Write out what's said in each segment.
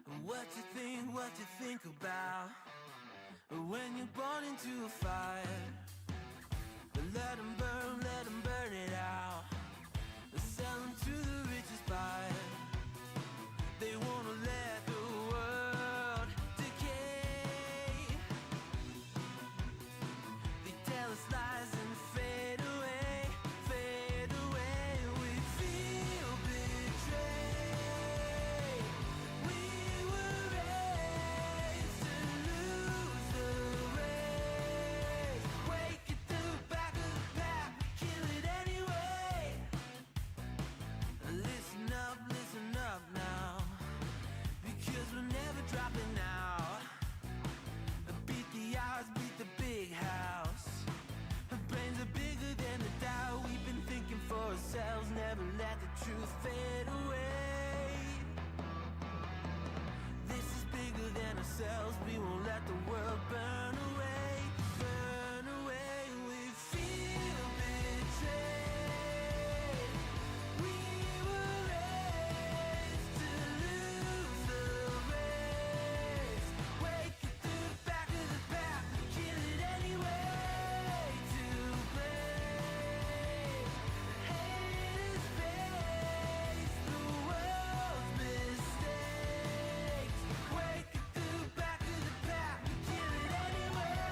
What you think about when you're born into a fire? Let them burn it out. Sell them to the richest buyer. They wanna let the world decay. They tell us lies and fade away, fade away. We feel betrayed. We were raised to lose the race. Wake at the back of the pack, kill it anyway. Listen up now, because we're never dropping out. Beat the odds, beat the big house. Our brains are bigger than the doubt. We've been thinking for ourselves, never let the truth fade away. This is bigger than ourselves, we won't let the world burn away, burn away. We feel betrayed. We were raised to lose the race. Wake at the back of the pack, kill it anyway. To blame, haters face the world's mistakes. Wake at the back of the pack, kill it anyway.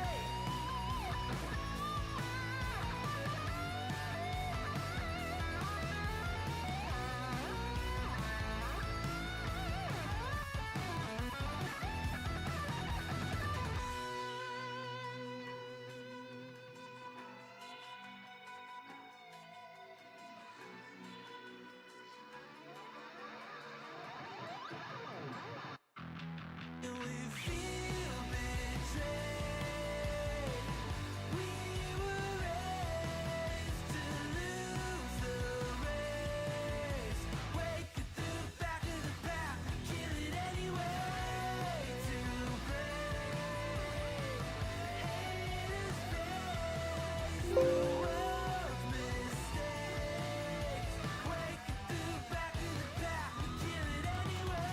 We feel betrayed. We were raised to lose the race. Wake at the back of the pack, kill it anyway. To blame, haters face the world's mistakes. Wake at the back of the pack, kill it anyway.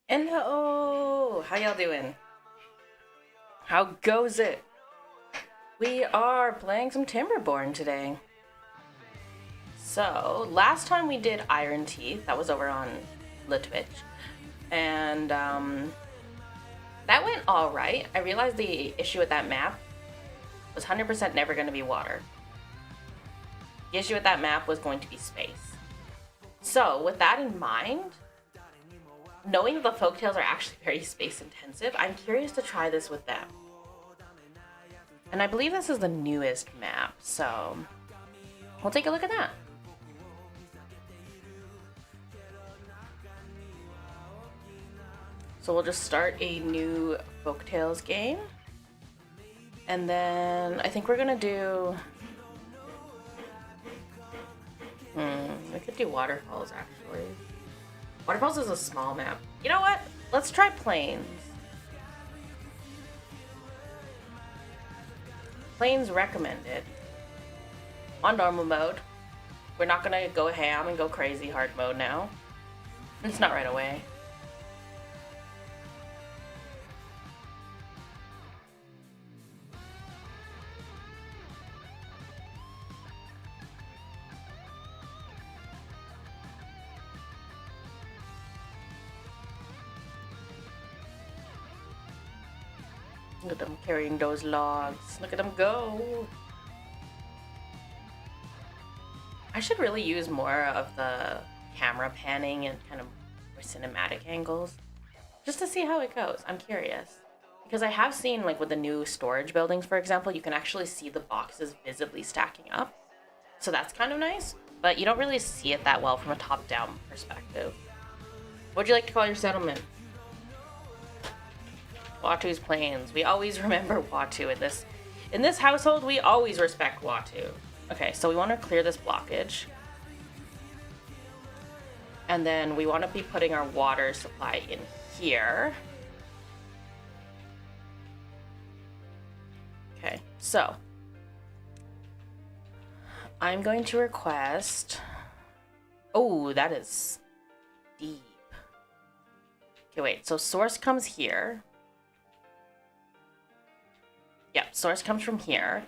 Hello! How y'all doing? How goes it? We are playing some Timberborn today. So, last time we did Iron Teeth, that was over on the Twitch, and that went alright. I realized the issue with that map was 100% never going to be water. The issue with that map was going to be space. So, with that in mind, knowing that the folktales are actually very space intensive, I'm curious to try this with them. And I believe this is the newest map, so we'll take a look at that. So we'll just start a new folktales game. And then I think we're gonna do... we could do waterfalls actually. Waterfalls is a small map. You know what? Let's try plains. Plains recommended. On normal mode. We're not gonna go ham and go crazy hard mode now. It's not right away. Look at them carrying those logs. Look at them go. I should really use more of the camera panning and kind of more cinematic angles just to see how it goes. I'm curious. Because I have seen, like with the new storage buildings, for example, you can actually see the boxes visibly stacking up. So that's kind of nice, but you don't really see it that well from a top-down perspective. What'd you like to call your settlement? Watu's Plains. We always remember Watu in this. In this household, we always respect Watu. Okay, so we want to clear this blockage. And then we want to be putting our water supply in here. Okay, so I'm going to request... Oh, that is deep. Okay, wait, so source comes here. Yep, source comes from here.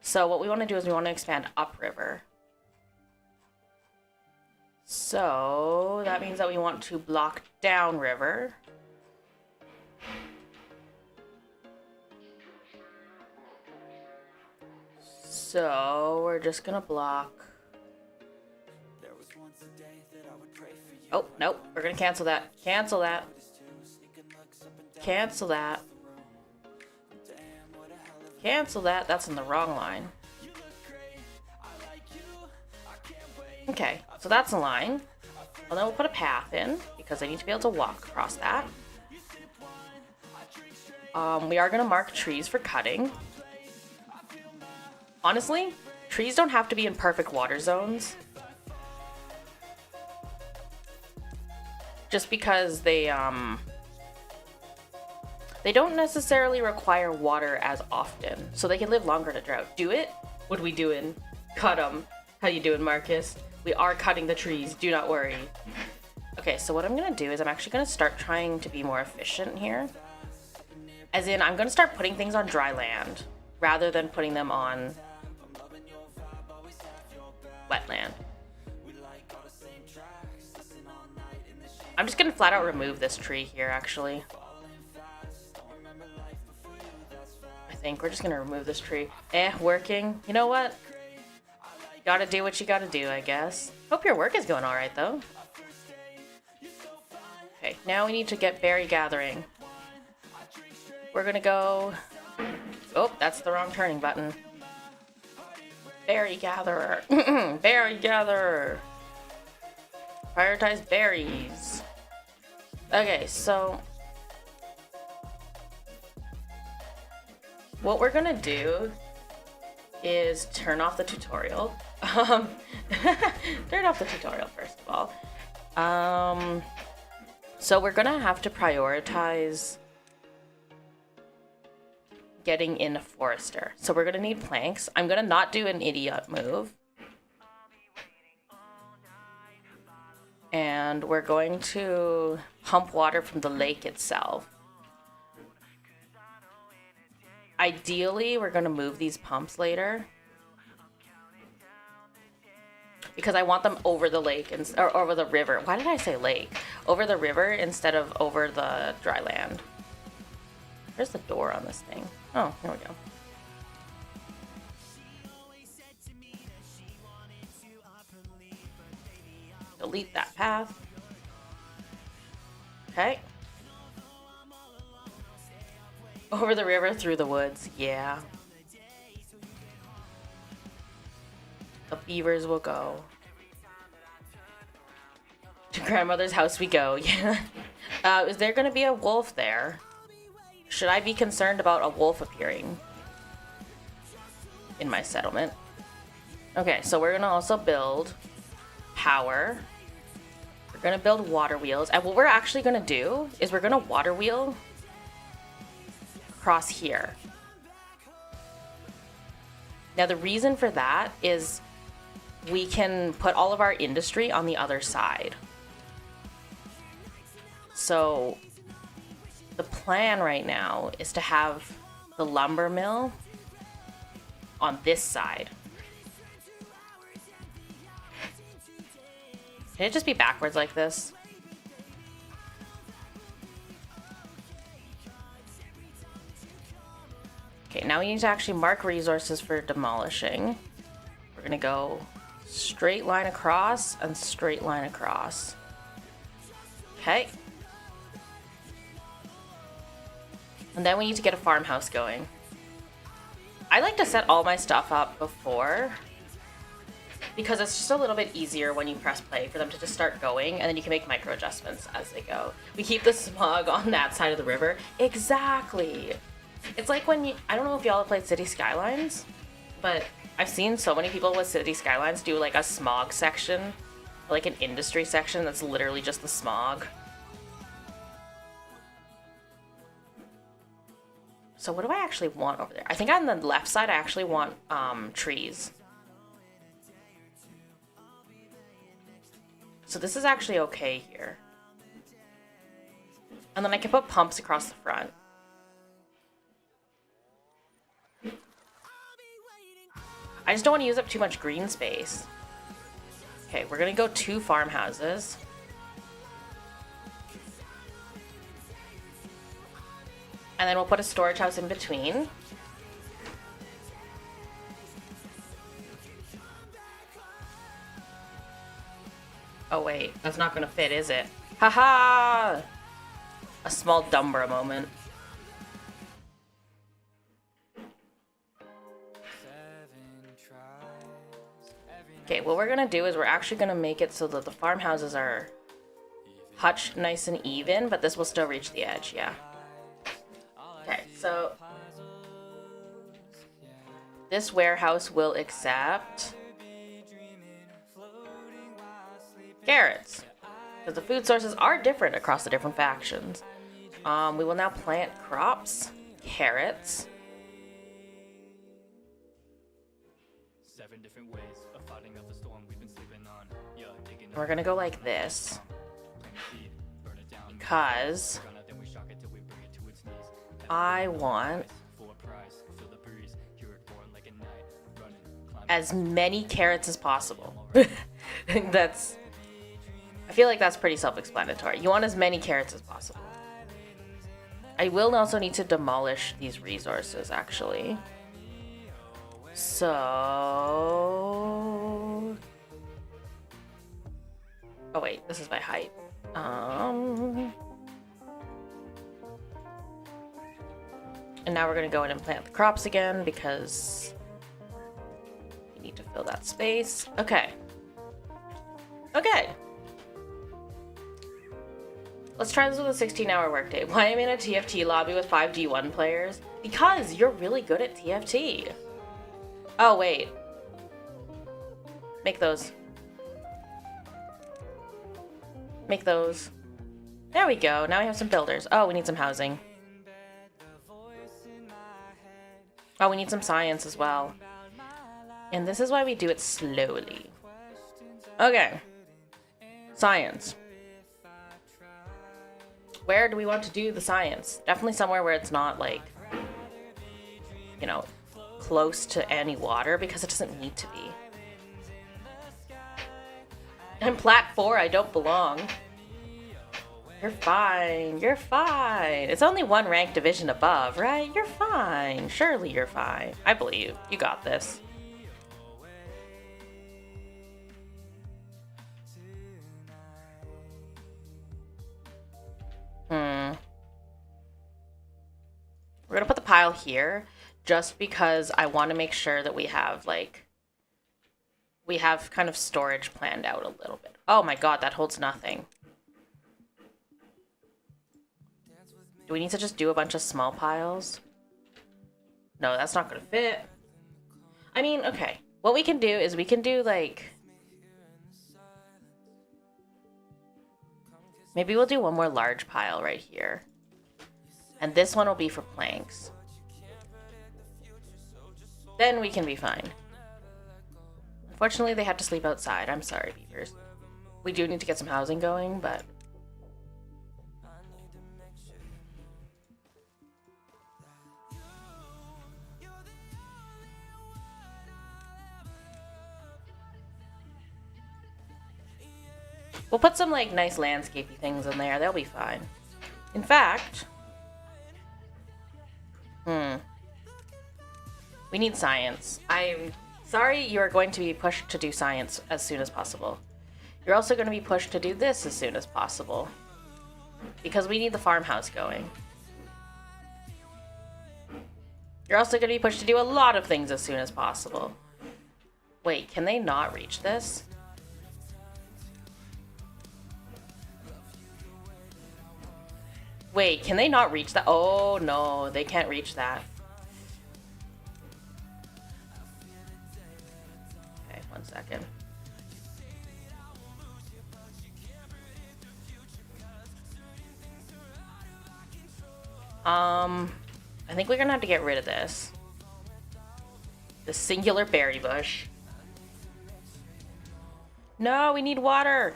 So what we want to do is we want to expand upriver. So that means that we want to block downriver. So we're just gonna block. Oh, nope, we're gonna cancel that. Cancel that. Cancel that. Cancel that. That's in the wrong line. Okay, so that's a line. Well, then we'll put a path in because I need to be able to walk across that. We are going to mark trees for cutting. Honestly, trees don't have to be in perfect water zones. Just because they don't necessarily require water as often, so they can live longer in a drought. Do it? What are we doing? Cut them. How you doing, Marcus? We are cutting the trees, do not worry. Okay, so what I'm gonna do is I'm actually gonna start trying to be more efficient here. As in, I'm gonna start putting things on dry land rather than putting them on wetland. I'm just gonna flat out remove this tree here, actually. I think we're just gonna remove this tree. Working. You know what? Gotta do what you gotta do, I guess. Hope your work is going alright, though. Okay, now we need to get berry gathering. We're gonna go... Oh, that's the wrong turning button. Berry gatherer. Berry gatherer. Prioritize berries. Okay, so... what we're gonna do is turn off the tutorial. Turn off the tutorial first of all. So we're gonna have to prioritize getting in a forester. So we're gonna need planks. I'm gonna not do an idiot move. And we're going to pump water from the lake itself. Ideally, we're gonna move these pumps later. Because I want them over the lake, or over the river. Why did I say lake? Over the river instead of over the dry land. Where's the door on this thing? Oh, here we go. Delete that path. Okay. Over the river, through the woods. Yeah. The beavers will go. To grandmother's house we go. Yeah. Is there going to be a wolf there? Should I be concerned about a wolf appearing in my settlement? Okay, so we're going to also build power. We're going to build water wheels. And what we're actually going to do is we're going to water wheel across here. Now the reason for that is we can put all of our industry on the other side. So the plan right now is to have the lumber mill on this side. Can it just be backwards like this? Okay, now we need to actually mark resources for demolishing. We're gonna go straight line across and straight line across. Okay. And then we need to get a farmhouse going. I like to set all my stuff up before, because it's just a little bit easier when you press play for them to just start going, and then you can make micro adjustments as they go. We keep the smog on that side of the river. Exactly. It's like when you, I don't know if y'all have played City Skylines, but I've seen so many people with City Skylines do like a smog section Like an industry section that's literally just the smog. So what do I actually want over there? I think on the left side I actually want trees. So this is actually okay here. And then I can put pumps across the front. I just don't want to use up too much green space. Okay, we're gonna go 2 farmhouses. And then we'll put a storage house in between. Oh wait, that's not gonna fit, is it? Haha! A small Umbra moment. Okay, what we're gonna do is we're actually gonna make it so that the farmhouses are hutched nice and even, but this will still reach the edge, yeah. Okay, so this warehouse will accept carrots, because the food sources are different across the different factions. We will now plant crops, carrots. 7 different ways of fighting up the storm we've been sleeping on. Yeah, digging. We're gonna go like this because I want as many carrots as possible. I feel like that's pretty self-explanatory. You want as many carrots as possible. I will also need to demolish these resources, actually. So... Oh wait, this is by height. And now we're gonna go in and plant the crops again because we need to fill that space. Okay. Okay. Let's try this with a 16-hour workday. Why am I in a TFT lobby with 5 D1 players? Because you're really good at TFT. Oh, wait. Make those. Make those. There we go. Now we have some builders. Oh, we need some housing. Oh, we need some science as well. And this is why we do it slowly. Okay. Science. Where do we want to do the science? Definitely somewhere where it's not, like, you know, close to any water, because it doesn't need to be. I'm Plat 4, I don't belong. You're fine, you're fine. It's only 1 rank division above, right? You're fine. Surely you're fine. I believe. You got this. We're gonna put the pile here just because I want to make sure that we have, like, we have kind of storage planned out a little bit. Oh my god, that holds nothing. Do we need to just do a bunch of small piles? No, that's not gonna fit. I mean, okay. What we can do is we can do, like... Maybe we'll do one more large pile right here. And this one will be for planks. Then we can be fine. Unfortunately, they had to sleep outside. I'm sorry, beavers. We do need to get some housing going, but... We'll put some, like, nice landscapey things in there. They'll be fine. In fact... We need science. I'm sorry you are going to be pushed to do science as soon as possible. You're also going to be pushed to do this as soon as possible. Because we need the farmhouse going. You're also going to be pushed to do a lot of things as soon as possible. Wait, can they not reach this? Wait, can they not reach that? Oh no, they can't reach that. Okay, 1 second. I think we're gonna have to get rid of this. The singular berry bush. No, we need water.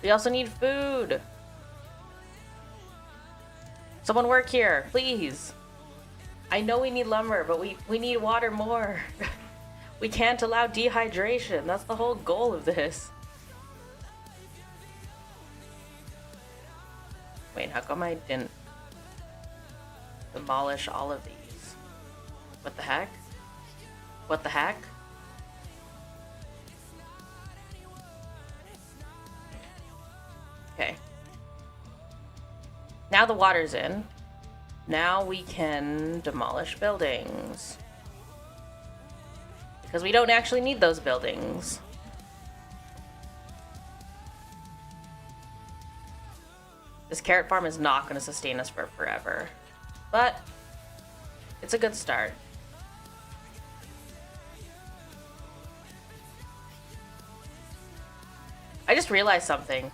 We also need food. Someone work here, please. I know we need lumber, but we need water more. We can't allow dehydration. That's the whole goal of this. Wait, how come I didn't demolish all of these? What the heck? What the heck? Okay. Now the water's in. Now we can demolish buildings. Because we don't actually need those buildings. This carrot farm is not going to sustain us for forever. But it's a good start. I just realized something.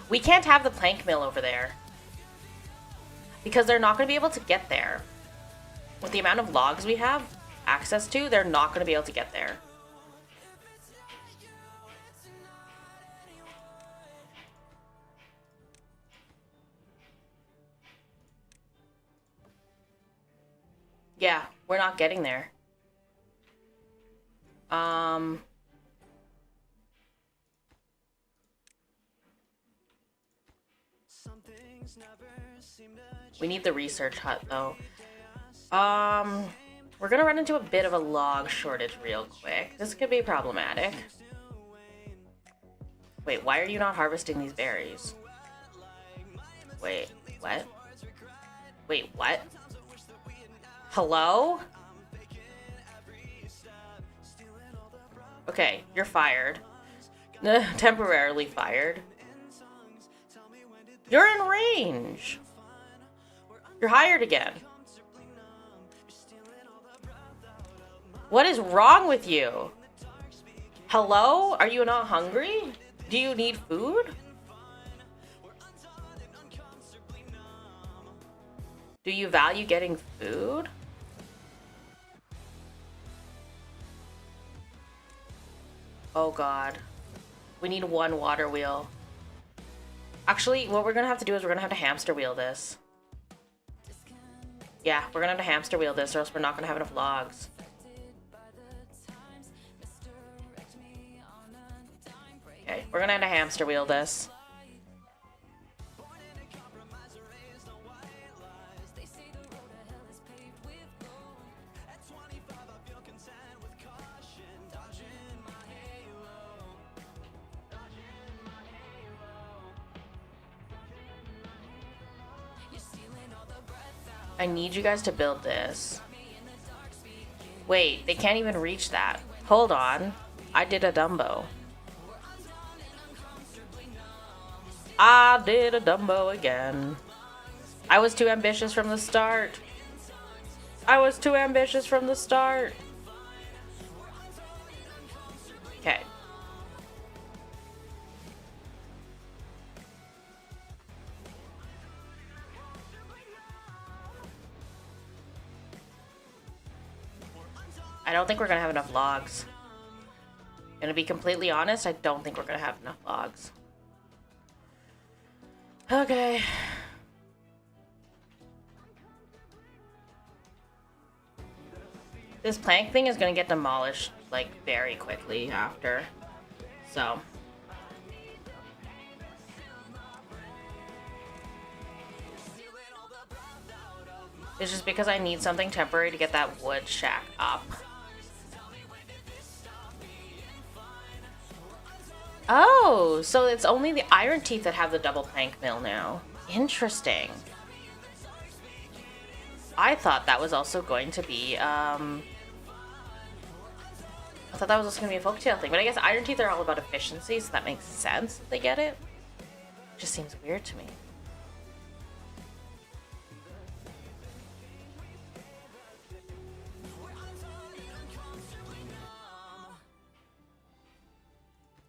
We can't have the plank mill over there. Because they're not going to be able to get there. With the amount of logs we have access to, they're not going to be able to get there. Yeah, we're not getting there. We need the research hut, though. We're gonna run into a bit of a log shortage real quick. This could be problematic. Wait, why are you not harvesting these berries? Wait, what? Wait, what? Hello? Okay, you're fired. Temporarily fired. You're in range. You're hired again. What is wrong with you? Hello? Are you not hungry? Do you need food? Do you value getting food? Oh god. We need one water wheel. Actually, what we're gonna have to do is we're gonna have to hamster wheel this. Yeah, we're gonna have to hamster wheel this or else we're not gonna have enough logs. Okay, we're gonna have to hamster wheel this. I need you guys to build this. Wait, they can't even reach that. Hold on. I did a Dumbo. I did a Dumbo again. I was too ambitious from the start. I was too ambitious from the start. Okay. I don't think we're gonna have enough logs. Gonna be completely honest, I don't think we're gonna have enough logs. Okay. This plank thing is gonna get demolished, like, very quickly after. So. It's just because I need something temporary to get that wood shack up. Oh, so it's only the iron teeth that have the double plank mill now. Interesting. I thought that was also going to be, I thought that was also going to be a folktale thing, but I guess iron teeth are all about efficiency, so that makes sense that they get it. It just seems weird to me.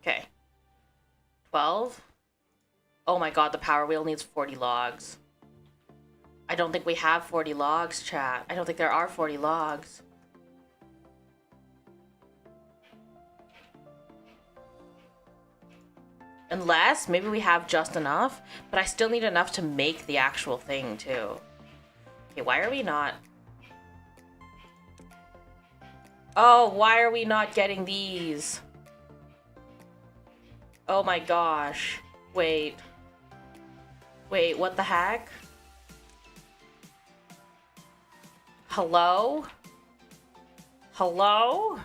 Okay. 12. Oh my god, the power wheel needs 40 logs. I don't think we have 40 logs, chat. I don't think there are 40 logs. Unless, maybe we have just enough, but I still need enough to make the actual thing, too. Okay, why are we not... Oh, why are we not getting these? Oh my gosh. Wait. Wait, what the heck? Hello? Hello?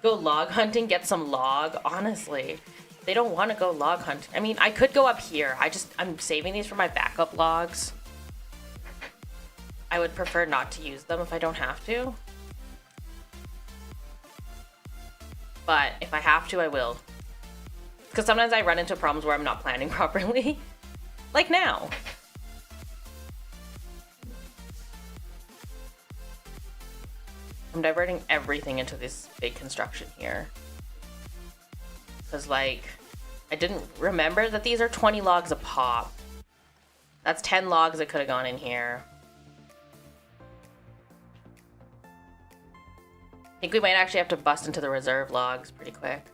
Go log hunting, get some log? Honestly, they don't want to go log hunting. I mean, I could go up here. I'm saving these for my backup logs. I would prefer not to use them if I don't have to. But if I have to, I will. Because sometimes I run into problems where I'm not planning properly. Like now. I'm diverting everything into this big construction here. Because, like, I didn't remember that these are 20 logs a pop. That's 10 logs that could have gone in here. I think we might actually have to bust into the reserve logs pretty quick.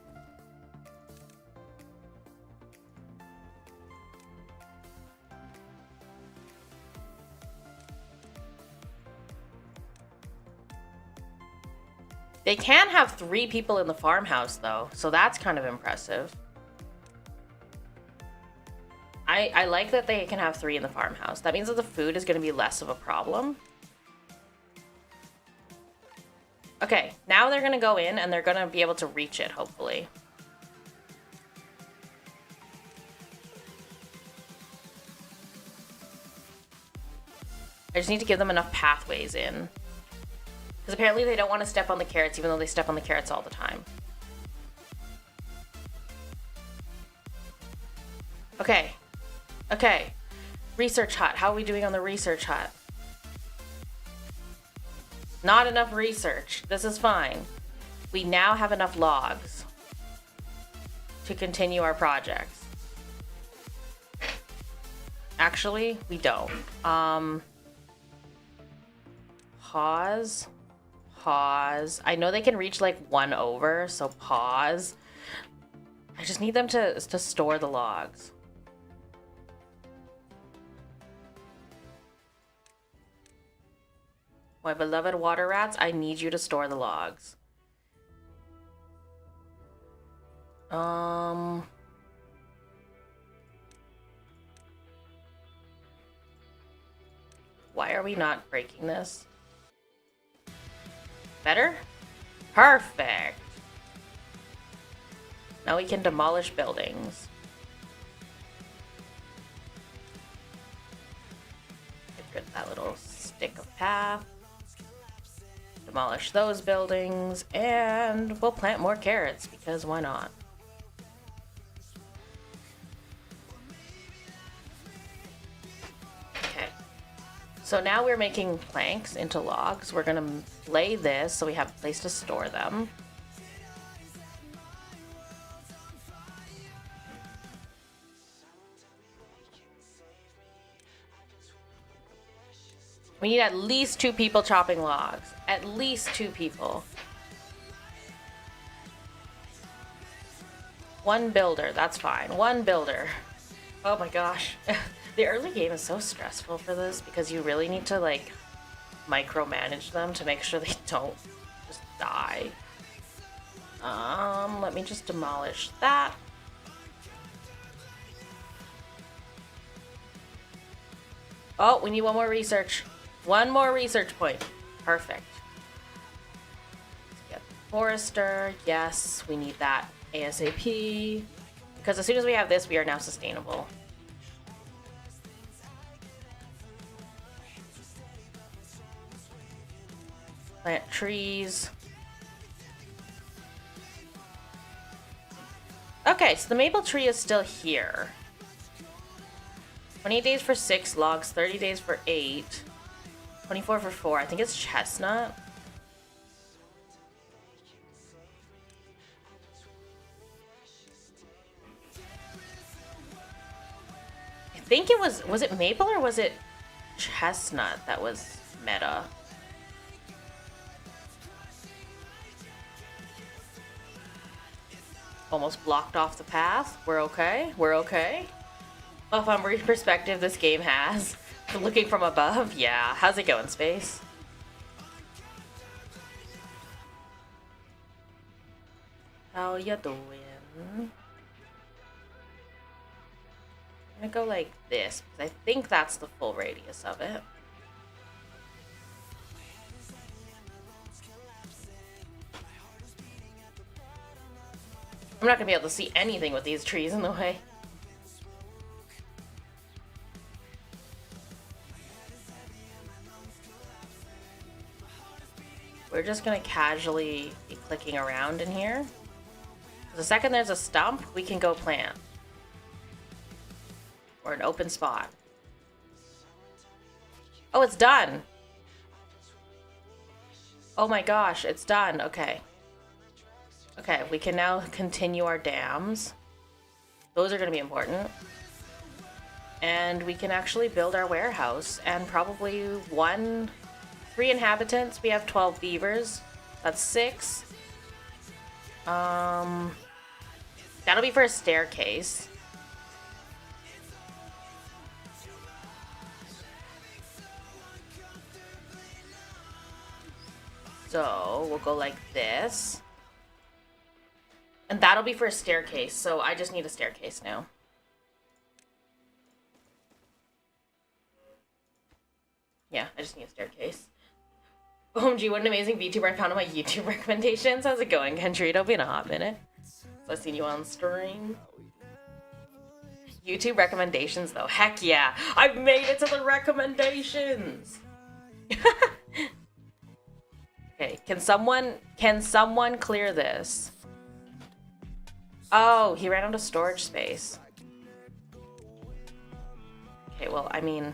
They can have 3 people in the farmhouse, though, so that's kind of impressive. I like that they can have 3 in the farmhouse. That means that the food is going to be less of a problem. Okay, now they're going to go in and they're going to be able to reach it, hopefully. I just need to give them enough pathways in. Because apparently they don't want to step on the carrots, even though they step on the carrots all the time. Okay. Okay. Research hut. How are we doing on the research hut? Not enough research. This is fine. We now have enough logs to continue our projects. Actually, we don't. Pause. Pause. I know they can reach like 1 over, so pause. I just need them to store the logs. My beloved water rats, I need you to store the logs. Why are we not breaking this? Better? Perfect. Now we can demolish buildings. Get rid of that little stick of path. Demolish those buildings, and we'll plant more carrots, because why not? Okay. So now we're making planks into logs. We're gonna lay this so we have a place to store them. We need at least 2 people chopping logs. At least 2 people. 1 builder, that's fine. 1 builder. Oh my gosh. The early game is so stressful for this because you really need to like micromanage them to make sure they don't just die. Let me just demolish that. Oh, we need 1 more research. 1 more research point. Perfect. Let's get the forester. Yes, we need that ASAP. Because as soon as we have this, we are now sustainable. Plant trees. Okay, so the maple tree is still here. 28 days for 6 logs, 30 days for 8. 24 for 4. I think it's chestnut. think it was it maple or was it chestnut that was meta? Almost blocked off the path. We're okay. We're okay. Oh, from a perspective this game has. Looking from above. Yeah. How's it going, Space? How you doing? I'm gonna go like this, because I think that's the full radius of it. I'm not gonna be able to see anything with these trees in the way. We're just gonna casually be clicking around in here. The second there's a stump, we can go plant. Or an open spot. Oh, it's done! Oh my gosh, it's done. Okay. Okay, we can now continue our dams. Those are going to be important. And we can actually build our warehouse. And probably 3 inhabitants. We have 12 beavers. That's 6. That'll be for a staircase. So we'll go like this. And that'll be for a staircase, so I just need a staircase now. Yeah, I just need a staircase. OMG, what an amazing VTuber I found on my YouTube recommendations. How's it going, Country? It'll be in a hot minute. So I've seen you on stream. YouTube recommendations, though. Heck yeah! I've made it to the recommendations! Okay, can someone clear this? Oh, he ran out of storage space. Okay, well, I mean,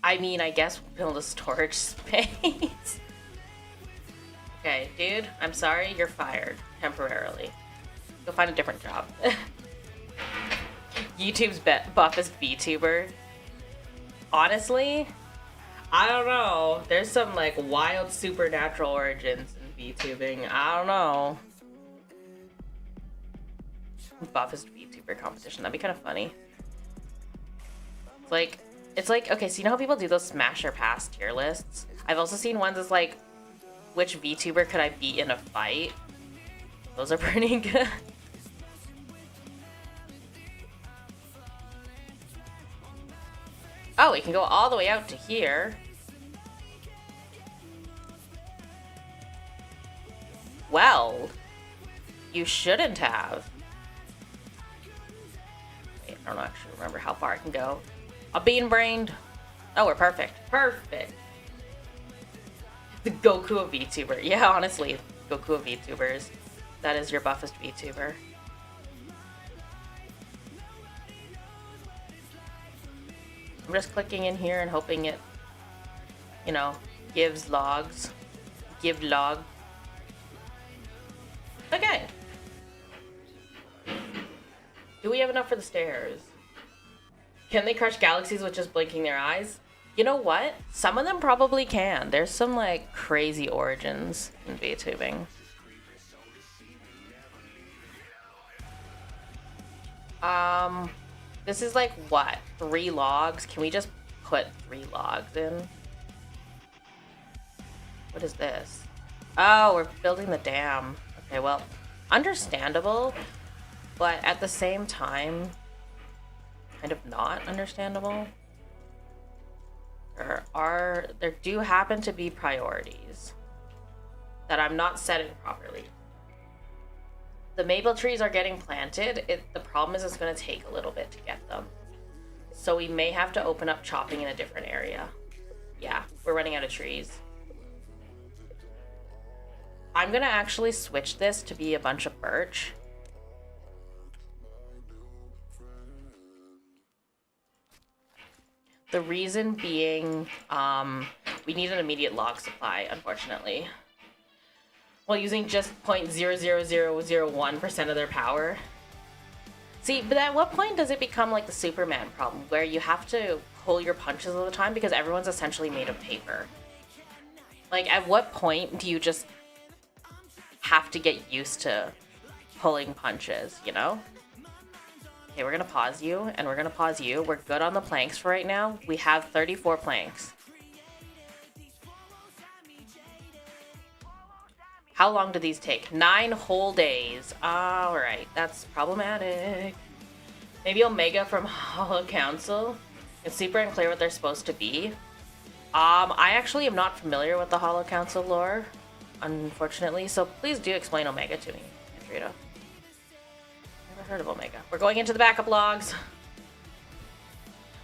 I guess we'll build a storage space. Okay, dude, I'm sorry, you're fired temporarily. Go find a different job. YouTube's buffest VTuber. Honestly, I don't know. There's some like wild supernatural origins in VTubing. I don't know. Buffest VTuber competition. That'd be kind of funny. It's like, okay, so you know how people do those smash or pass tier lists? I've also seen ones that's like, which VTuber could I beat in a fight? Those are pretty good. Oh, we can go all the way out to here. Well, you shouldn't have. Wait, I don't actually remember how far I can go. A bean-brained. Oh, we're perfect. Perfect. The Goku of VTuber. Yeah, honestly, Goku of VTubers. That is your buffest VTuber. I'm just clicking in here and hoping it, you know, gives logs. Give log. Okay. Do we have enough for the stairs? Can they crush galaxies with just blinking their eyes? You know what? Some of them probably can. There's some, like, crazy origins in VTubing. This is like, what? 3 logs? Can we just put 3 logs in? What is this? Oh, we're building the dam. Okay, well, understandable, but at the same time, kind of not understandable. There do happen to be priorities that I'm not setting properly. The maple trees are getting planted. The problem is it's going to take a little bit to get them. So we may have to open up chopping in a different area. Yeah, we're running out of trees. I'm going to actually switch this to be a bunch of birch. The reason being, we need an immediate log supply, unfortunately. While using just 0.00001% of their power. See, but at what point does it become like the Superman problem, where you have to pull your punches all the time because everyone's essentially made of paper? Like, at what point do you just have to get used to pulling punches, you know? Okay, we're gonna pause you, and we're gonna pause you. We're good on the planks for right now. We have 34 planks. How long do these take? 9 whole days. Alright, that's problematic. Maybe Omega from Hollow Council. It's super unclear what they're supposed to be. I actually am not familiar with the Hollow Council lore, unfortunately, so please do explain Omega to me, Andrita. Never heard of Omega. We're going into the backup logs.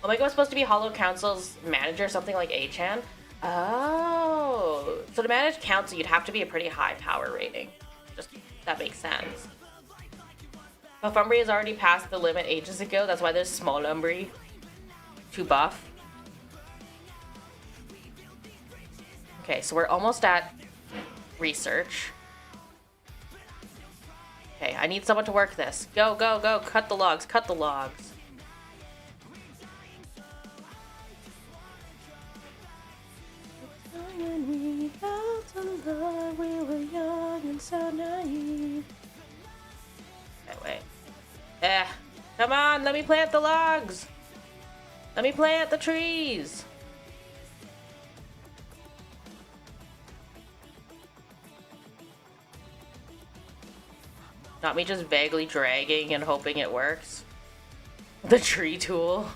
Omega was supposed to be Hollow Council's manager, something like A-chan. Oh, so to manage council, you'd have to be a pretty high power rating. Just, that makes sense. Buff Umbra has already passed the limit ages ago. That's why there's small Umbra to buff. Okay, so we're almost at research. Okay, I need someone to work this. Go, go, go. Cut the logs, cut the logs. When we felt in love, we were young and so naive. Okay, wait. Come on, let me plant the logs. Let me plant the trees. Not me just vaguely dragging and hoping it works. The tree tool.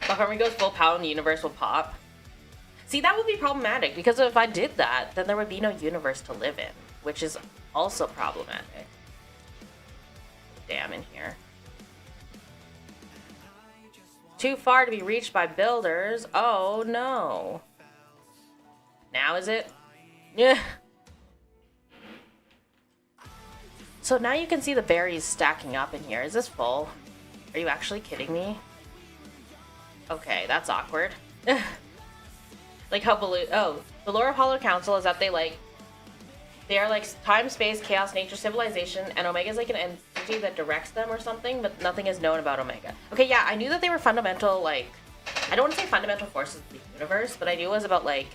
Before we goes full power and the universe will pop. See, that would be problematic, because if I did that, then there would be no universe to live in, which is also problematic. Damn in here. Too far to be reached by builders. Oh no. Now is it? Yeah. So now you can see the berries stacking up in here. Is this full? Are you actually kidding me? Okay, that's awkward. Like how the lore of Hollow Council is that they are like time, space, chaos, nature, civilization, and Omega is like an entity that directs them or something, but nothing is known about Omega. Okay, yeah, I knew that they were fundamental, like, I don't want to say fundamental forces of the universe, but I knew it was about like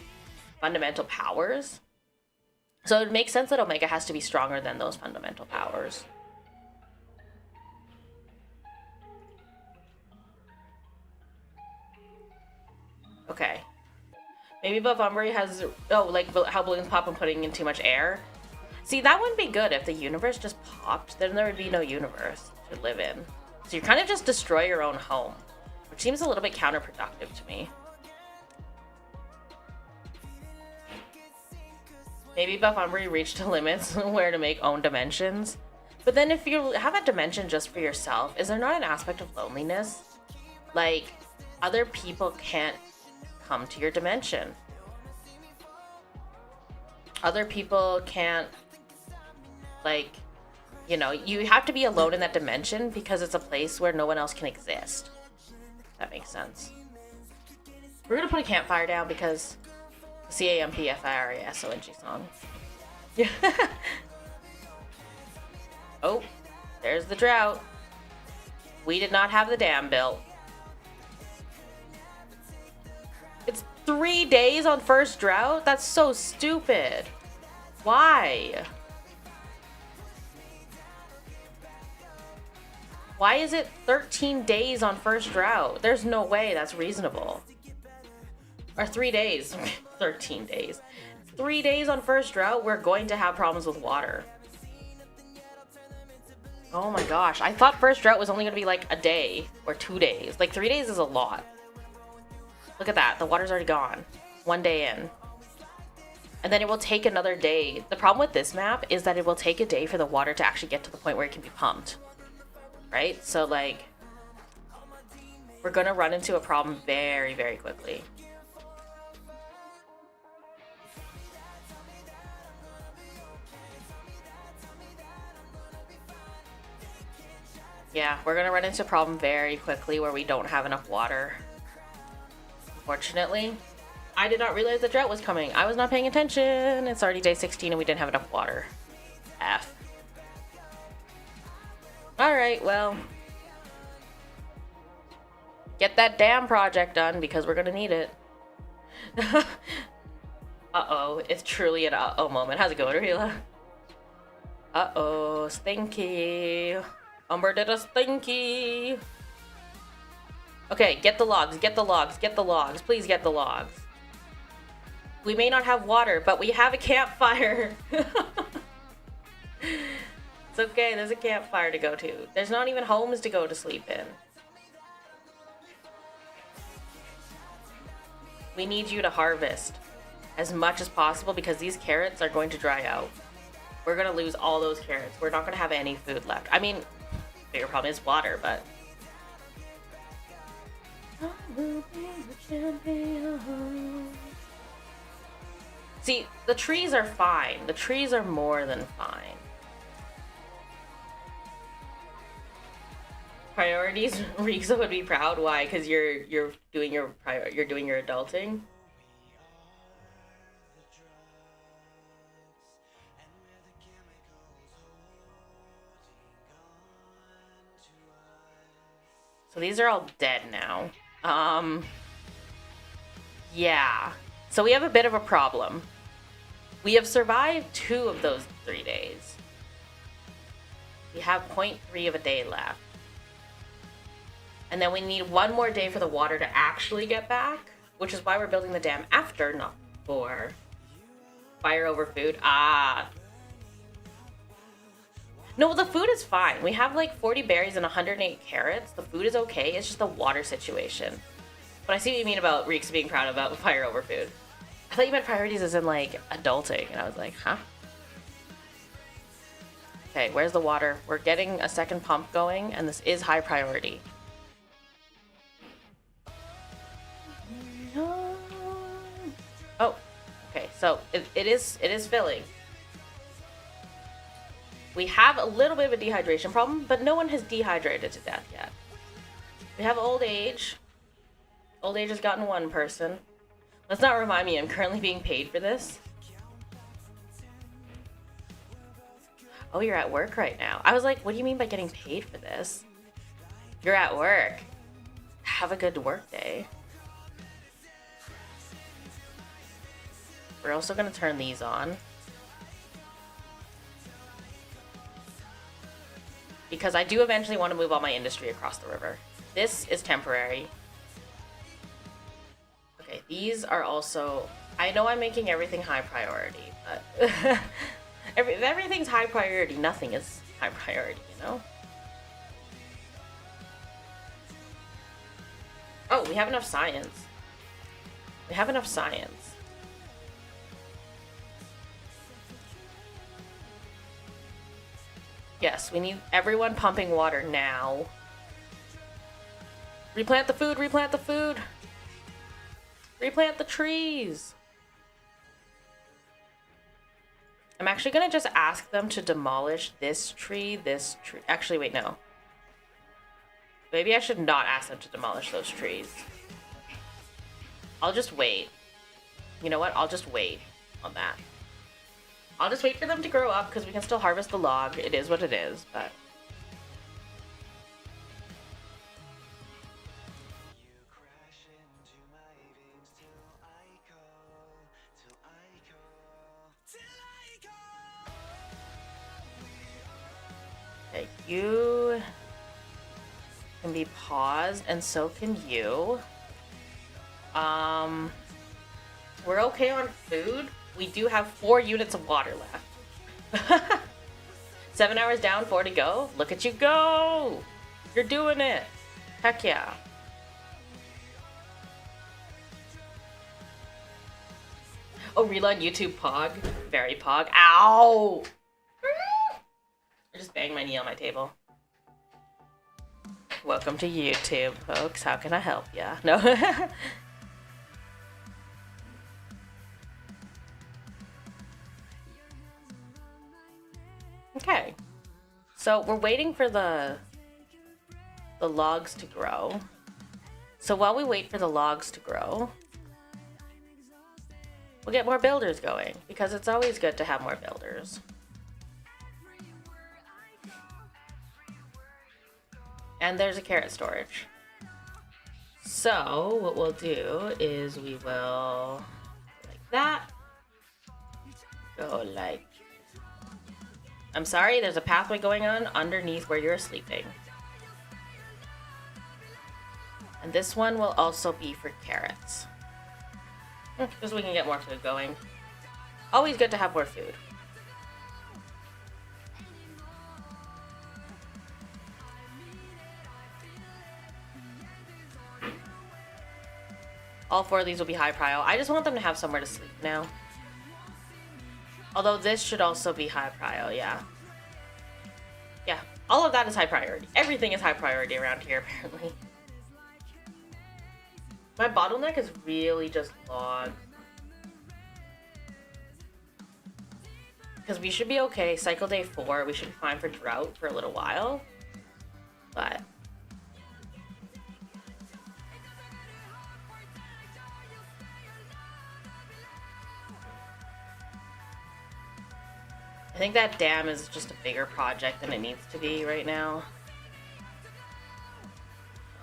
fundamental powers. So it makes sense that Omega has to be stronger than those fundamental powers. Okay. Maybe Buff Umbra has... Oh, like how balloons pop when putting in too much air. See, that wouldn't be good if the universe just popped. Then there would be no universe to live in. So you kind of just destroy your own home. Which seems a little bit counterproductive to me. Maybe Buff Umbra reached limits where to make own dimensions. But then if you have a dimension just for yourself, is there not an aspect of loneliness? Like, other people can't come to your dimension. Other people can't, like, you know, you have to be alone in that dimension because it's a place where no one else can exist. That makes sense. We're gonna put a campfire down because CAMPFIRESONG song. Yeah. Oh, there's the drought. We did not have the dam built. It's 3 days on first drought? That's so stupid. Why? Why is it 13 days on first drought? There's no way that's reasonable. Or 3 days. 13 days. 3 days on first drought, we're going to have problems with water. Oh my gosh. I thought first drought was only going to be like a day or 2 days. Like 3 days is a lot. Look at that. The water's already gone. 1 day in. And then it will take another day. The problem with this map is that it will take a day for the water to actually get to the point where it can be pumped. Right? So, like, we're going to run into a problem very, very quickly. Yeah, we're going to run into a problem very quickly where we don't have enough water. Unfortunately, I did not realize the drought was coming. I was not paying attention. It's already day 16 and we didn't have enough water. F. Alright, well. Get that dam project done because we're gonna need it. Uh-oh, it's truly an uh-oh moment. How's it going, Rila? Uh-oh, stinky. Umbra did a stinky. Okay, get the logs, get the logs, get the logs. Please get the logs. We may not have water, but we have a campfire. It's okay, there's a campfire to go to. There's not even homes to go to sleep in. We need you to harvest as much as possible because these carrots are going to dry out. We're gonna lose all those carrots. We're not gonna have any food left. I mean, bigger problem is water, but... See, the trees are fine. The trees are more than fine. Priorities, Riksa would be proud. Why? Because you're doing your adulting. So these are all dead now. Yeah. So we have a bit of a problem. We have survived 2 of those 3 days. We have 0.3 of a day left. And then we need 1 more day for the water to actually get back, which is why we're building the dam after, not before. Fire over food. Ah. No, the food is fine. We have like 40 berries and 108 carrots. The food is okay. It's just the water situation. But I see what you mean about Reeks being proud about fire over food. I thought you meant priorities as in like adulting. And I was like, huh? Okay, where's the water? We're getting a second pump going, and this is high priority. Oh, okay, so it is filling. We have a little bit of a dehydration problem, but no one has dehydrated to death yet. We have old age. Old age has gotten 1 person. Let's not remind me I'm currently being paid for this. Oh, you're at work right now. I was like, what do you mean by getting paid for this? You're at work. Have a good work day. We're also going to turn these on. Because I do eventually want to move all my industry across the river. This is temporary. Okay, these are also... I know I'm making everything high priority, but... everything's high priority. Nothing is high priority, you know? Oh, we have enough science. We have enough science. Yes, we need everyone pumping water now. Replant the food, replant the food. Replant the trees. I'm actually gonna just ask them to demolish this tree. Actually, wait, no. Maybe I should not ask them to demolish those trees. I'll just wait. You know what? I'll just wait on that. I'll just wait for them to grow up because we can still harvest the log. It is what it is, but... Okay, you can be paused, and so can you. We're okay on food. We do have 4 units of water left. 7 hours down, 4 to go. Look at you go! You're doing it! Heck yeah. Oh, Rela on YouTube, Pog. Very Pog. Ow! I just banged my knee on my table. Welcome to YouTube, folks. How can I help ya? No. Okay. So we're waiting for the logs to grow. So while we wait for the logs to grow, we'll get more builders going, because it's always good to have more builders. And there's a carrot storage. So what we'll do is we will like that. Go like... I'm sorry, there's a pathway going on underneath where you're sleeping. And this one will also be for carrots. Just so we can get more food going. Always good to have more food. All 4 of these will be high prio. I just want them to have somewhere to sleep now. Although this should also be high prio, yeah. Yeah, all of that is high priority. Everything is high priority around here, apparently. My bottleneck is really just log. Because we should be okay. Cycle day 4, we should be fine for drought for a little while. But... I think that dam is just a bigger project than it needs to be right now.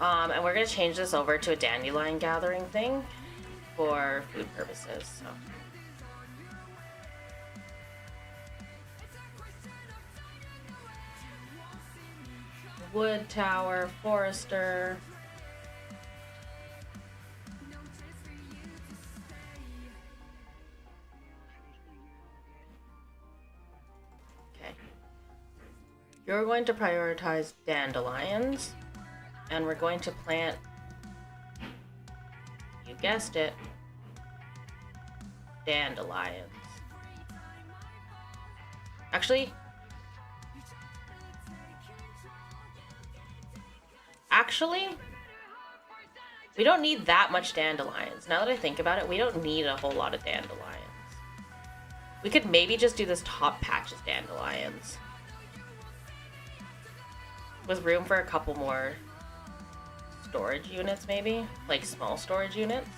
And we're going to change this over to a dandelion gathering thing for food purposes. So. Wood tower, forester. Okay. You're going to prioritize dandelions. And we're going to plant, you guessed it, dandelions. Actually, we don't need that much dandelions. Now that I think about it, we don't need a whole lot of dandelions. We could maybe just do this top patch as dandelions. With room for a couple more storage units, maybe? Like small storage units?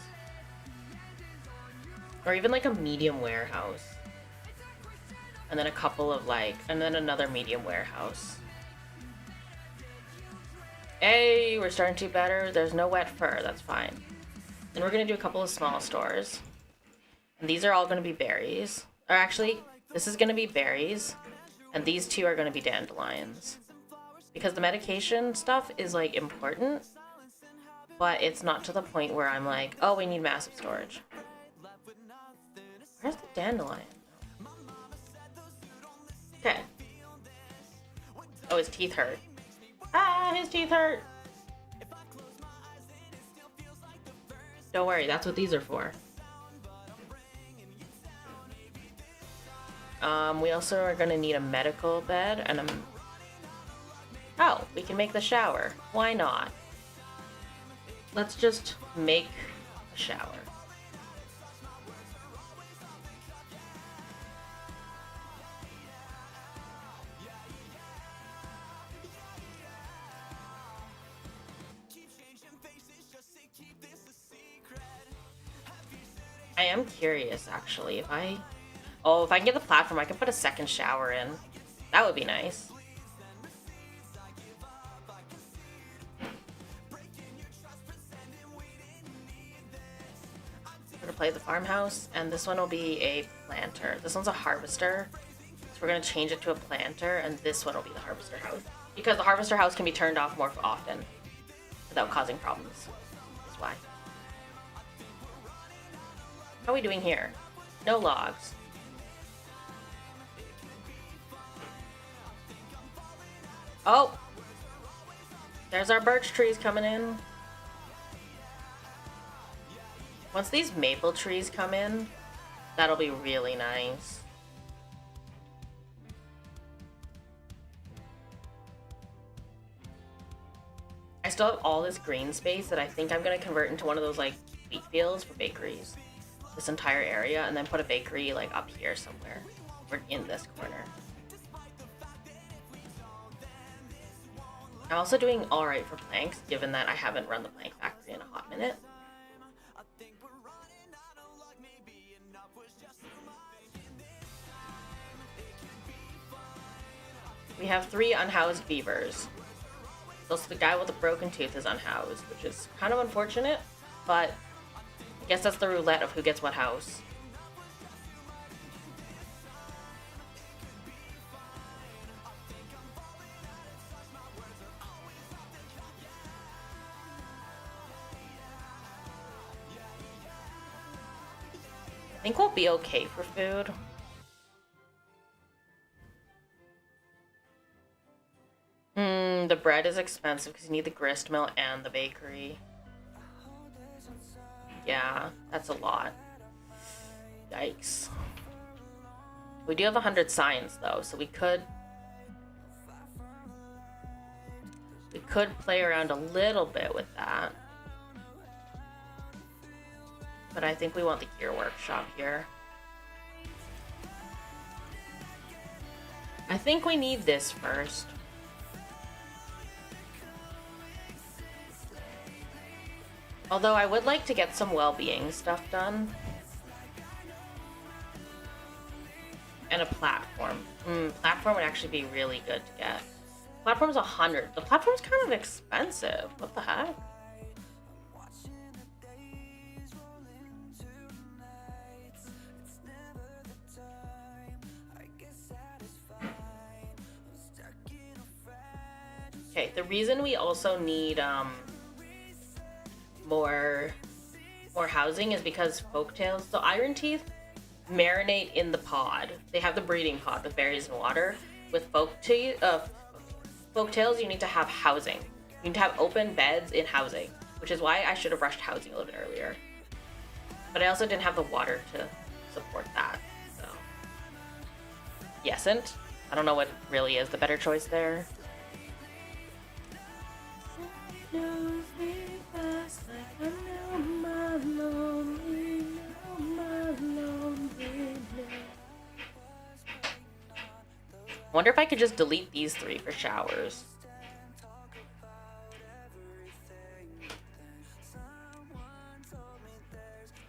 Or even like a medium warehouse. And then a couple of like, and then another medium warehouse. Hey, we're starting to do better. There's no wet fur, that's fine. Then we're gonna do a couple of small stores. And these are all gonna be berries. Or actually, this is gonna be berries. And these 2 are gonna be dandelions. Because the medication stuff is like important. But it's not to the point where I'm like, oh, we need massive storage. Where's the dandelion? Okay. Oh, his teeth hurt. Ah, his teeth hurt. Don't worry, that's what these are for. We also are gonna need a medical bed and a... Oh, we can make the shower. Why not? Let's just make a shower. I am curious, actually, if I... Oh, if I can get the platform, I can put a second shower in. That would be nice. Play the farmhouse, and this one will be a planter. This one's a harvester, so we're going to change it to a planter, and this one will be the harvester house. Because the harvester house can be turned off more often without causing problems. That's why. How are we doing here? No logs. Oh! There's our birch trees coming in. Once these maple trees come in, that'll be really nice. I still have all this green space that I think I'm going to convert into one of those like wheat fields for bakeries. This entire area, and then put a bakery like up here somewhere. Or in this corner. I'm also doing alright for planks, given that I haven't run the plank factory in a hot minute. We have 3 unhoused beavers. Also, the guy with the broken tooth is unhoused, which is kind of unfortunate, but I guess that's the roulette of who gets what house. I think we'll be okay for food. The bread is expensive because you need the grist mill and the bakery. Yeah, that's a lot. Yikes. We do have 100 signs though, so we could play around a little bit with that. But I think we want the gear workshop here. I think we need this first. Although I would like to get some well-being stuff done. And a platform. Platform would actually be really good to get. Platform's 100. The platform's kind of expensive. What the heck? Okay, the reason we also need more housing is because folktales. So iron teeth marinate in the pod. They have the breeding pod with berries and water. With folktales, you need to have housing. You need to have open beds in housing, which is why I should have rushed housing a little bit earlier. But I also didn't have the water to support that. So yesn't. I don't know what really is the better choice there. I wonder if I could just delete these 3 for showers.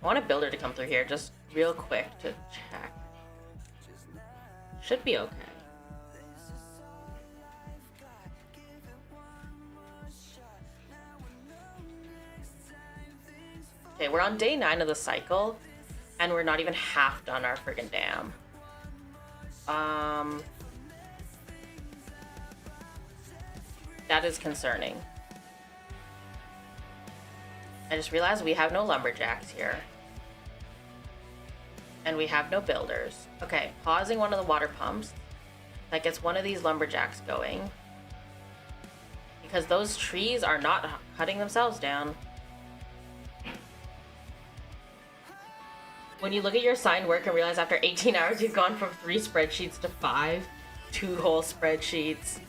I want a builder to come through here just real quick to check. Should be okay. Okay, we're on day 9 of the cycle, and we're not even half done our friggin' dam. That is concerning. I just realized we have no lumberjacks here. And we have no builders. Okay, pausing one of the water pumps. That gets one of these lumberjacks going. Because those trees are not cutting themselves down. When you look at your assigned work and realize after 18 hours you've gone from 3 spreadsheets to 5, 2 whole spreadsheets.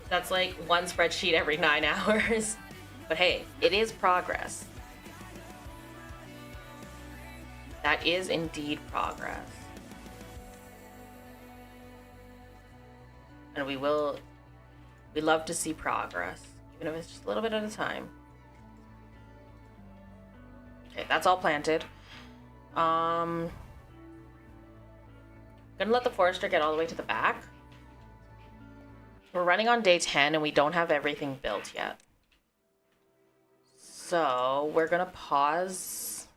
That's like 1 spreadsheet every 9 hours. But hey, it is progress. That is indeed progress. And we love to see progress, even if it's just a little bit at a time. Okay, that's all planted. Gonna let the forester get all the way to the back. We're running on day 10 and we don't have everything built yet. So we're gonna pause.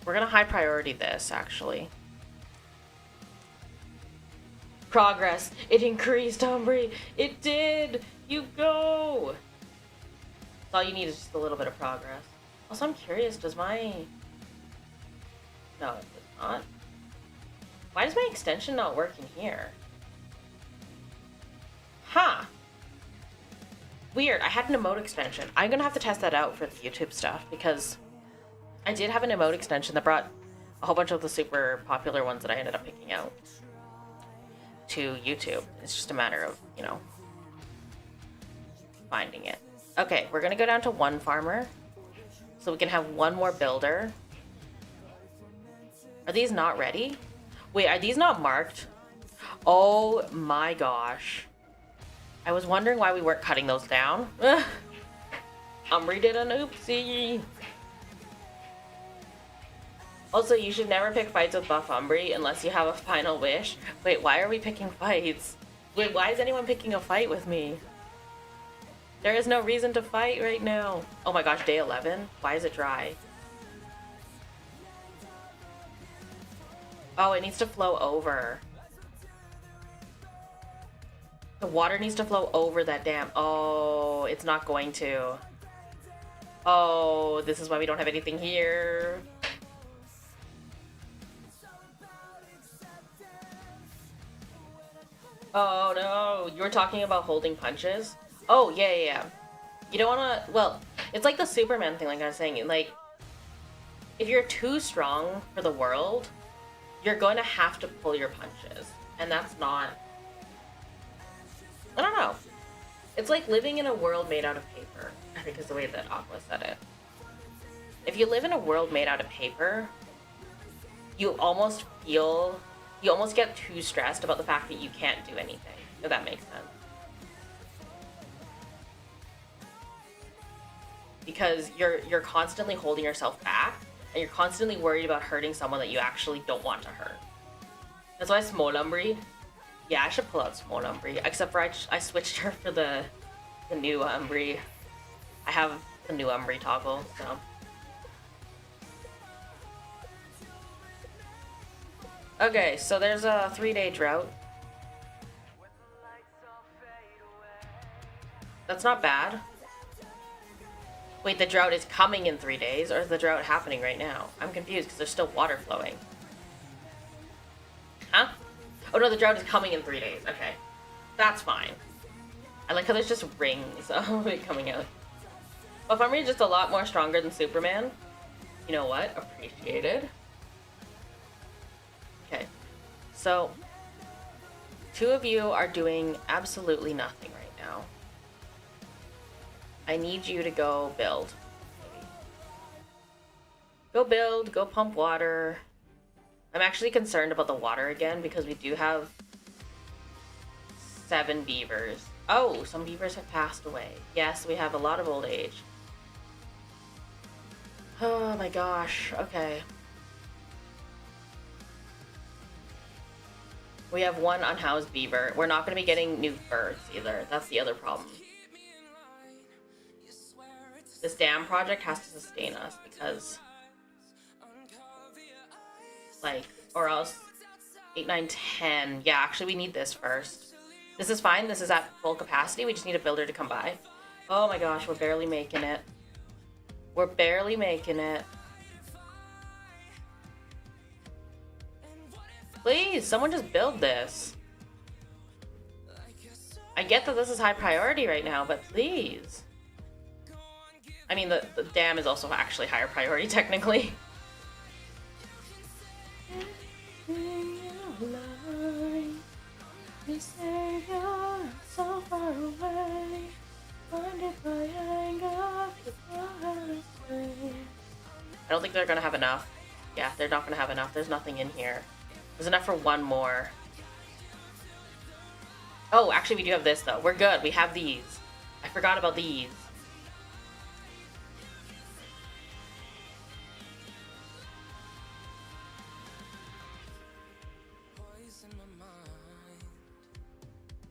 We're gonna high priority this, actually. Progress. It increased, Umbra. It did. You go. All you need is just a little bit of progress. Also, I'm curious, does my... No, it does not. Why does my extension not work in here? Huh. Weird. I had an emote extension. I'm gonna have to test that out for the YouTube stuff, because I did have an emote extension that brought a whole bunch of the super popular ones that I ended up picking out to YouTube. It's just a matter of, you know, finding it. Okay, we're gonna go down to 1 farmer so we can have 1 more builder. Are these not ready? Wait, are these not marked? Oh my gosh. I was wondering why we weren't cutting those down. Umbra did an oopsie. Also, you should never pick fights with buff Umbra unless you have a final wish. Wait, why are we picking fights? Wait, why is anyone picking a fight with me? There is no reason to fight right now. Oh my gosh, day 11? Why is it dry? Oh, it needs to flow over. The water needs to flow over that dam. Oh, it's not going to. Oh, this is why we don't have anything here. Oh no, you were talking about holding punches? Oh, yeah. You don't wanna, well, it's like the Superman thing, like I was saying, like, if you're too strong for the world, you're going to have to pull your punches. And that's not, I don't know. It's like living in a world made out of paper, I think is the way that Aqua said it. If you live in a world made out of paper, you almost get too stressed about the fact that you can't do anything, if that makes sense. Because you're constantly holding yourself back, and you're constantly worried about hurting someone that you actually don't want to hurt. That's why Small Umbra. Yeah, I should pull out Small Umbra, except for I switched her for the new Umbra. I have the new Umbra toggle, so. Okay, so there's a 3-day drought. That's not bad. Wait, the drought is coming in 3 days, or is the drought happening right now? I'm confused because there's still water flowing. Huh? Oh no, the drought is coming in 3 days. Okay. That's fine. I like how there's just rings of it coming out. Well, if I'm really just a lot more stronger than Superman, you know what? Appreciated. Okay. So, 2 of you are doing absolutely nothing right now. I need you to go build. Maybe. Go build, go pump water. I'm actually concerned about the water again because we do have 7 beavers. Oh, some beavers have passed away. Yes, we have a lot of old age. Oh my gosh, okay. We have 1 unhoused beaver. We're not going to be getting new birds either. That's the other problem. This dam project has to sustain us because, like, or else 8, 9, 10. Yeah, actually we need this first. This is fine. This is at full capacity. We just need a builder to come by. Oh my gosh, we're barely making it. We're barely making it. Please, someone just build this. I get that this is high priority right now, but please. I mean, the dam is also actually higher priority, technically. I don't think they're gonna have enough. Yeah, they're not gonna have enough. There's nothing in here. There's enough for 1 more. Oh, actually we do have this though. We're good. We have these. I forgot about these.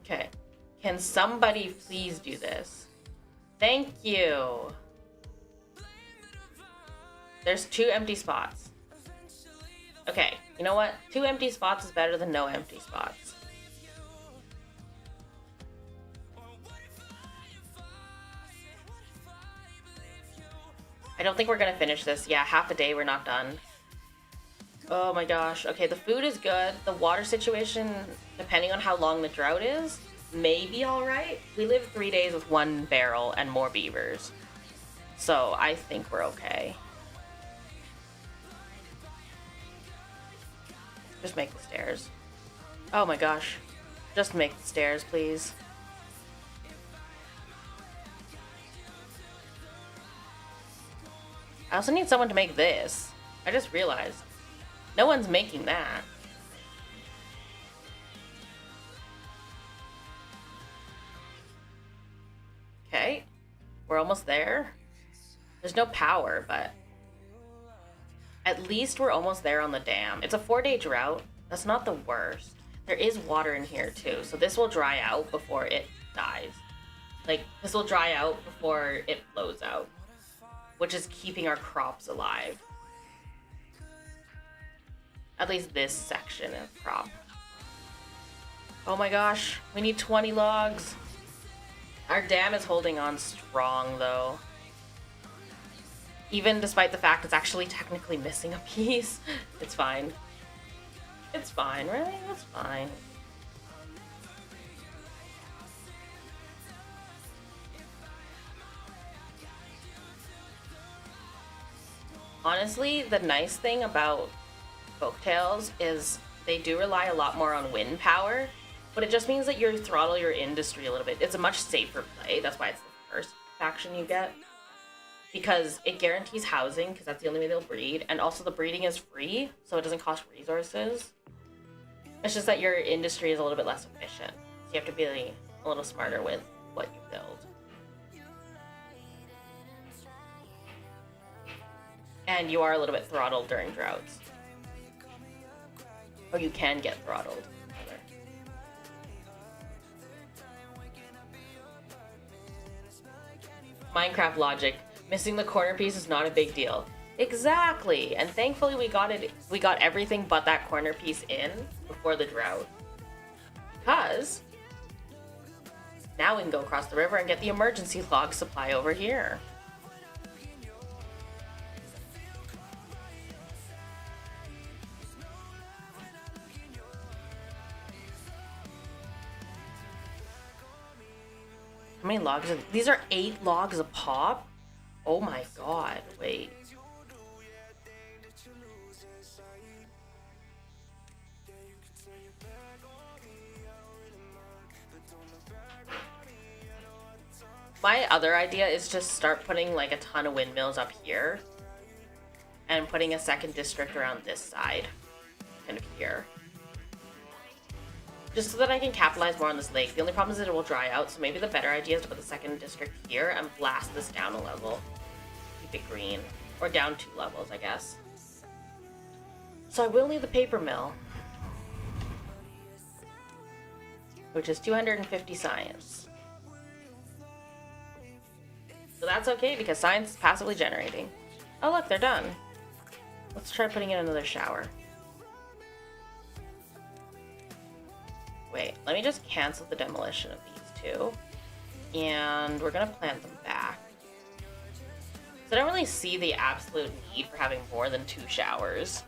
Okay. Can somebody please do this? Thank you. There's 2 empty spots. Okay, you know what? 2 empty spots is better than no empty spots. I don't think we're gonna finish this. Yeah, half a day, we're not done. Oh my gosh. Okay, the food is good. The water situation, depending on how long the drought is, may be alright. We live 3 days with 1 barrel and more beavers. So I think we're okay. Just make the stairs. Oh my gosh. Just make the stairs, please. I also need someone to make this. I just realized. No one's making that. Okay. We're almost there. There's no power, but at least we're almost there on the dam. It's a 4-day drought. That's not the worst. there is water in here too, so this will dry out before it dies. Like, this will dry out before it flows out, which is keeping our crops alive. At least this section of crop. Oh my gosh, we need 20 logs. Our dam is holding on strong though. Even despite the fact it's actually technically missing a piece. It's fine. It's fine, really? It's fine. Honestly, the nice thing about folktales is they do rely a lot more on wind power, but it just means that you throttle your industry a little bit. It's a much safer play. That's why it's the first faction you get. Because it guarantees housing, because that's the only way they'll breed, and also the breeding is free, so it doesn't cost resources. It's just that your industry is a little bit less efficient, so you have to be a little smarter with what you build. And you are a little bit throttled during droughts. Or you can get throttled, rather. Minecraft logic. Missing the corner piece is not a big deal. Exactly! And thankfully we got everything but that corner piece in before the drought. Because now we can go across the river and get the emergency log supply over here. How many logs are these? Are 8 logs a pop? Oh my god, wait. My other idea is just start putting like a ton of windmills up here and putting a second district around this side, kind of here. Just so that I can capitalize more on this lake. The only problem is that it will dry out, so maybe the better idea is to put the second district here and blast this down a level. Keep it green. Or down 2 levels, I guess. So I will need the paper mill. Which is 250 science. So that's okay, because science is passively generating. Oh look, they're done. Let's try putting in another shower. Wait, let me just cancel the demolition of these 2. And we're gonna plant them back. So I don't really see the absolute need for having more than 2 showers.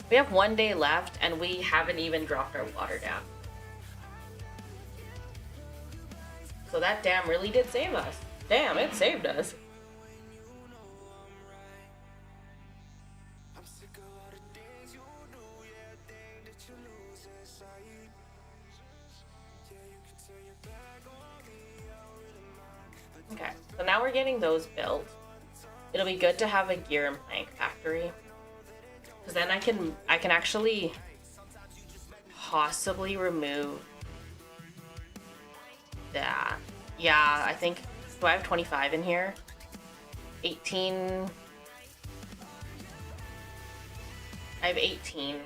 We have 1 day left and we haven't even dropped our water down. So that dam really did save us. Damn, it saved us. Okay, so now we're getting those built. It'll be good to have a gear and plank factory, because then I can actually possibly remove that. Yeah, I think, do I have 25 in here? 18. I have 18.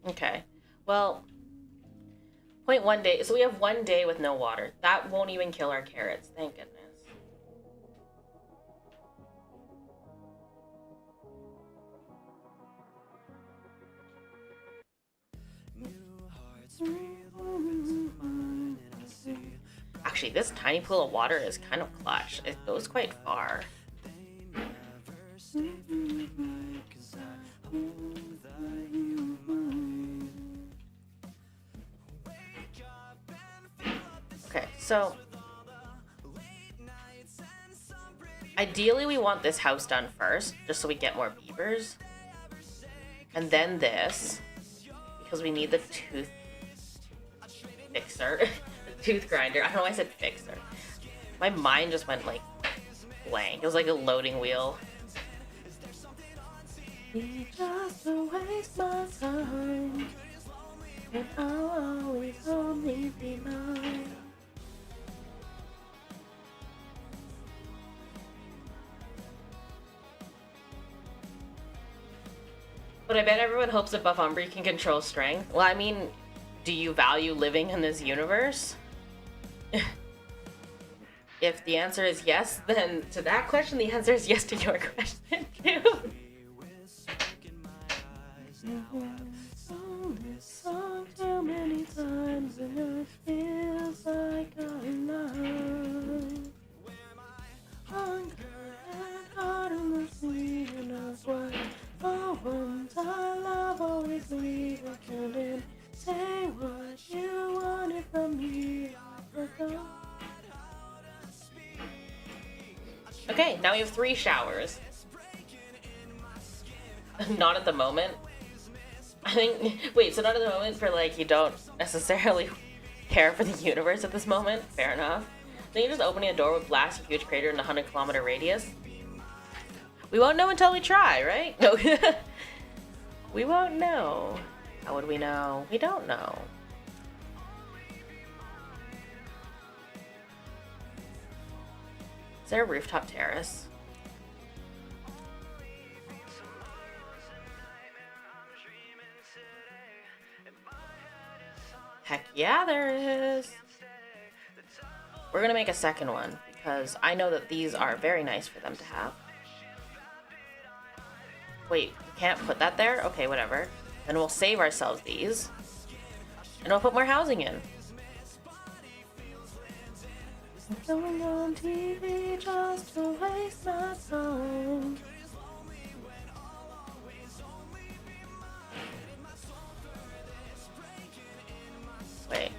Okay, well, 0.1 day. So we have 1 day with no water. That won't even kill our carrots. Thank goodness. Actually, this tiny pool of water is kind of clutch. It goes quite far. Okay, so ideally we want this house done first, just so we get more beavers. And then this, because we need the tooth fixer. The tooth grinder. I don't know why I said fixer. My mind just went like blank. It was like a loading wheel. me just to waste my time, and I'll always only be mine. But I bet everyone hopes that buff Umbra can control strength. Well, I mean, do you value living in this universe? If the answer is yes, then to that question, the answer is yes to your question too. Song too many times and it feels like I'm alive. Hunger and heart in the season of what the ones I love always leave a killing. Say what you wanted from me. Okay, now we have 3 showers. Not at the moment. I think, wait, so not at the moment for like you don't necessarily care for the universe at this moment? Fair enough. Then you're just opening a door would blast a huge crater in a 100-kilometer radius. We won't know until we try, right? No. We won't know. How would we know? We don't know. Is there a rooftop terrace? Heck yeah, there is. We're gonna make a second one because I know that these are very nice for them to have. Wait, you can't put that there? Okay, whatever. Then we'll save ourselves these. And we'll put more housing in. Going on TV just to waste my time. Wait,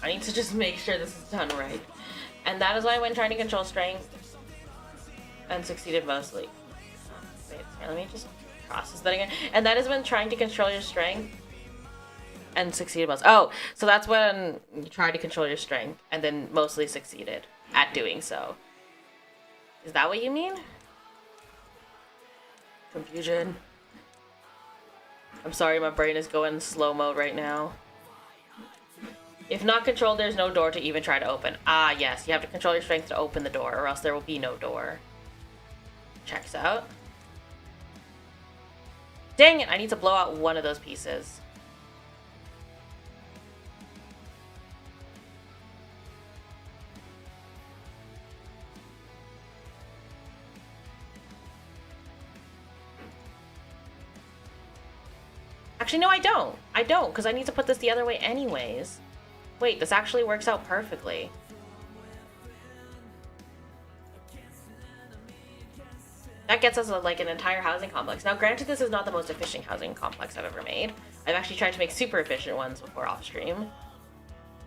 I need to just make sure this is done right. And that is why I went trying to control strength and succeeded mostly. Wait, here, let me just process that again. And that is when trying to control your strength and succeeded most. Oh, so that's when you try to control your strength and then mostly succeeded at doing so. Is that what you mean? Confusion. I'm sorry, my brain is going slow mode right now. If not controlled, there's no door to even try to open. Ah, yes, you have to control your strength to open the door, or else there will be no door. Checks out. Dang it, I need to blow out one of those pieces. Actually, no, I don't. I don't, because I need to put this the other way anyways. Wait, this actually works out perfectly. That gets us like an entire housing complex. Now, granted, this is not the most efficient housing complex I've ever made. I've actually tried to make super efficient ones before off stream.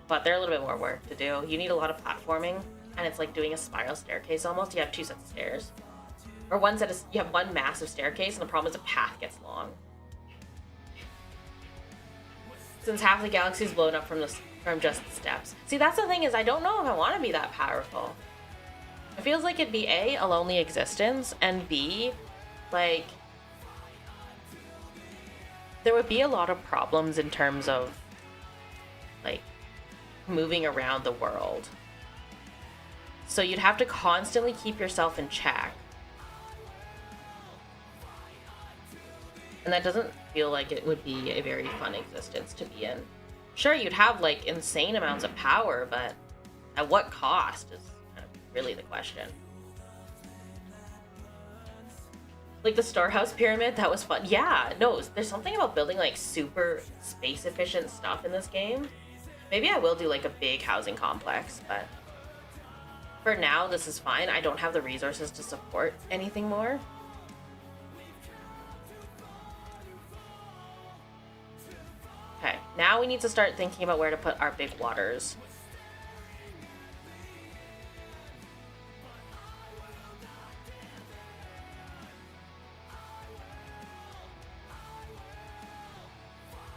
But they're a little bit more work to do. You need a lot of platforming, and it's like doing a spiral staircase almost. You have 2 sets of stairs. Or one set of, you have one massive staircase, and the problem is the path gets long. Since half the galaxy is blown up from just the steps. See, that's the thing is I don't know if I want to be that powerful. It feels like it'd be A, a lonely existence, and B, like, there would be a lot of problems in terms of, like, moving around the world. So you'd have to constantly keep yourself in check. And that doesn't feel like it would be a very fun existence to be in. Sure, you'd have, like, insane amounts of power, but at what cost is kind of really the question. Like the Storehouse Pyramid, that was fun. Yeah, no, there's something about building, like, super space-efficient stuff in this game. Maybe I will do, like, a big housing complex, but for now, this is fine. I don't have the resources to support anything more. Okay, now we need to start thinking about where to put our big waters.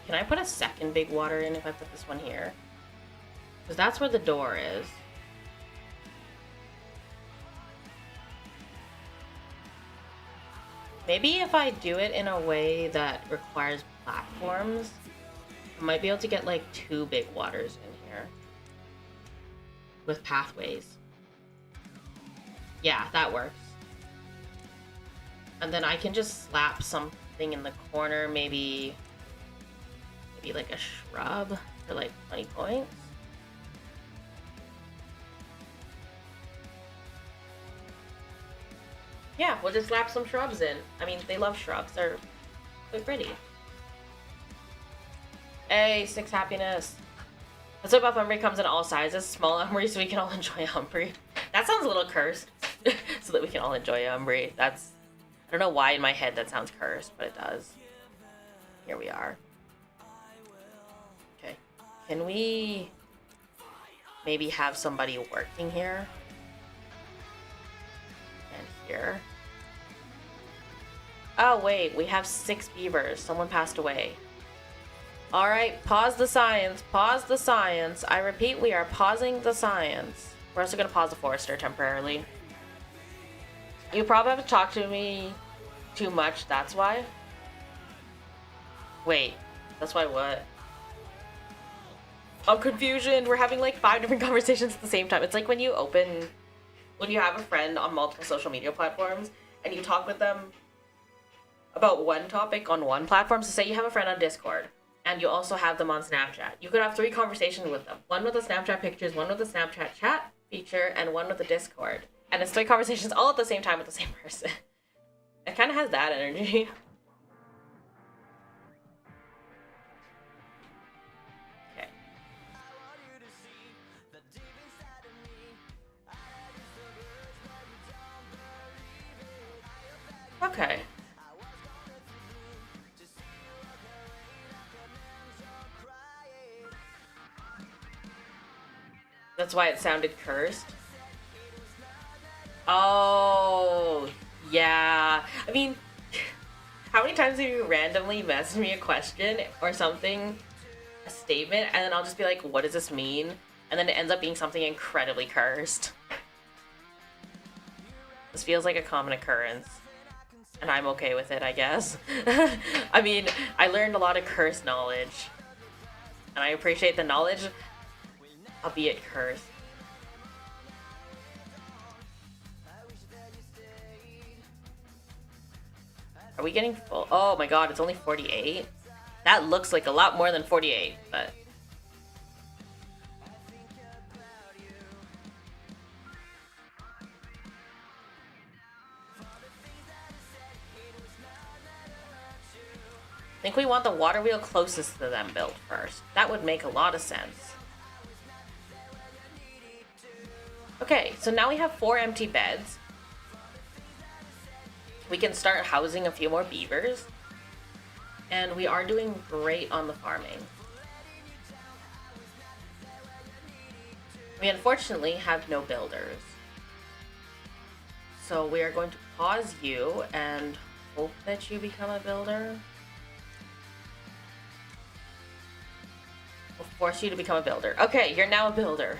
Can I put a second big water in if I put this one here? Because that's where the door is. Maybe if I do it in a way that requires platforms, I might be able to get like 2 big waters in here. With pathways. Yeah, that works. And then I can just slap something in the corner, maybe like a shrub for like 20 points. Yeah, we'll just slap some shrubs in. I mean, they love shrubs. They're pretty. Hey, 6 happiness. Let's hope Umbra comes in all sizes. Small Umbra so we can all enjoy Umbra. That sounds a little cursed. So that we can all enjoy Umbra. That's... I don't know why in my head that sounds cursed, but it does. Here we are. Okay. Can we... maybe have somebody working here? And here. Oh, wait. We have 6 beavers. Someone passed away. Alright, pause the science. Pause the science. I repeat, we are pausing the science. We're also going to pause the forester temporarily. You probably haven't talked to me too much, that's why? Wait, that's why what? I'm confusion. We're having like 5 different conversations at the same time. It's like when you have a friend on multiple social media platforms and you talk with them about one topic on one platform. So say you have a friend on Discord and you also have them on Snapchat. You could have 3 conversations with them. One with the Snapchat pictures, one with the Snapchat chat feature, and one with the Discord. And it's 3 conversations all at the same time with the same person. It kind of has that energy. Okay. Okay. That's why it sounded cursed. Oh, yeah. I mean, how many times have you randomly messaged me a question or something, a statement, and then I'll just be like, what does this mean? And then it ends up being something incredibly cursed. This feels like a common occurrence. And I'm okay with it, I guess. I mean, I learned a lot of curse knowledge. And I appreciate the knowledge, albeit cursed. Are we getting full? Oh my god, it's only 48? That looks like a lot more than 48, but... I think we want the water wheel closest to them built first. That would make a lot of sense. Okay, so now we have 4 empty beds. We can start housing a few more beavers. And we are doing great on the farming. We unfortunately have no builders. So we are going to pause you and hope that you become a builder. We'll force you to become a builder. Okay, you're now a builder.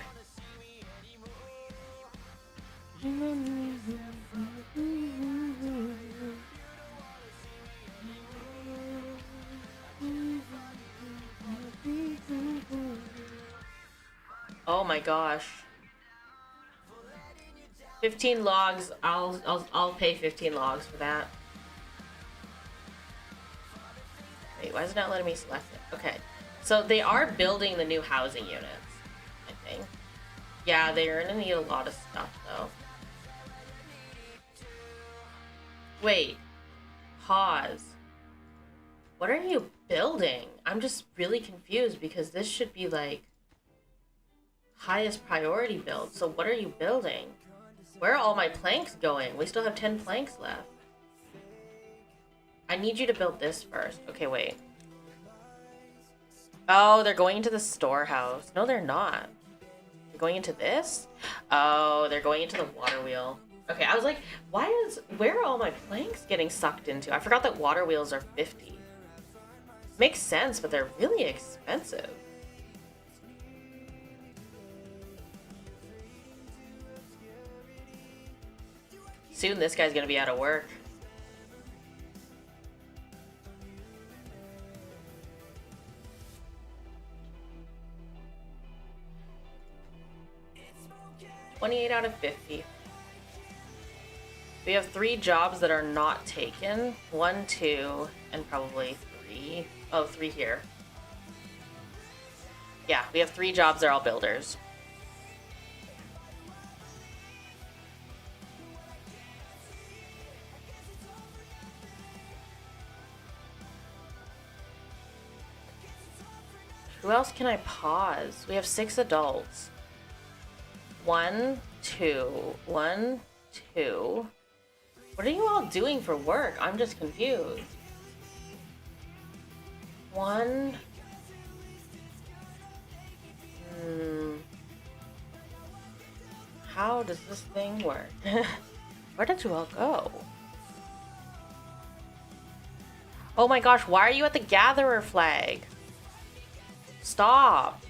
Oh my gosh. 15 logs. I'll pay 15 logs for that. Wait, why is it not letting me select it? Okay. So they are building the new housing units, I think. Yeah, they're gonna need a lot of stuff though. Wait. Pause. What are you building? I'm just really confused because this should be like highest priority build. So what are you building? Where are all my planks going? We still have 10 planks left. I need you to build this first. Okay, wait. Oh, they're going into the storehouse. No, they're not. They're going into this? Oh, they're going into the water wheel. Okay, I was like, where are all my planks getting sucked into? I forgot that water wheels are 50. Makes sense, but they're really expensive. Soon this guy's gonna be out of work. 28 out of 50. We have 3 jobs that are not taken. 1, 2, and probably 3. Oh, 3 here. Yeah, we have 3 jobs. They're all builders. Who else can I pause? We have 6 adults. 1, 2, 1, 2. What are you all doing for work? I'm just confused. 1. How does this thing work? Where did you all go? Oh my gosh, why are you at the gatherer flag? Stop.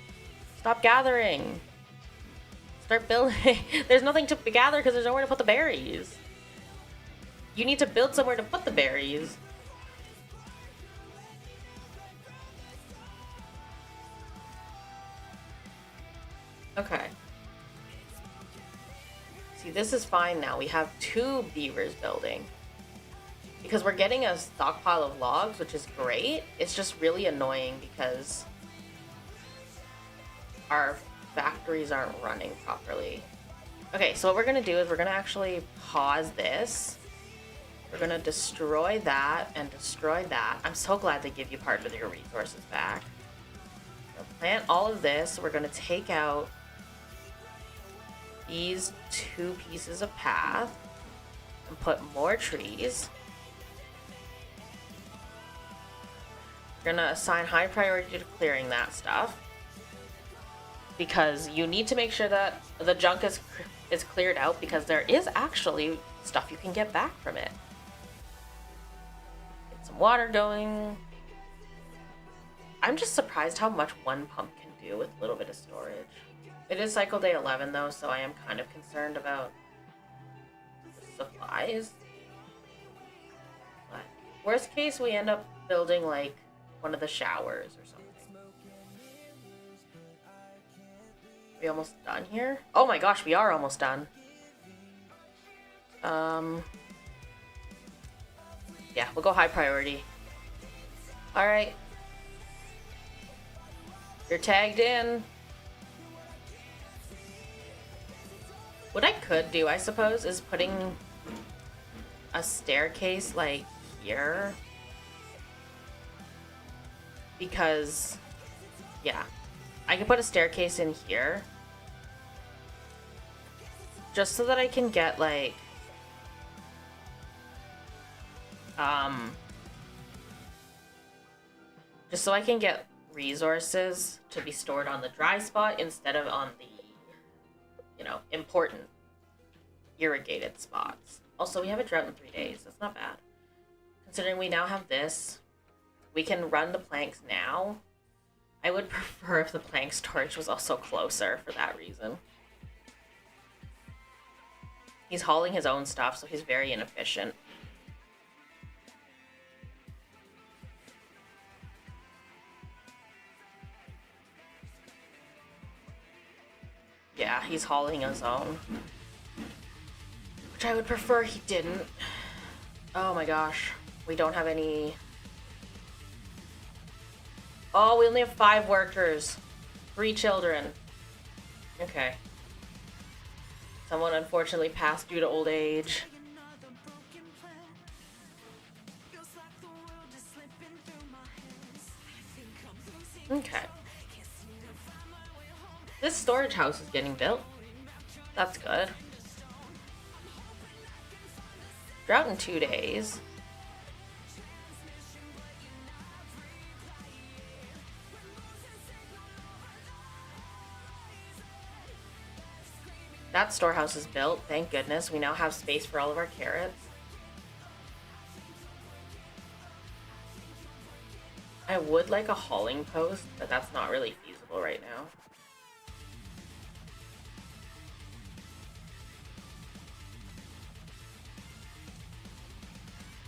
Stop gathering. Start building. There's nothing to gather because there's nowhere to put the berries. You need to build somewhere to put the berries. Okay. See, this is fine now. We have 2 beavers building. Because we're getting a stockpile of logs, which is great. It's just really annoying because our factories aren't running properly. Okay, so what we're gonna do is we're gonna actually pause this. We're gonna destroy that and destroy that. I'm so glad they give you part of your resources back. We'll plant all of this. We're gonna take out these 2 pieces of path and put more trees. We're gonna assign high priority to clearing that stuff because you need to make sure that the junk is cleared out because there is actually stuff you can get back from it. Some water going. I'm just surprised how much one pump can do with a little bit of storage. It is cycle day 11 though, so I am kind of concerned about the supplies. But worst case, we end up building like one of the showers or something. We almost done here? Oh my gosh, we are almost done. Yeah, we'll go high priority. Alright. You're tagged in. What I could do, I suppose, is putting a staircase, like, here. Because, yeah. I could put a staircase in here. Just so that I can get, like, just so I can get resources to be stored on the dry spot instead of on the, you know, important irrigated spots. Also, we have a drought in 3 days. That's not bad. Considering we now have this, we can run the planks now. I would prefer if the plank storage was also closer for that reason. He's hauling his own stuff, so he's very inefficient. Yeah, he's hauling his own. Which I would prefer he didn't. Oh my gosh. We don't have any... Oh, we only have 5 workers. 3 children. Okay. Someone unfortunately passed due to old age. Okay. This storage house is getting built. That's good. Drought in 2 days. That storehouse is built, thank goodness. We now have space for all of our carrots. I would like a hauling post, but that's not really feasible right now.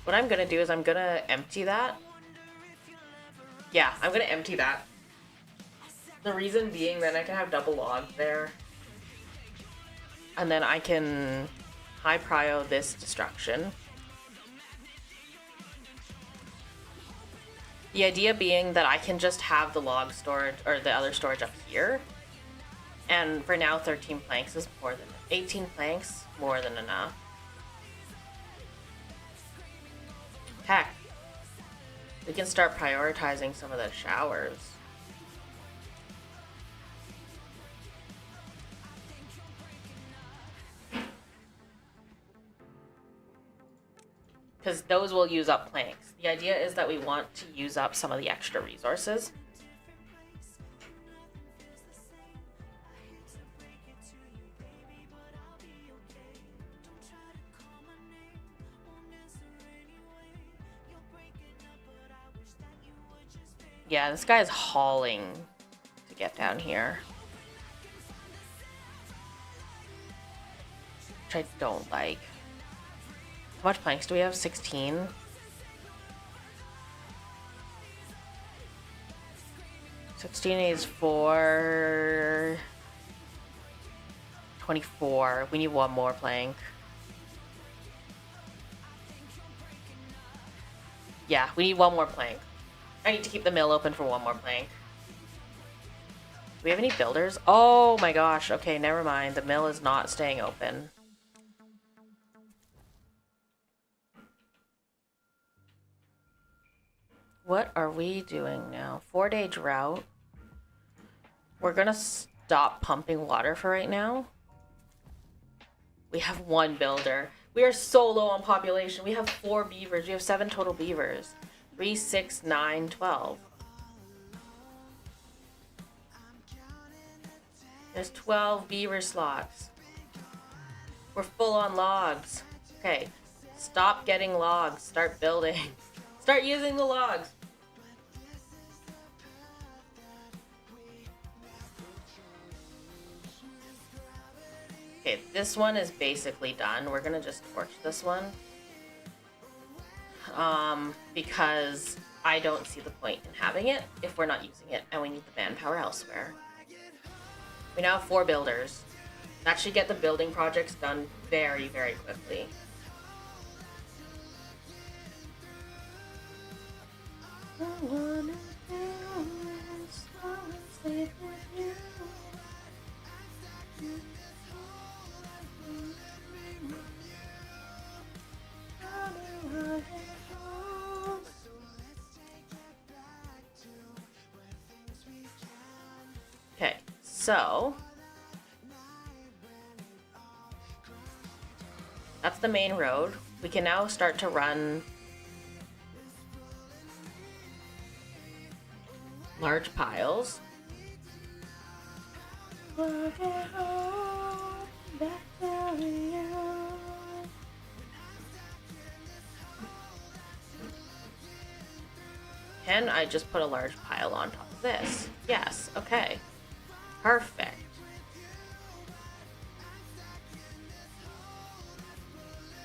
What I'm gonna do is I'm gonna empty that. Yeah, I'm gonna empty that. The reason being that I can have double logs there. And then I can high prio this destruction. The idea being that I can just have the log storage, or the other storage up here. And for now, 13 planks is more than 18 planks, more than enough. Heck, we can start prioritizing some of the showers. Because those will use up planks. The idea is that we want to use up some of the extra resources. Yeah, this guy is hauling to get down here. Which I don't like. How much planks do we have? 16? Is 4... 24. We need one more plank. Yeah, we need one more plank. I need to keep the mill open for one more plank. Do we have any builders? Oh my gosh. Okay, never mind. The mill is not staying open. What are we doing now? 4-day drought. We're gonna stop pumping water for right now. We have one builder. We are so low on population. We have 4 beavers. We have 7 total beavers. 3, 6, 9, 12. There's 12 beaver slots. We're full on logs. Okay, stop getting logs. Start building. Start using the logs. Okay, this one is basically done. We're gonna just torch this one. Because I don't see the point in having it if we're not using it, and we need the manpower elsewhere. We now have 4 builders. That should get the building projects done very, very quickly. Okay, so that's the main road. We can now start to run large piles. Can I just put a large pile on top of this? Yes, okay. Perfect.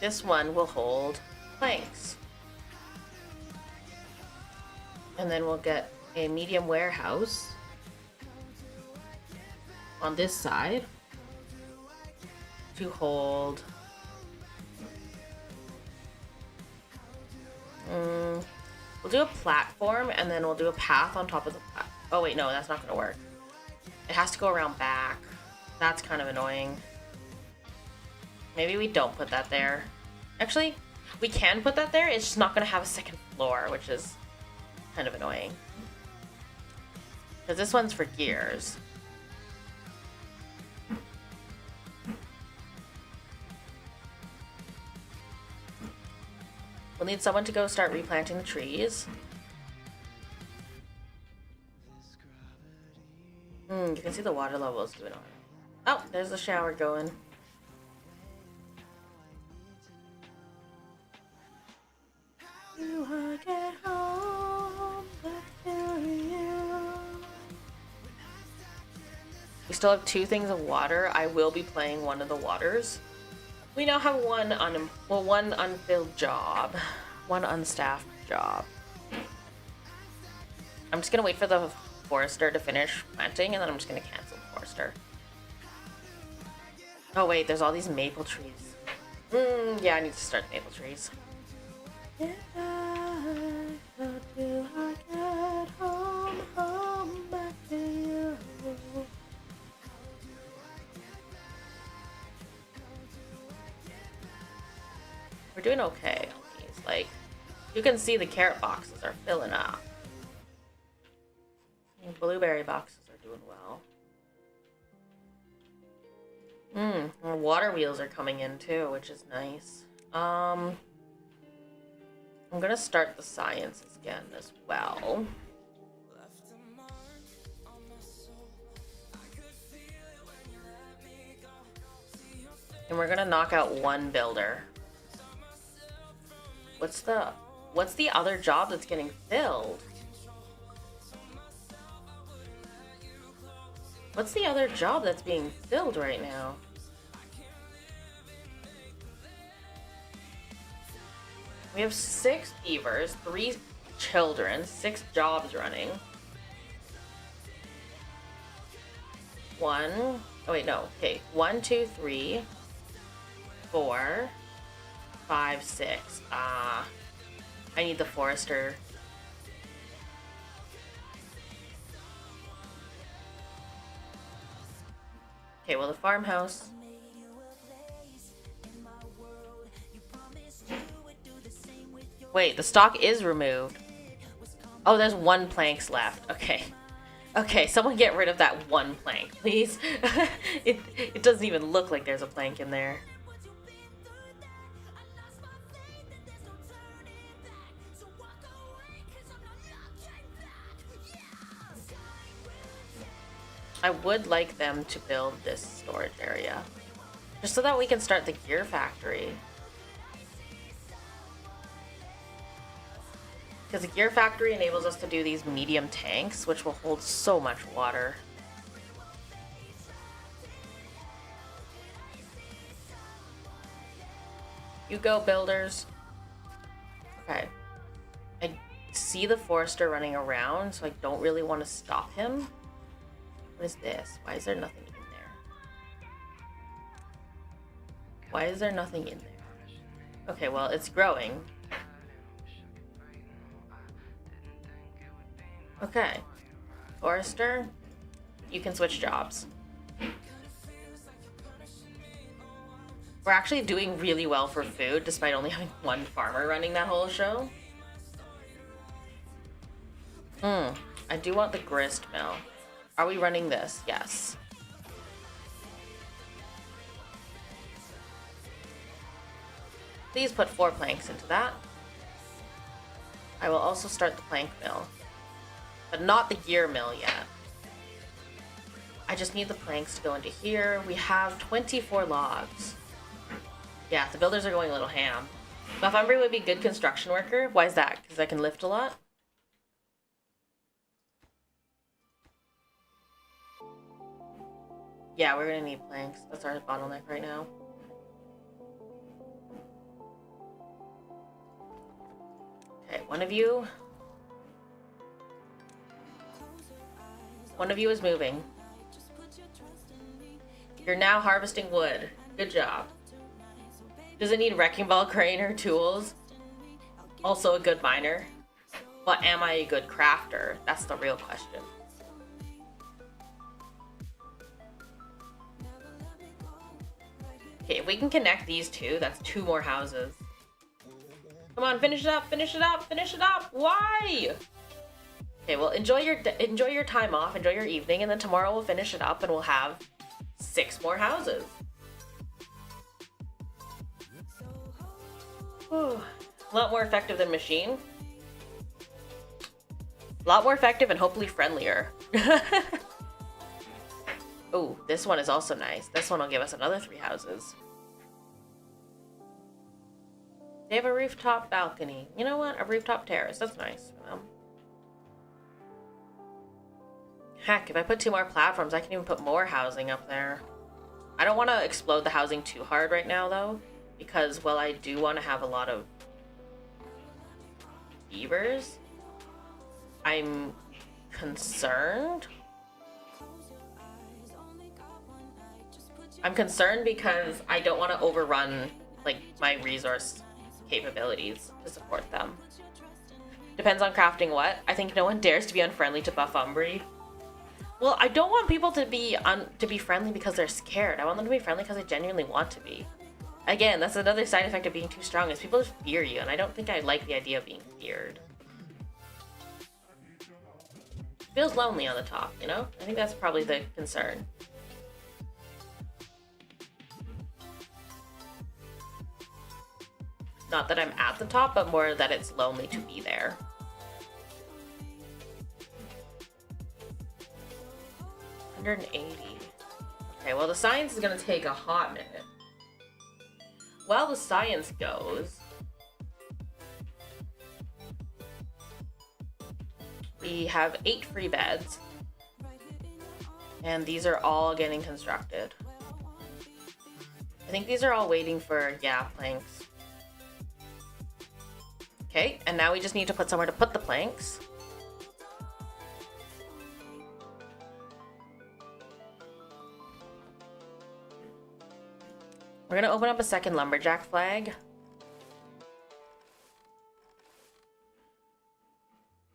This one will hold planks. And then we'll get a medium warehouse on this side to hold we'll do a platform, and then we'll do a path on top of the oh wait, no, that's not gonna work. It has to go around back. That's kind of annoying. Maybe we don't put that there. Actually, we can put that there, it's just not gonna have a second floor, which is kind of annoying. Because this one's for gears. We'll need someone to go start replanting the trees. You can see the water levels doing all right. Oh, there's the shower going. Get home, back to you. We still have 2 things of water. I will be playing one of the waters. We now have one unfilled job. One unstaffed job. I'm just gonna wait for the forester to finish planting, and then I'm just gonna cancel the forester. Oh wait, there's all these maple trees. Yeah, I need to start maple trees. How do I get home back to you? We're doing okay on these. Like, you can see the carrot boxes are filling up. And blueberry boxes are doing well. Our water wheels are coming in too, which is nice. I'm gonna start the sciences again as well. And we're gonna knock out one builder. What's the other job that's getting filled? What's the other job that's being filled right now? We have 6 beavers, 3 children, 6 jobs running. 1, oh wait, no, okay. 1, 2, 3, 4, 5, 6. I need the forester. Okay, well, the farmhouse. Wait, the stock is removed. Oh, there's 1 planks left. Okay. Okay, someone get rid of that 1 plank, please. It doesn't even look like there's a plank in there. I would like them to build this storage area. Just so that we can start the gear factory. Because the gear factory enables us to do these medium tanks, which will hold so much water. You go, builders. Okay. I see the forester running around, so I don't really want to stop him. What is this? Why is there nothing in there? Why is there nothing in there? Okay, well, it's growing. Okay. Forester, you can switch jobs. We're actually doing really well for food, despite only having 1 farmer running that whole show. I do want the grist mill. Are we running this? Yes. Please put 4 planks into that. I will also start the plank mill. But not the gear mill yet. I just need the planks to go into here. We have 24 logs. Yeah, the builders are going a little ham. Buff Umbra would be a good construction worker. Why is that? Because I can lift a lot? Yeah, we're gonna need planks. That's our bottleneck right now. Okay, one of you is moving. You're now harvesting wood. Good job. Does it need wrecking ball crane or tools? Also a good miner. But am I a good crafter? That's the real question. Okay, if we can connect these 2, that's 2 more houses. Come on, finish it up, finish it up, finish it up. Why? Okay, well, enjoy your time off, enjoy your evening, and then tomorrow we'll finish it up and we'll have 6 more houses. Whew. A lot more effective than machine. A lot more effective and hopefully friendlier. Oh, this one is also nice. This one will give us another 3 houses. They have a rooftop balcony. You know what? A rooftop terrace. That's nice for them. Heck, if I put 2 more platforms, I can even put more housing up there. I don't want to explode the housing too hard right now, though. Because, well, I do want to have a lot of beavers. I'm concerned. I'm concerned because I don't want to overrun, like, my resource capabilities to support them. Depends on crafting what. I think no one dares to be unfriendly to buff Umbra. Well, I don't want people to be friendly because they're scared. I want them to be friendly because they genuinely want to be. Again, that's another side effect of being too strong, is people just fear you, and I don't think I like the idea of being feared. Feels lonely on the top, you know? I think that's probably the concern. Not that I'm at the top, but more that it's lonely to be there. $180. Okay, well the science is gonna take a hot minute. While the science goes, we have 8 free beds, and these are all getting constructed. I think these are all waiting for, yeah, planks. Okay, and now we just need to put somewhere to put the planks. We're gonna open up a second lumberjack flag.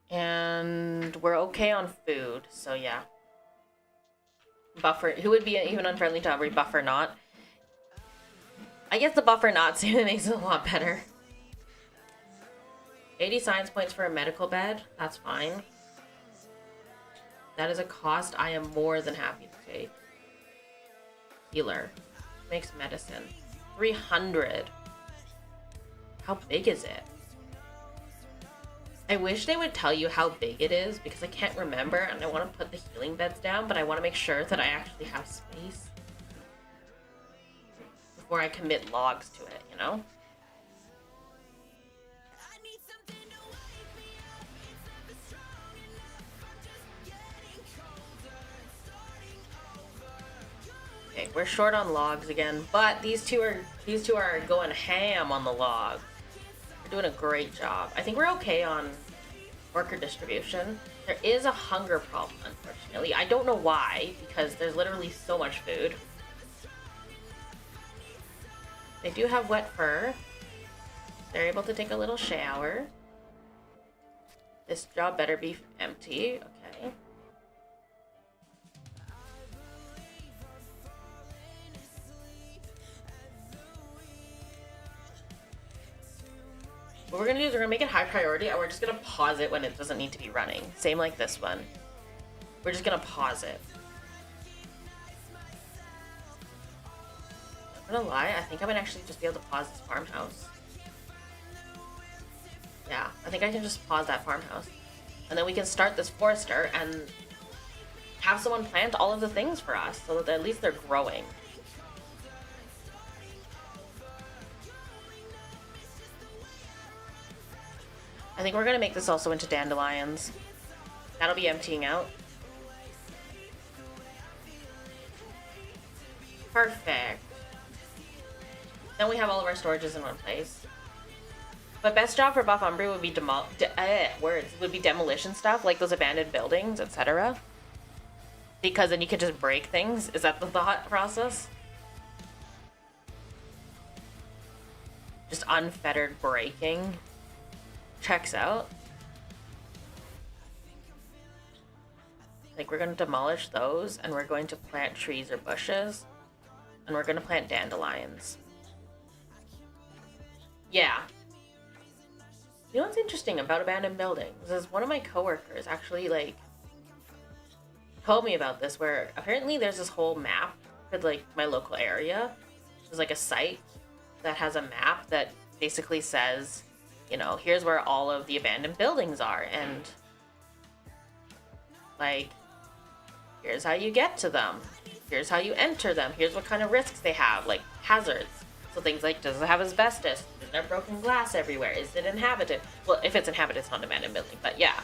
And we're okay on food, so yeah. Buffer, who would be even unfriendly to Umbra, buff or not? I guess the buff or not makes it a lot better. 80 science points for a medical bed, that's fine. That is a cost I am more than happy to take. Healer. Makes medicine. 300. How big is it? I wish they would tell you how big it is, because I can't remember and I want to put the healing beds down, but I want to make sure that I actually have space before I commit logs to it, you know? Okay, we're short on logs again, but these two are going ham on the log. They're doing a great job. I think we're okay on worker distribution. There is a hunger problem, unfortunately. I don't know why, because there's literally so much food. They do have wet fur. They're able to take a little shower. This job better be empty. Okay. What we're gonna do is we're gonna make it high priority, and we're just gonna pause it when it doesn't need to be running. Same like this one. We're just gonna pause it. I'm not gonna lie, I think I might actually just be able to pause this farmhouse. Yeah, I think I can just pause that farmhouse. And then we can start this forester and have someone plant all of the things for us so that at least they're growing. I think we're gonna make this also into dandelions. That'll be emptying out. Perfect. Then we have all of our storages in one place. But best job for buff Umbra would be demolition stuff, like those abandoned buildings, etc. Because then you can just break things. Is that the thought process? Just unfettered breaking. Checks out. Like, we're going to demolish those, and we're going to plant trees or bushes, and we're going to plant dandelions. Yeah. You know what's interesting about abandoned buildings is one of my coworkers actually, like, told me about this, where apparently there's this whole map for, like, my local area. There's, like, a site that has a map that basically says, you know, here's where all of the abandoned buildings are, and, like, here's how you get to them. Here's how you enter them. Here's what kind of risks they have, like hazards. So things like, does it have asbestos? Is there broken glass everywhere? Is it inhabited? Well, if it's inhabited, it's not an abandoned building, but yeah.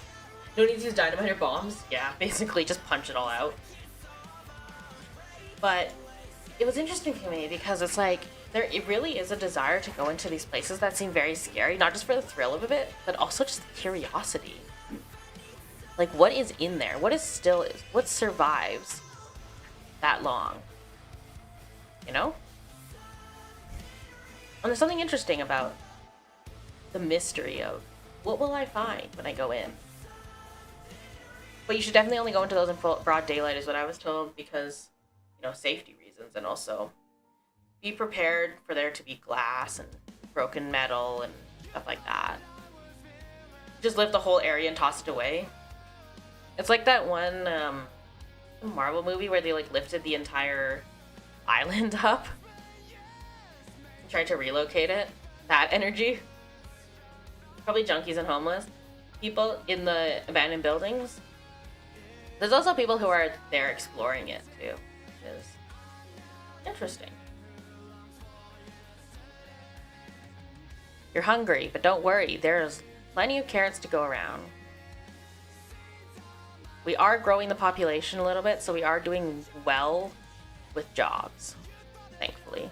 No need to use dynamite or bombs. Yeah, basically just punch it all out. But it was interesting to me because it's like, it really is a desire to go into these places that seem very scary, not just for the thrill of it, but also just the curiosity. Like, what is in there? What survives that long? you know? And there's something interesting about the mystery of what will I find when I go in. But you should definitely only go into those in broad daylight is what I was told because, you know, safety reasons, and also be prepared for there to be glass and broken metal and stuff like that. Just lift the whole area and toss it away. It's like that one Marvel movie where they like lifted the entire island up and tried to relocate it. That energy. Probably junkies and homeless people in the abandoned buildings. There's also people who are there exploring it too, which is interesting. You're hungry, but don't worry, there's plenty of carrots to go around. We are growing the population a little bit, so we are doing well with jobs, thankfully.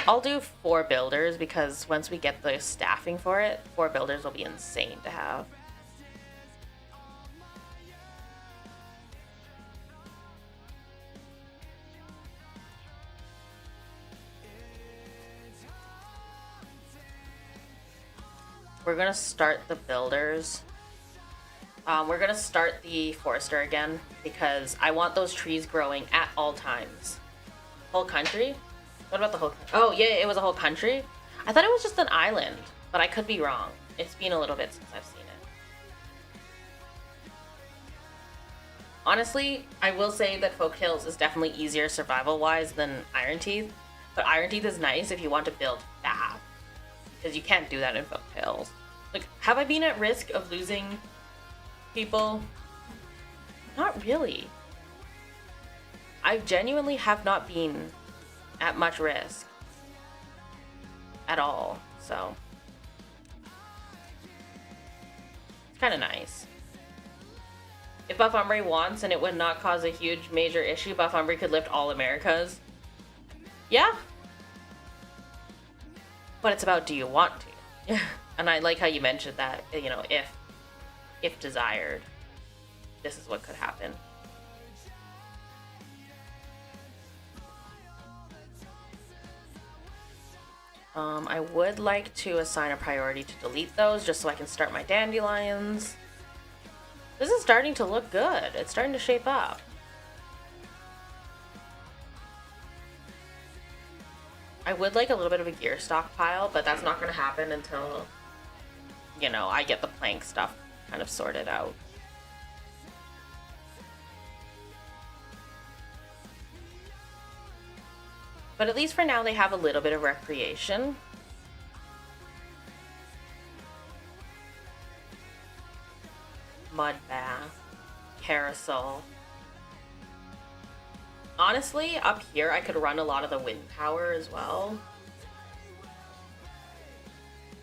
I'll do 4 builders because once we get the staffing for it, 4 builders will be insane to have. We're gonna start the builders. We're gonna start the forester again because I want those trees growing at all times. Whole country? What about the whole country? Oh yeah, it was a whole country? I thought it was just an island, but I could be wrong. It's been a little bit since I've seen it. Honestly, I will say that Folk Hills is definitely easier survival-wise than Iron Teeth, but Iron Teeth is nice if you want to build fast, because you can't do that in Folk Hills. Like, have I been at risk of losing people? Not really. I genuinely have not been at much risk at all, so it's kind of nice. If Buff Umbra wants and it would not cause a huge major issue, Buff Umbra could lift all Americas. Yeah, but it's about do you want to? And I like how you mentioned that, you know, if desired, this is what could happen. I would like to assign a priority to delete those just so I can start my dandelions. This is starting to look good. It's starting to shape up. I would like a little bit of a gear stockpile, but that's not going to happen until, you know, I get the plank stuff kind of sorted out. But at least for now, they have a little bit of recreation. Mud bath, carousel. Honestly, up here, I could run a lot of the wind power as well.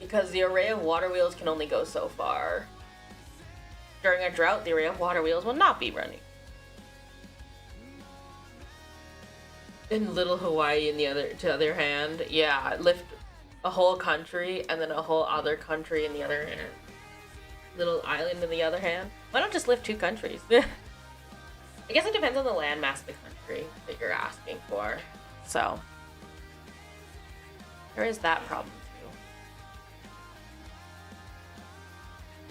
Because the array of water wheels can only go so far. During a drought, the array of water wheels will not be running. In Little Hawaii, in the other hand, yeah, lift a whole country and then a whole other country in the other hand. Little island in the other hand. Why not just lift 2 countries? I guess it depends on the landmass of the country that you're asking for. So there is that problem too.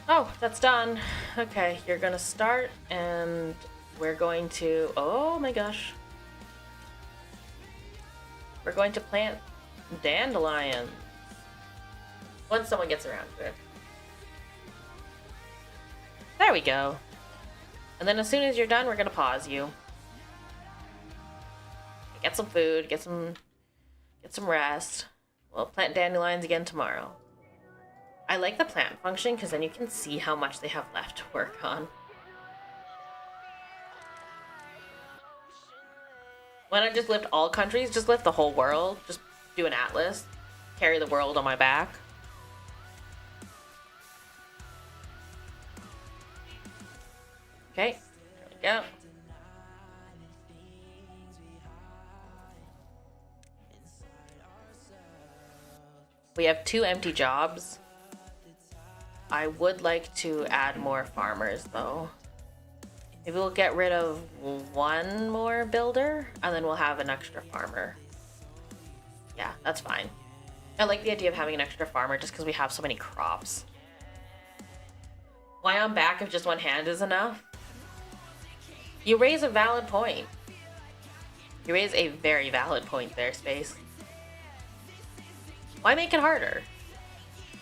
Oh, that's done. Okay, you're gonna start and we're going to, oh my gosh. We're going to plant dandelions. Once someone gets around to it. There we go. And then as soon as you're done, we're gonna pause you. Get some food, get some rest. We'll plant dandelions again tomorrow. I like the plant function because then you can see how much they have left to work on. Why not just lift all countries? Just lift the whole world. Just do an atlas. Carry the world on my back. Okay, there we go. We have 2 empty jobs. I would like to add more farmers though. Maybe we'll get rid of one more builder, and then we'll have an extra farmer. Yeah, that's fine. I like the idea of having an extra farmer just because we have so many crops. Why on back if just one hand is enough? You raise a valid point. You raise a very valid point there, Space. Why make it harder?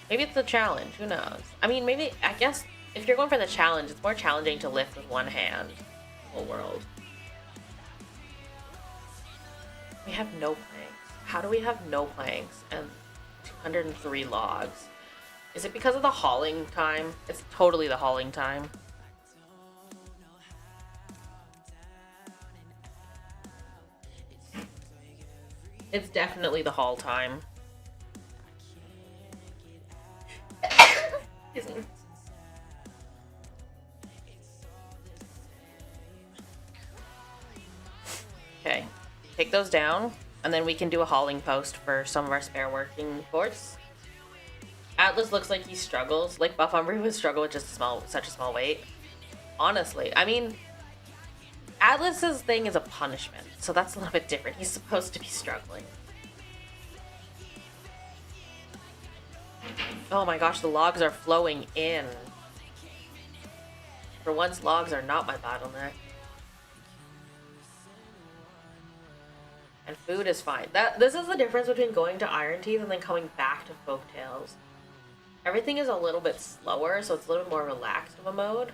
Maybe it's the challenge, who knows? I mean, maybe, I guess, if you're going for the challenge, it's more challenging to lift with one hand. Whole world. We have no planks. How do we have no planks and 203 logs? Is it because of the hauling time? It's totally the hauling time. It's definitely the haul time. Excuse me. Okay, take those down, and then we can do a hauling post for some of our spare working force. Atlas looks like he struggles, like Buff Umbra would struggle with just such a small weight. Honestly, I mean, Atlas's thing is a punishment, so that's a little bit different. He's supposed to be struggling. Oh my gosh, the logs are flowing in. For once, logs are not my bottleneck. And food is fine. This is the difference between going to Iron Teeth and then coming back to Folktales. Everything is a little bit slower, so it's a little more relaxed of a mode.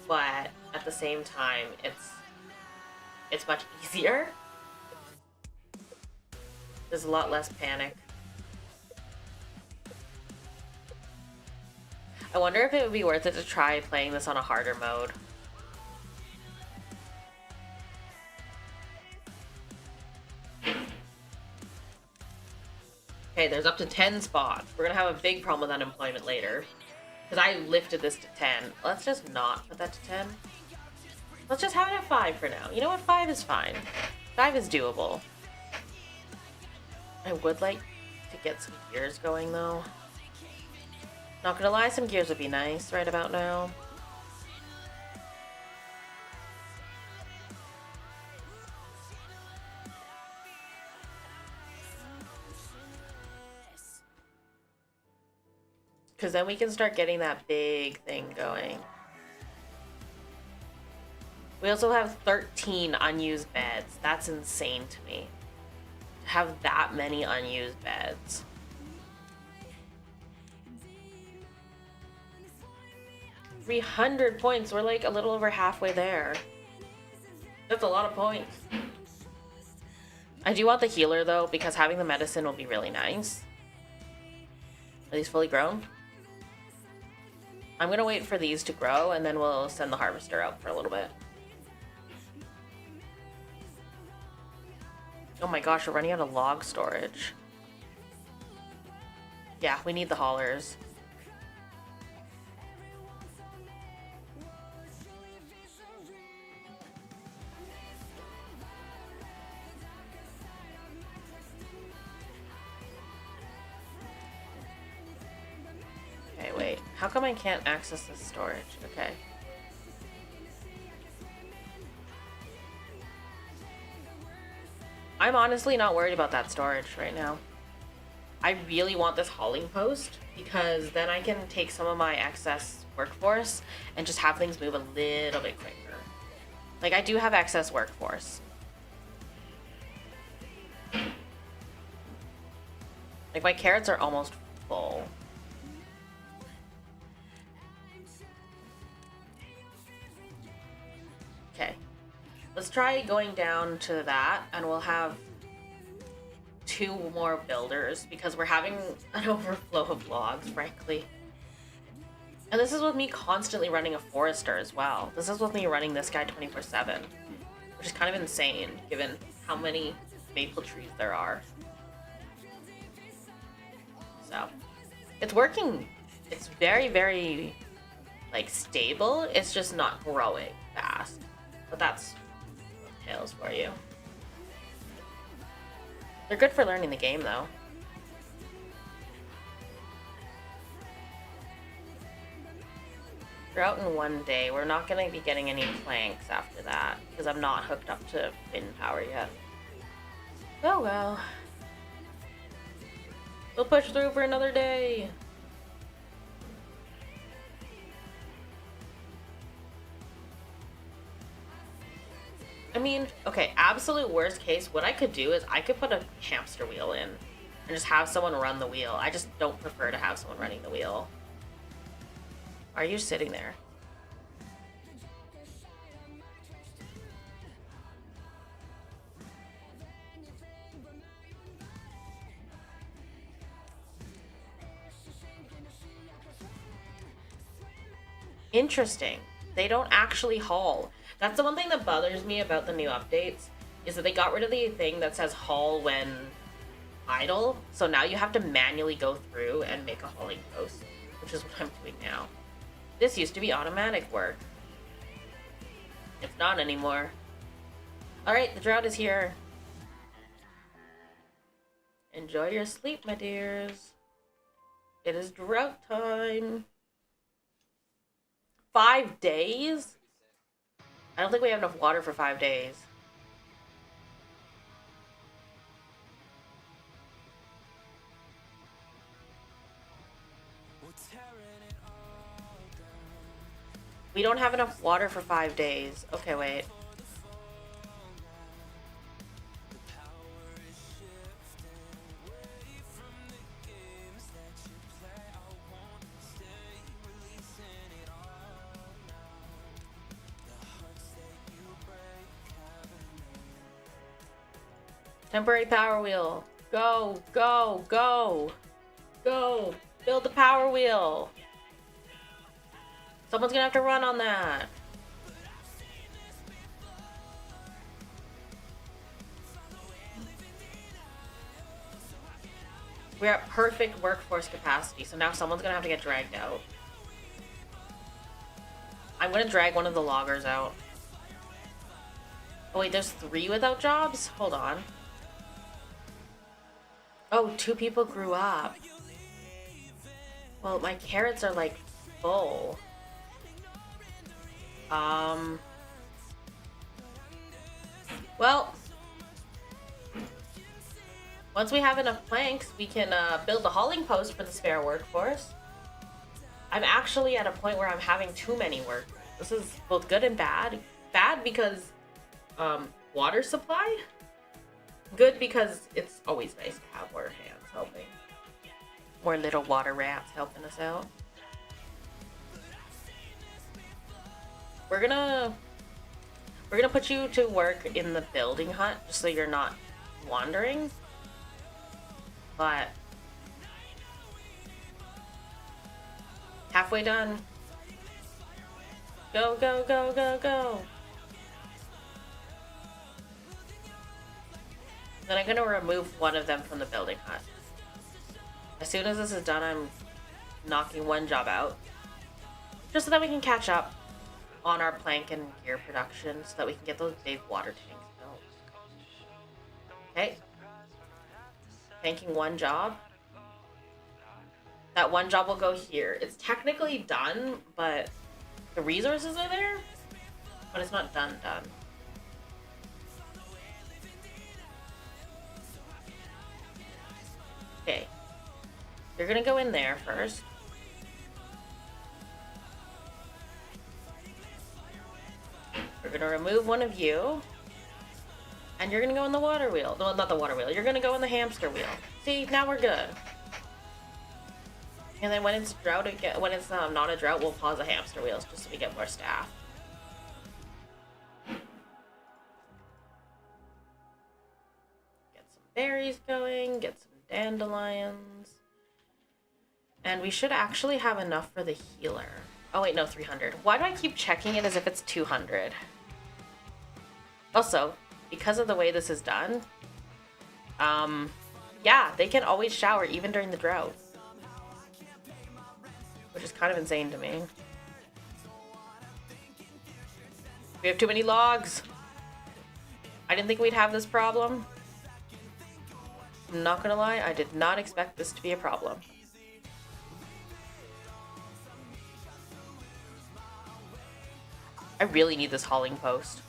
But at the same time, it's much easier. There's a lot less panic. I wonder if it would be worth it to try playing this on a harder mode. Okay, there's up to 10 spots. We're gonna have a big problem with unemployment later. Because I lifted this to 10. Let's just not put that to 10. Let's just have it at 5 for now. You know what? 5 is fine. 5 is doable. I would like to get some gears going, though. Not gonna lie, some gears would be nice right about now. Because then we can start getting that big thing going. We also have 13 unused beds. That's insane to me. To have that many unused beds. $300 points. We're like a little over halfway there. That's a lot of points. I do want the healer though, because having the medicine will be really nice. Are these fully grown? I'm gonna wait for these to grow and then we'll send the harvester out for a little bit. Oh my gosh, we're running out of log storage. Yeah, we need the haulers. Okay, wait. How come I can't access this storage? Okay. I'm honestly not worried about that storage right now. I really want this hauling post because then I can take some of my excess workforce and just have things move a little bit quicker. Like, I do have excess workforce. Like, my carrots are almost full. Okay. Let's try going down to that, and we'll have 2 more builders because we're having an overflow of logs, frankly. And this is with me constantly running a forester as well. This is with me running this guy 24/7, which is kind of insane given how many maple trees there are. So, it's working. It's very, very, like, stable. It's just not growing fast. But that's tails for you. They're good for learning the game, though. Drought in 1 day. We're not going to be getting any planks after that because I'm not hooked up to wind power yet. Oh well. We'll push through for another day. I mean, okay, absolute worst case, what I could do is I could put a hamster wheel in and just have someone run the wheel. I just don't prefer to have someone running the wheel. Are you sitting there? Interesting. They don't actually haul. That's the one thing that bothers me about the new updates, is that they got rid of the thing that says haul when idle. So now you have to manually go through and make a hauling post, which is what I'm doing now. This used to be automatic work. It's not anymore. Alright, the drought is here. Enjoy your sleep, my dears. It is drought time. 5 days? I don't think we have enough water for 5 days. We don't have enough water for 5 days. Okay, wait. Temporary power wheel. Go, go, go. Go. Build the power wheel. Someone's gonna have to run on that. We're at perfect workforce capacity, so now someone's gonna have to get dragged out. I'm gonna drag one of the loggers out. Oh wait, there's 3 without jobs? Hold on. Oh, 2 people grew up. Well, my carrots are like full. Well, once we have enough planks, we can build a hauling post for the spare workforce. I'm actually at a point where I'm having too many workers. This is both good and bad. Bad because water supply. Good because it's always nice to have more hands helping. More little water rats helping us out. We're gonna put you to work in the building hut just so you're not wandering. But halfway done. Go, go, go, go, go. Then I'm gonna remove one of them from the building hut. As soon as this is done, I'm knocking one job out. Just so that we can catch up on our plank and gear production so that we can get those big water tanks built. Okay. Tanking one job. That one job will go here. It's technically done, but the resources are there, but it's not done. Okay. You're gonna go in there first. We're gonna remove one of you. And you're gonna go in the water wheel. No, not the water wheel. You're gonna go in the hamster wheel. See, now we're good. And then when it's drought again, when it's not a drought, we'll pause the hamster wheels just so we get more staff. Get some berries going, get some dandelions. And we should actually have enough for the healer. Oh wait, no, 300. Why do I keep checking it as if it's 200? Also, because of the way this is done, yeah, they can always shower even during the drought. Which is kind of insane to me. We have too many logs. I didn't think we'd have this problem. I'm not gonna lie, I did not expect this to be a problem. I really need this hauling post.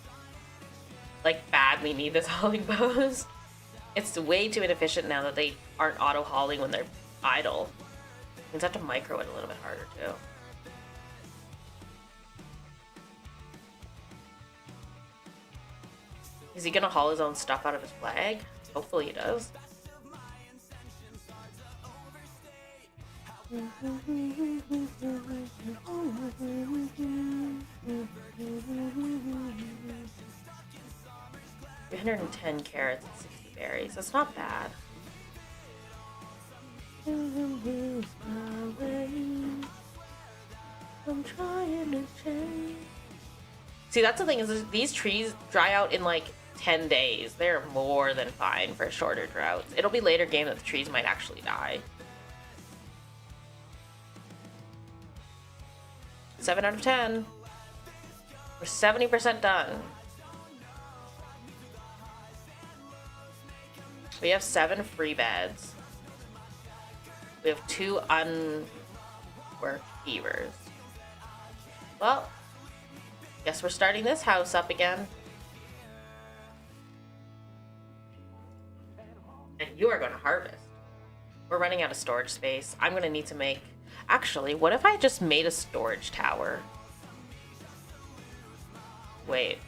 Like, badly need this hauling post. It's way too inefficient now that they aren't auto-hauling when they're idle. You have to micro it a little bit harder, too. Is he gonna haul his own stuff out of his flag? Hopefully he does. $310 carrots and 60 berries. That's not bad. I'm trying to change. See, that's the thing, is these trees dry out in like 10 days. They're more than fine for shorter droughts. It'll be later game that the trees might actually die. 7 out of 10. We're 70% done. We have 7 free beds. We have 2 unworked beavers. Well, guess we're starting this house up again. And you are going to harvest. We're running out of storage space. I'm going to need to make... Actually, what if I just made a storage tower? Wait.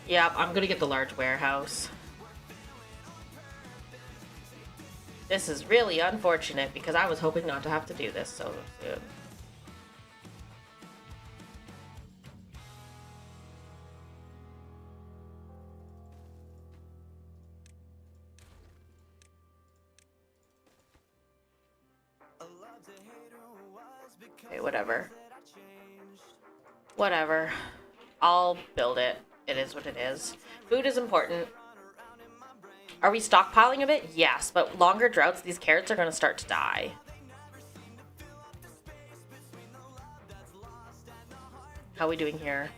Yep, I'm gonna get the large warehouse. This is really unfortunate because I was hoping not to have to do this so soon. Okay, whatever. Whatever. I'll build it. It is what it is. Food is important. Are we stockpiling a bit? Yes, but longer droughts, these carrots are going to start to die. How are we doing here?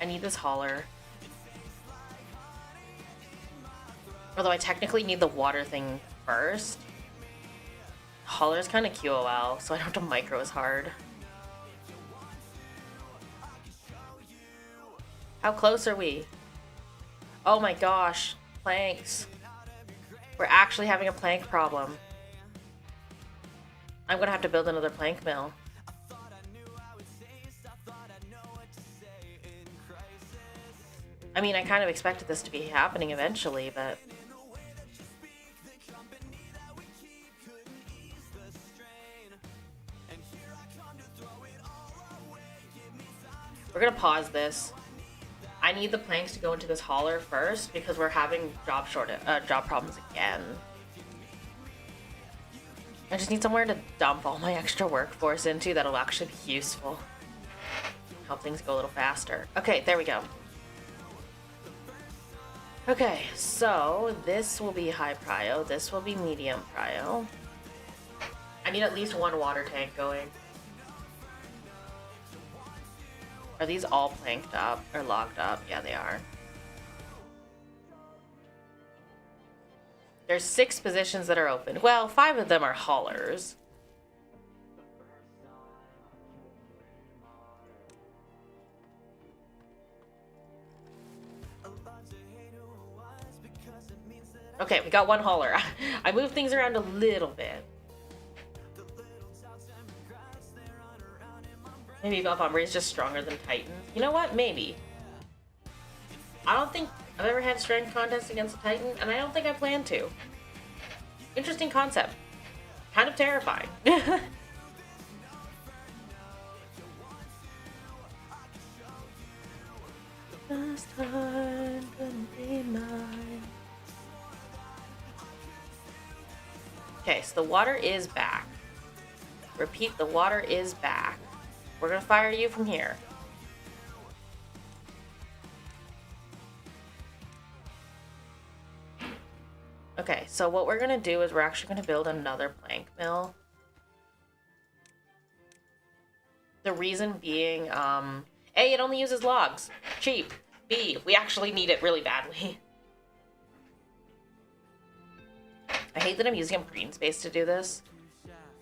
I need this hauler. Although I technically need the water thing first. Hauler's kind of QOL, so I don't have to micro as hard. How close are we? Oh my gosh, planks. We're actually having a plank problem. I'm gonna have to build another plank mill. I mean, I kind of expected this to be happening eventually, but... We're gonna pause this. I need the planks to go into this hauler first because we're having job problems again. I just need somewhere to dump all my extra workforce into that'll actually be useful. Help things go a little faster. Okay, there we go. Okay, so this will be high prio. This will be medium prio. I need at least 1 water tank going. Are these all planked up or locked up? Yeah, they are. There's 6 positions that are open. Well, 5 of them are haulers. Okay, we got 1 hauler. I moved things around a little bit. Maybe Umbra is just stronger than Titan. You know what? Maybe. I don't think I've ever had strength contests against a Titan, and I don't think I plan to. Interesting concept. Kind of terrifying. Last time gonna be mine. Okay, so the water is back. Repeat, the water is back. We're gonna fire you from here. Okay, so what we're gonna do is we're actually gonna build another plank mill. The reason being, A, it only uses logs. Cheap. B, we actually need it really badly. I hate that I'm using up green space to do this,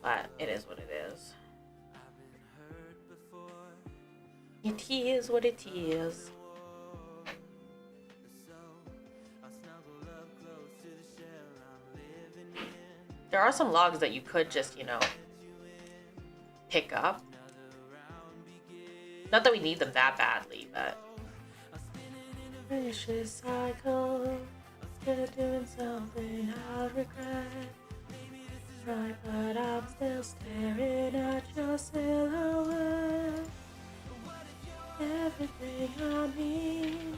but it is what it is. It is what it is. There are some logs that you could just, you know, pick up. Not that we need them that badly, but... Vicious cycle, still doing something I regret. Right, but I'm still staring at your silhouette. Everything I need.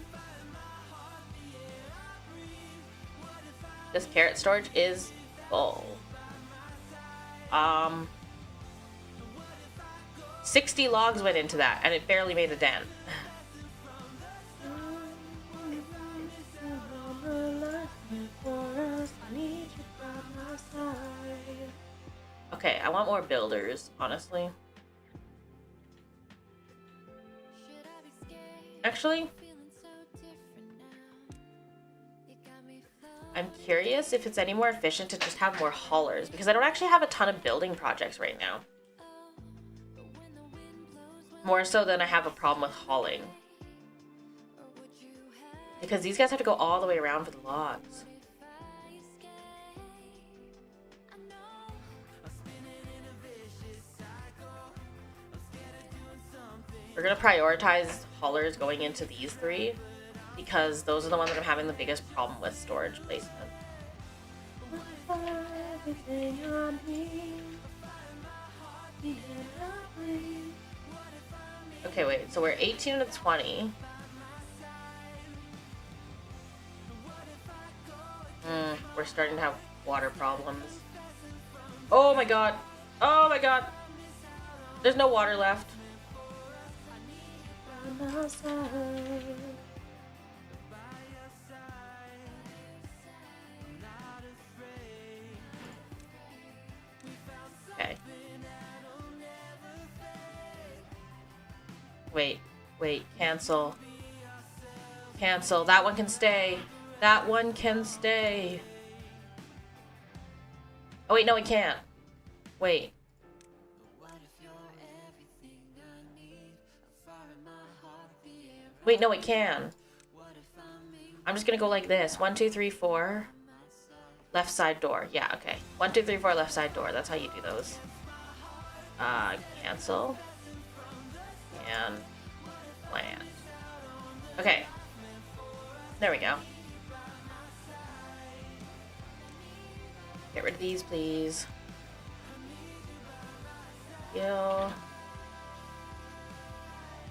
This carrot storage is full. 60 logs went into that, and it barely made a dent. Okay, I want more builders, honestly. Actually, I'm curious if it's any more efficient to just have more haulers, because I don't actually have a ton of building projects right now. More so than I have a problem with hauling. Because these guys have to go all the way around for the logs. We're going to prioritize haulers going into these three, because those are the ones that I'm having the biggest problem with storage placement. Okay, wait, so we're 18 to 20. We're starting to have water problems. Oh my god! Oh my god! There's no water left. Okay. Wait, cancel. Cancel. That one can stay. That one can stay. Oh wait, no it can't. Wait. Wait, no it can. I'm just gonna go like this. 1, 2, 3, 4. Left side door. Yeah, okay. 1, 2, 3, 4, left side door. That's how you do those. Cancel. And land. Okay. There we go. Get rid of these, please. Yo.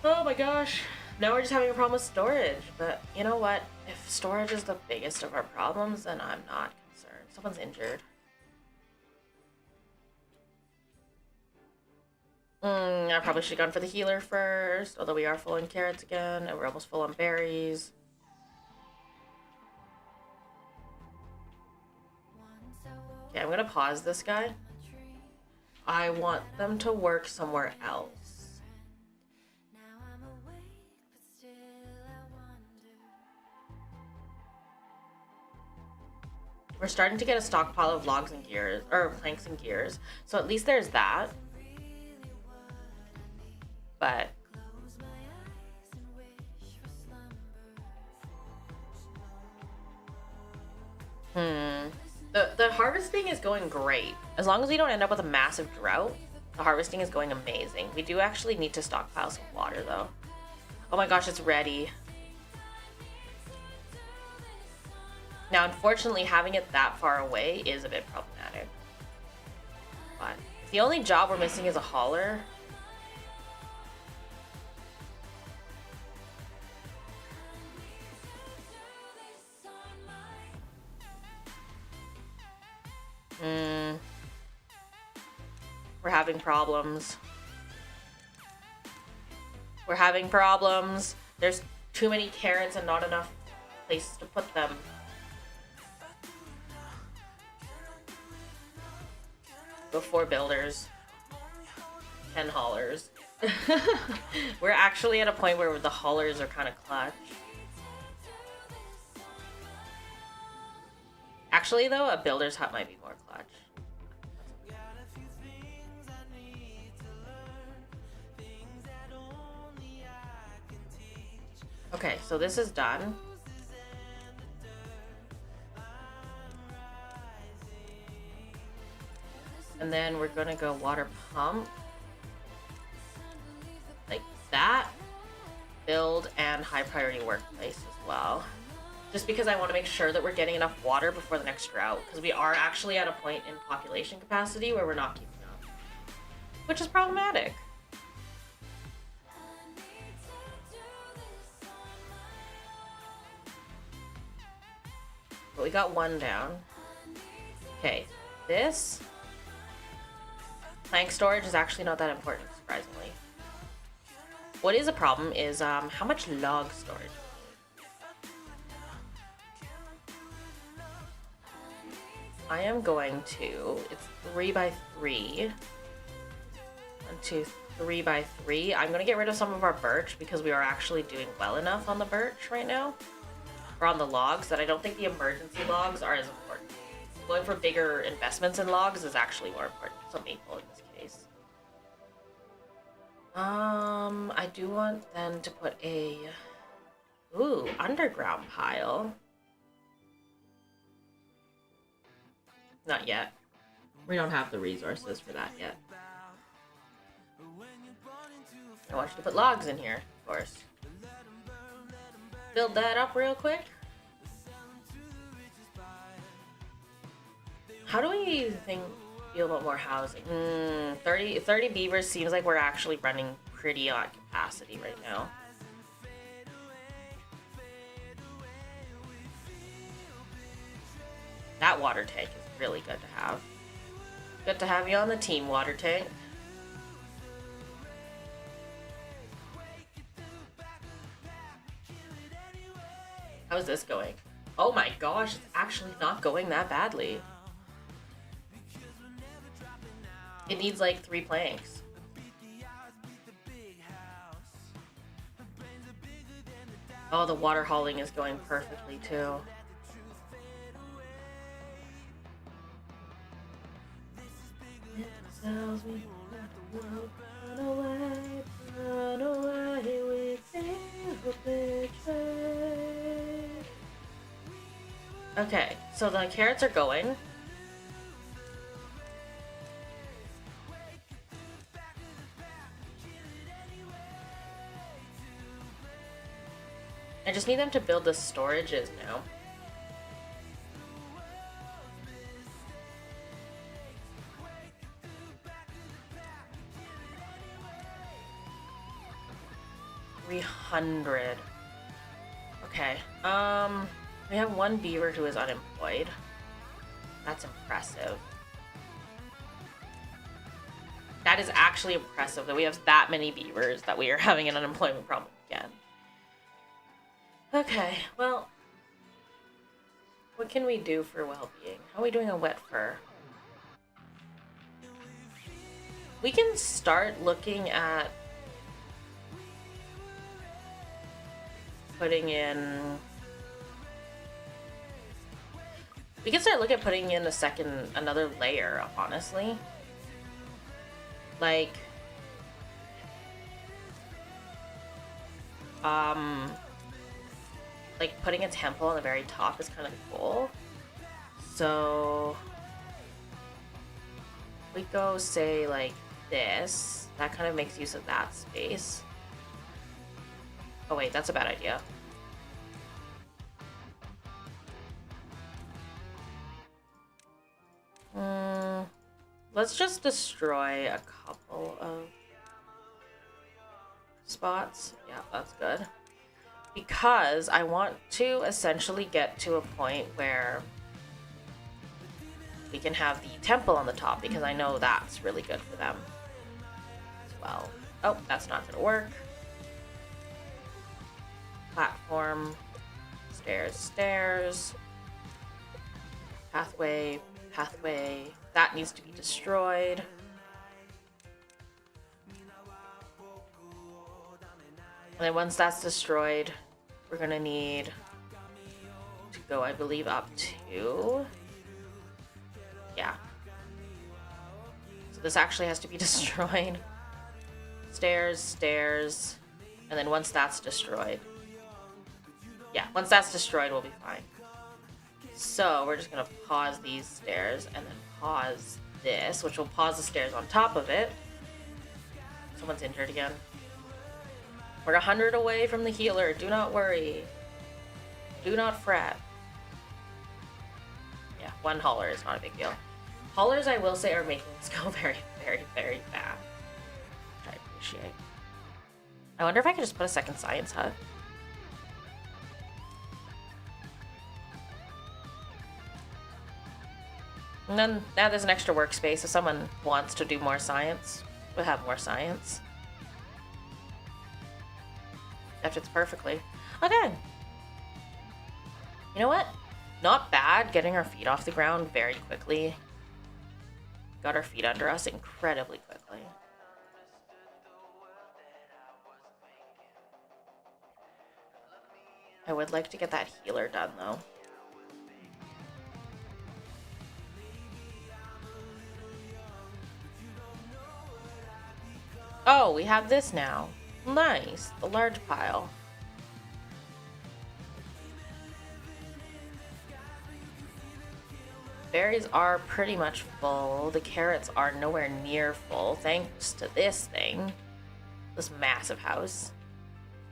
Oh my gosh. Now we're just having a problem with storage. But you know what? If storage is the biggest of our problems, then I'm not concerned. Someone's injured. I probably should have gone for the healer first, although we are full on carrots again, and we're almost full on berries. Okay, I'm gonna pause this guy. I want them to work somewhere else. We're starting to get a stockpile of logs and gears, or planks and gears, so at least there's that. But the harvesting is going great. As long as we don't end up with a massive drought, the harvesting is going amazing. We do actually need to stockpile some water though. Oh my gosh, it's ready. Now, unfortunately, having it that far away is a bit problematic. But the only job we're missing is a hauler. We're having problems. We're having problems. There's too many carrots and not enough places to put them. Go 4 builders. 10 haulers. We're actually at a point where the haulers are kind of clutch. Actually, though, a builder's hut might be more clutch. Okay, so this is done. And then we're gonna go water pump. Like that. Build and high priority workplace as well. Just because I want to make sure that we're getting enough water before the next drought. Because we are actually at a point in population capacity where we're not keeping up. Which is problematic. But we got one down. Okay, this plank storage is actually not that important, surprisingly. What is a problem is how much log storage. I am going to, it's 3x3. 1, 2, 3x3. I'm gonna get rid of some of our birch because we are actually doing well enough on the birch right now. Or on the logs that I don't think the emergency logs are as important. Going for bigger investments in logs is actually more important. So maple in this case. I do want then to put a underground pile. Not yet. We don't have the resources for that yet. I want you to put logs in here, of course. Build that up real quick. How do we feel about more housing? 30 beavers seems like we're actually running pretty on capacity right now. That water tank is really good to have. Good to have you on the team, water tank. How's this going? Oh my gosh, it's actually not going that badly. It needs like 3 planks. Oh, the water hauling is going perfectly too. Okay, so the carrots are going. I just need them to build the storages now. $300. Okay. We have 1 beaver who is unemployed. That's impressive. That is actually impressive that we have that many beavers that we are having an unemployment problem again. Okay, well, what can we do for well-being? How are we doing on wet fur? We can start looking at putting in... We can start looking at putting in another layer, honestly. Like, putting a temple on the very top is kind of cool. So we go say like this. That kind of makes use of that space. Oh wait, that's a bad idea. Let's just destroy a couple of spots. Yeah, that's good. Because I want to essentially get to a point where we can have the temple on the top, because I know that's really good for them as well. Oh, that's not gonna work. Platform, stairs, stairs, pathway, pathway. That needs to be destroyed. And then once that's destroyed, we're gonna need to go, I believe, up to... Yeah. So this actually has to be destroyed. Stairs, stairs, and then once that's destroyed... Yeah, once that's destroyed, we'll be fine. So we're just gonna pause these stairs and then pause this, which will pause the stairs on top of it. Someone's injured again. We're 100 away from the healer. Do not worry. Do not fret. Yeah, one hauler is not a big deal. Haulers, I will say, are making this go very, very, very fast. Which I appreciate. I wonder if I could just put a second science hut. And then now there's an extra workspace. If someone wants to do more science, we'll have more science. That fits perfectly. Okay. You know what? Not bad getting our feet off the ground very quickly. Got our feet under us incredibly quickly. I would like to get that healer done though. Oh, we have this now. Nice. The large pile. Berries are pretty much full. The carrots are nowhere near full, thanks to this thing. This massive house.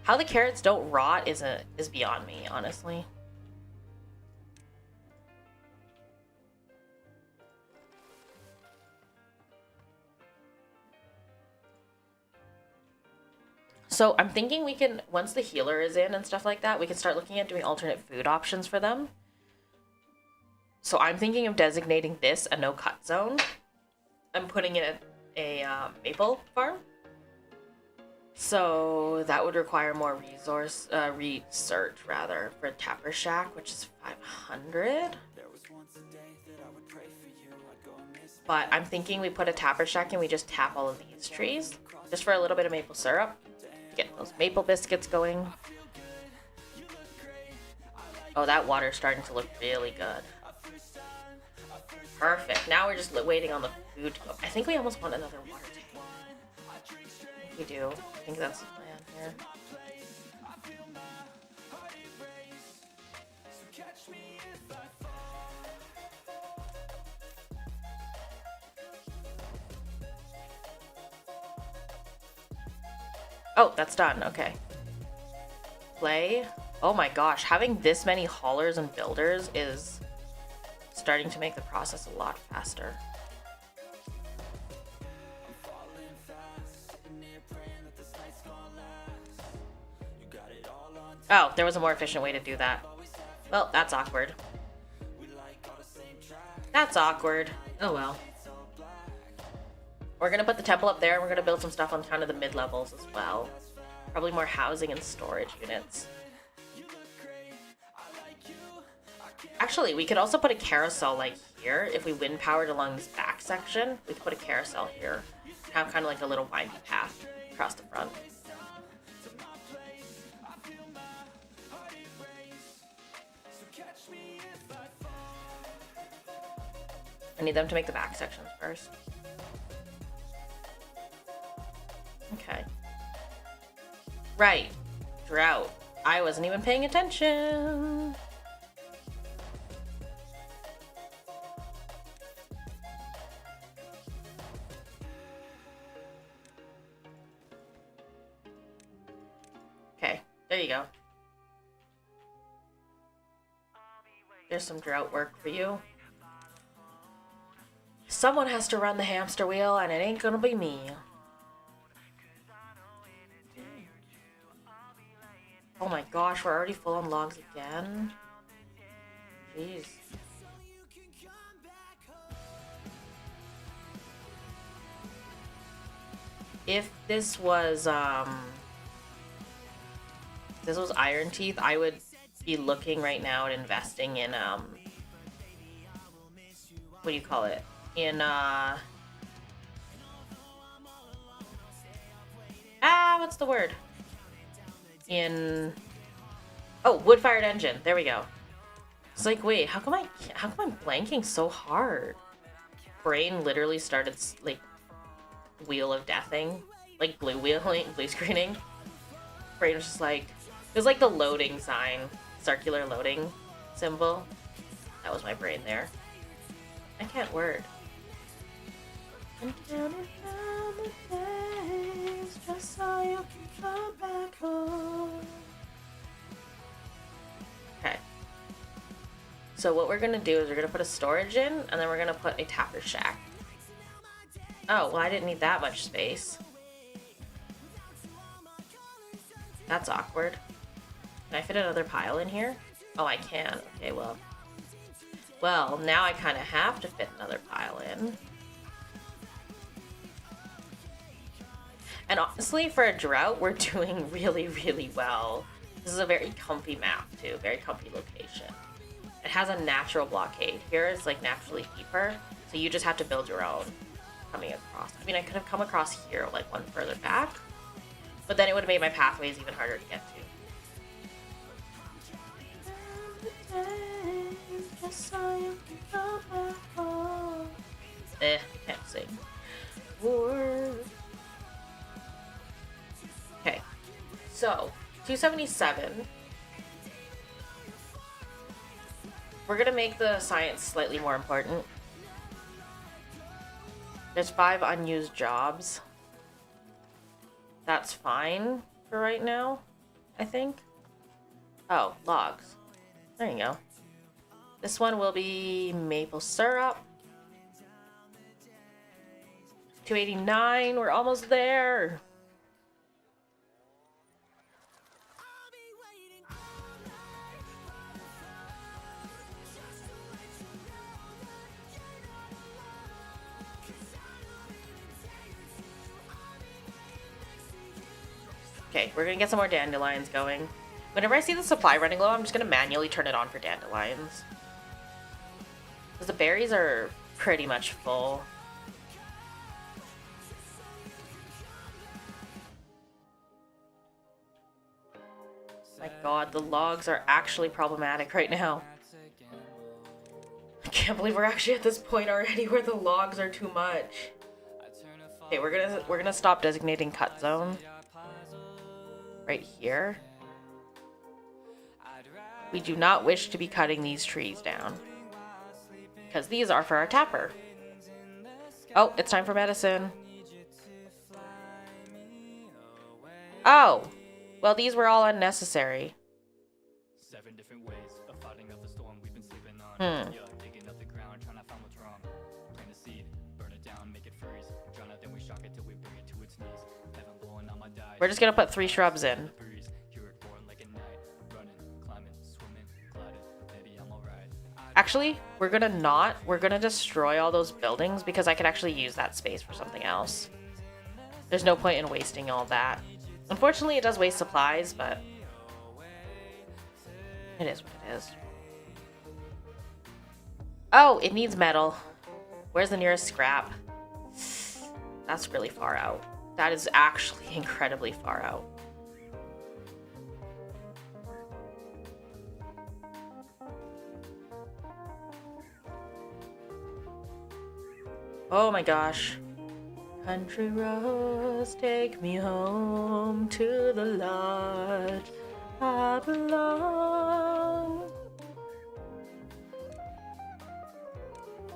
How the carrots don't rot is beyond me, honestly. So I'm thinking we can, once the healer is in and stuff like that, we can start looking at doing alternate food options for them. So I'm thinking of designating this a no-cut zone. I'm putting in a maple farm. So that would require more research rather for Tapper Shack, which is 500. But I'm thinking we put a Tapper Shack and we just tap all of these trees just for a little bit of maple syrup. Get those maple biscuits going. Oh, that water's starting to look really good. Perfect. Now we're just waiting on the food to go. I think we almost want another water tank. I think we do. I think that's the plan here. Oh, that's done. Okay. Play. Oh my gosh, having this many haulers and builders is starting to make the process a lot faster. Oh, there was a more efficient way to do that. Well, that's awkward. That's awkward. Oh well. We're gonna put the temple up there, and we're gonna build some stuff on kind of the mid-levels as well. Probably more housing and storage units. Actually, we could also put a carousel like here. If we wind powered along this back section, we could put a carousel here. Have kind of like a little windy path across the front. I need them to make the back sections first. Okay. Right. Drought. I wasn't even paying attention. Okay, there you go. There's some drought work for you. Someone has to run the hamster wheel, and it ain't gonna be me. Oh my gosh, we're already full on logs again. Jeez. If this was Iron Teeth, I would be looking right now at investing in what do you call it? In what's the word? in... Oh, wood-fired engine. There we go. It's like, wait, how come I'm blanking so hard? Brain literally started, like, wheel of deathing. Like, blue screening. Brain was just like... It was like the loading sign. Circular loading symbol. That was my brain there. I can't word. And counting down the days just so you can come back home. Okay. So what we're gonna do is we're gonna put a storage in, and then we're gonna put a tapper shack. Oh, well, I didn't need that much space. That's awkward. Can I fit another pile in here? Oh, I can. Okay, well. Well, now I kind of have to fit another pile in. And honestly, for a drought, we're doing really, really well. This is a very comfy map, too. Very comfy location. It has a natural blockade. Here it's, like, naturally deeper, so you just have to build your own coming across. I mean, I could have come across here, like, one further back, but then it would have made my pathways even harder to get to. Can't sing. Okay, so 277. We're gonna make the science slightly more important. There's 5 unused jobs. That's fine for right now, I think. Oh, logs. There you go. This one will be maple syrup. 289, we're almost there. Okay, we're gonna get some more dandelions going. Whenever I see the supply running low, I'm just gonna manually turn it on for dandelions. Because the berries are pretty much full. My god, the logs are actually problematic right now. I can't believe we're actually at this point already where the logs are too much. Okay, we're gonna stop designating cut zone. Right here. We do not wish to be cutting these trees down, because these are for our tapper. Oh, it's time for medicine. Oh, well, these were all unnecessary. 7 different ways of fighting off the storm we've been sleeping on. Yeah, digging up the ground, trying to find what's wrong. Plant a seed, burn it down, make it freeze. Drown it, then we shock it till we bring it to its knees. Heaven blowing on my diet. We're just gonna put 3 shrubs in. Actually, we're gonna destroy all those buildings because I could actually use that space for something else. There's no point in wasting all that. Unfortunately, it does waste supplies, but it is what it is. Oh, it needs metal. Where's the nearest scrap? That's really far out. That is actually incredibly far out. Oh my gosh. Country roads take me home to the lodge I belong.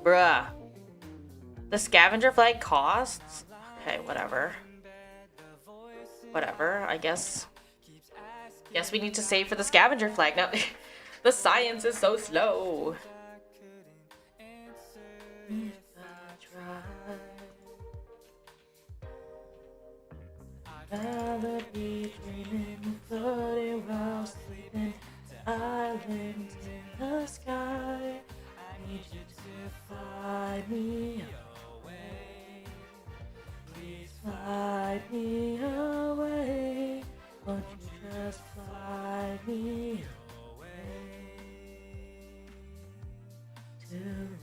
Bruh. The scavenger flag costs? Okay, whatever. Whatever, I guess. Guess we need to save for the scavenger flag. Now, the science is so slow. Rather be dreaming, floating while sleeping, islands in the sky. I need you to fly me away. Please fly me away. Won't you just fly me away tonight?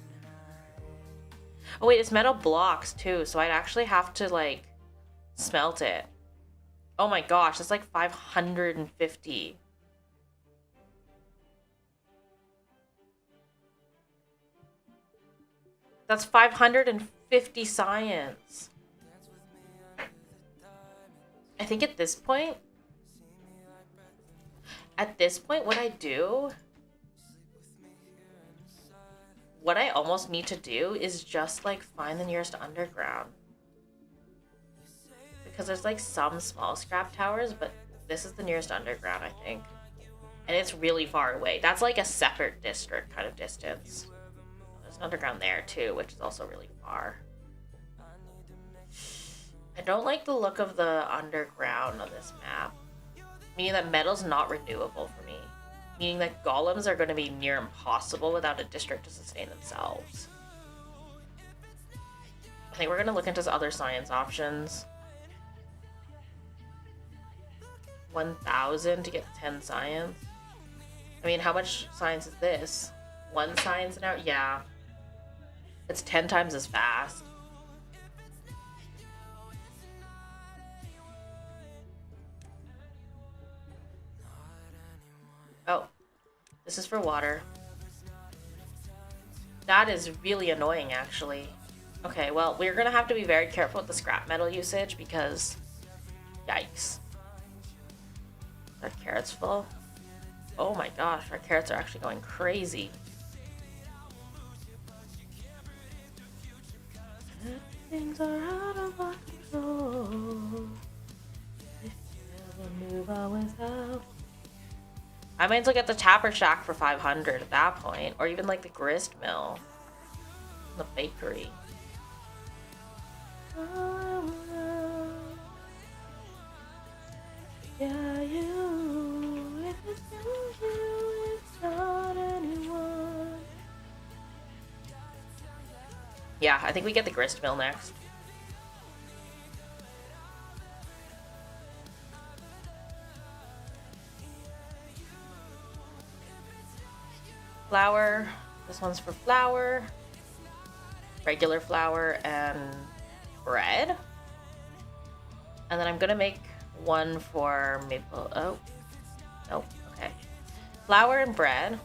Oh wait, it's metal blocks too, so I'd actually have to like smelt it. Oh my gosh, that's like 550. That's 550 science. I think at this point, what I almost need to do is just like find the nearest underground. Because there's like some small scrap towers, but this is the nearest underground, I think. And it's really far away. That's like a separate district kind of distance. There's an underground there too, which is also really far. I don't like the look of the underground on this map. Meaning that metal's not renewable for me. Meaning that golems are going to be near impossible without a district to sustain themselves. I think we're going to look into other science options. 1,000 to get 10 science. I mean, how much science is this? 1 science an hour? Yeah. It's 10 times as fast. Oh, this is for water. That is really annoying, actually. Okay, well, we're gonna have to be very careful with the scrap metal usage because, yikes. Our carrots full? Oh my gosh, our carrots are actually going crazy. Things are out of our control. If you ever move on without. I might look at the Tapper Shack for 500 at that point, or even like the grist mill, the bakery. Yeah, you, if it's you, it's not anyone. Yeah, I think we get the grist mill next. Flour. This one's for flour, regular flour, and bread. And then I'm gonna make one for maple. Oh, nope. Okay. Flour and bread.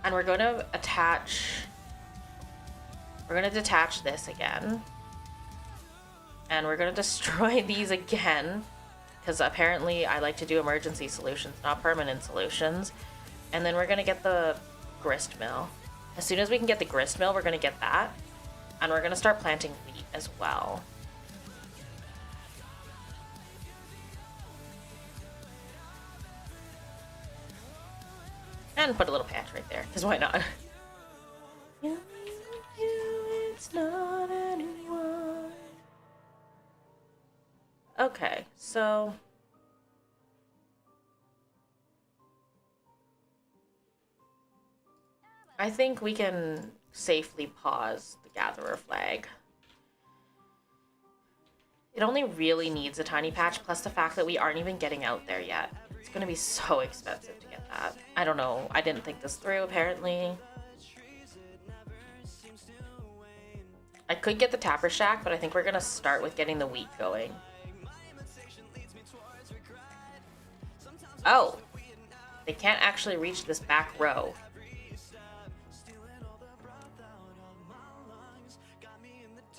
And we're going to attach. We're going to detach this again. And we're going to destroy these again. Because apparently I like to do emergency solutions, not permanent solutions. And then we're going to get the grist mill. As soon as we can get the grist mill, we're going to get that. And we're going to start planting wheat as well. And put a little patch right there, because why not? It's not anyone. Okay, so I think we can safely pause the Gatherer flag. It only really needs a tiny patch, plus the fact that we aren't even getting out there yet. It's gonna be so expensive to get that. I don't know. I didn't think this through, apparently. I could get the Tapper Shack, but I think we're gonna start with getting the wheat going. Oh! They can't actually reach this back row.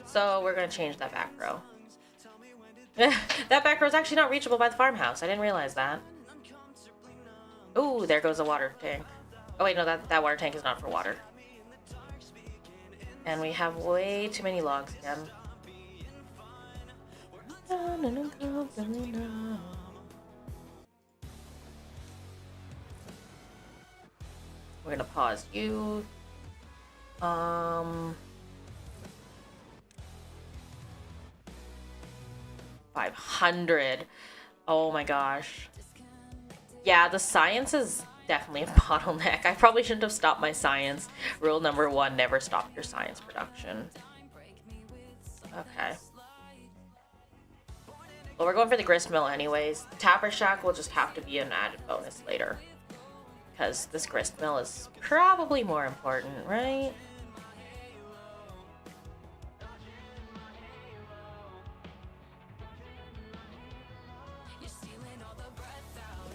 So we're gonna change that back row. That back row is actually not reachable by the farmhouse. I didn't realize that. Ooh, there goes the water tank. Oh wait, no, that water tank is not for water. And we have way too many logs again. We're gonna pause you. 500. Oh my gosh. Yeah, the science is definitely a bottleneck. I probably shouldn't have stopped my science. Rule number 1, never stop your science production. Okay. Well, we're going for the grist mill anyways. The Tapper Shack will just have to be an added bonus later. Because this grist mill is probably more important, right?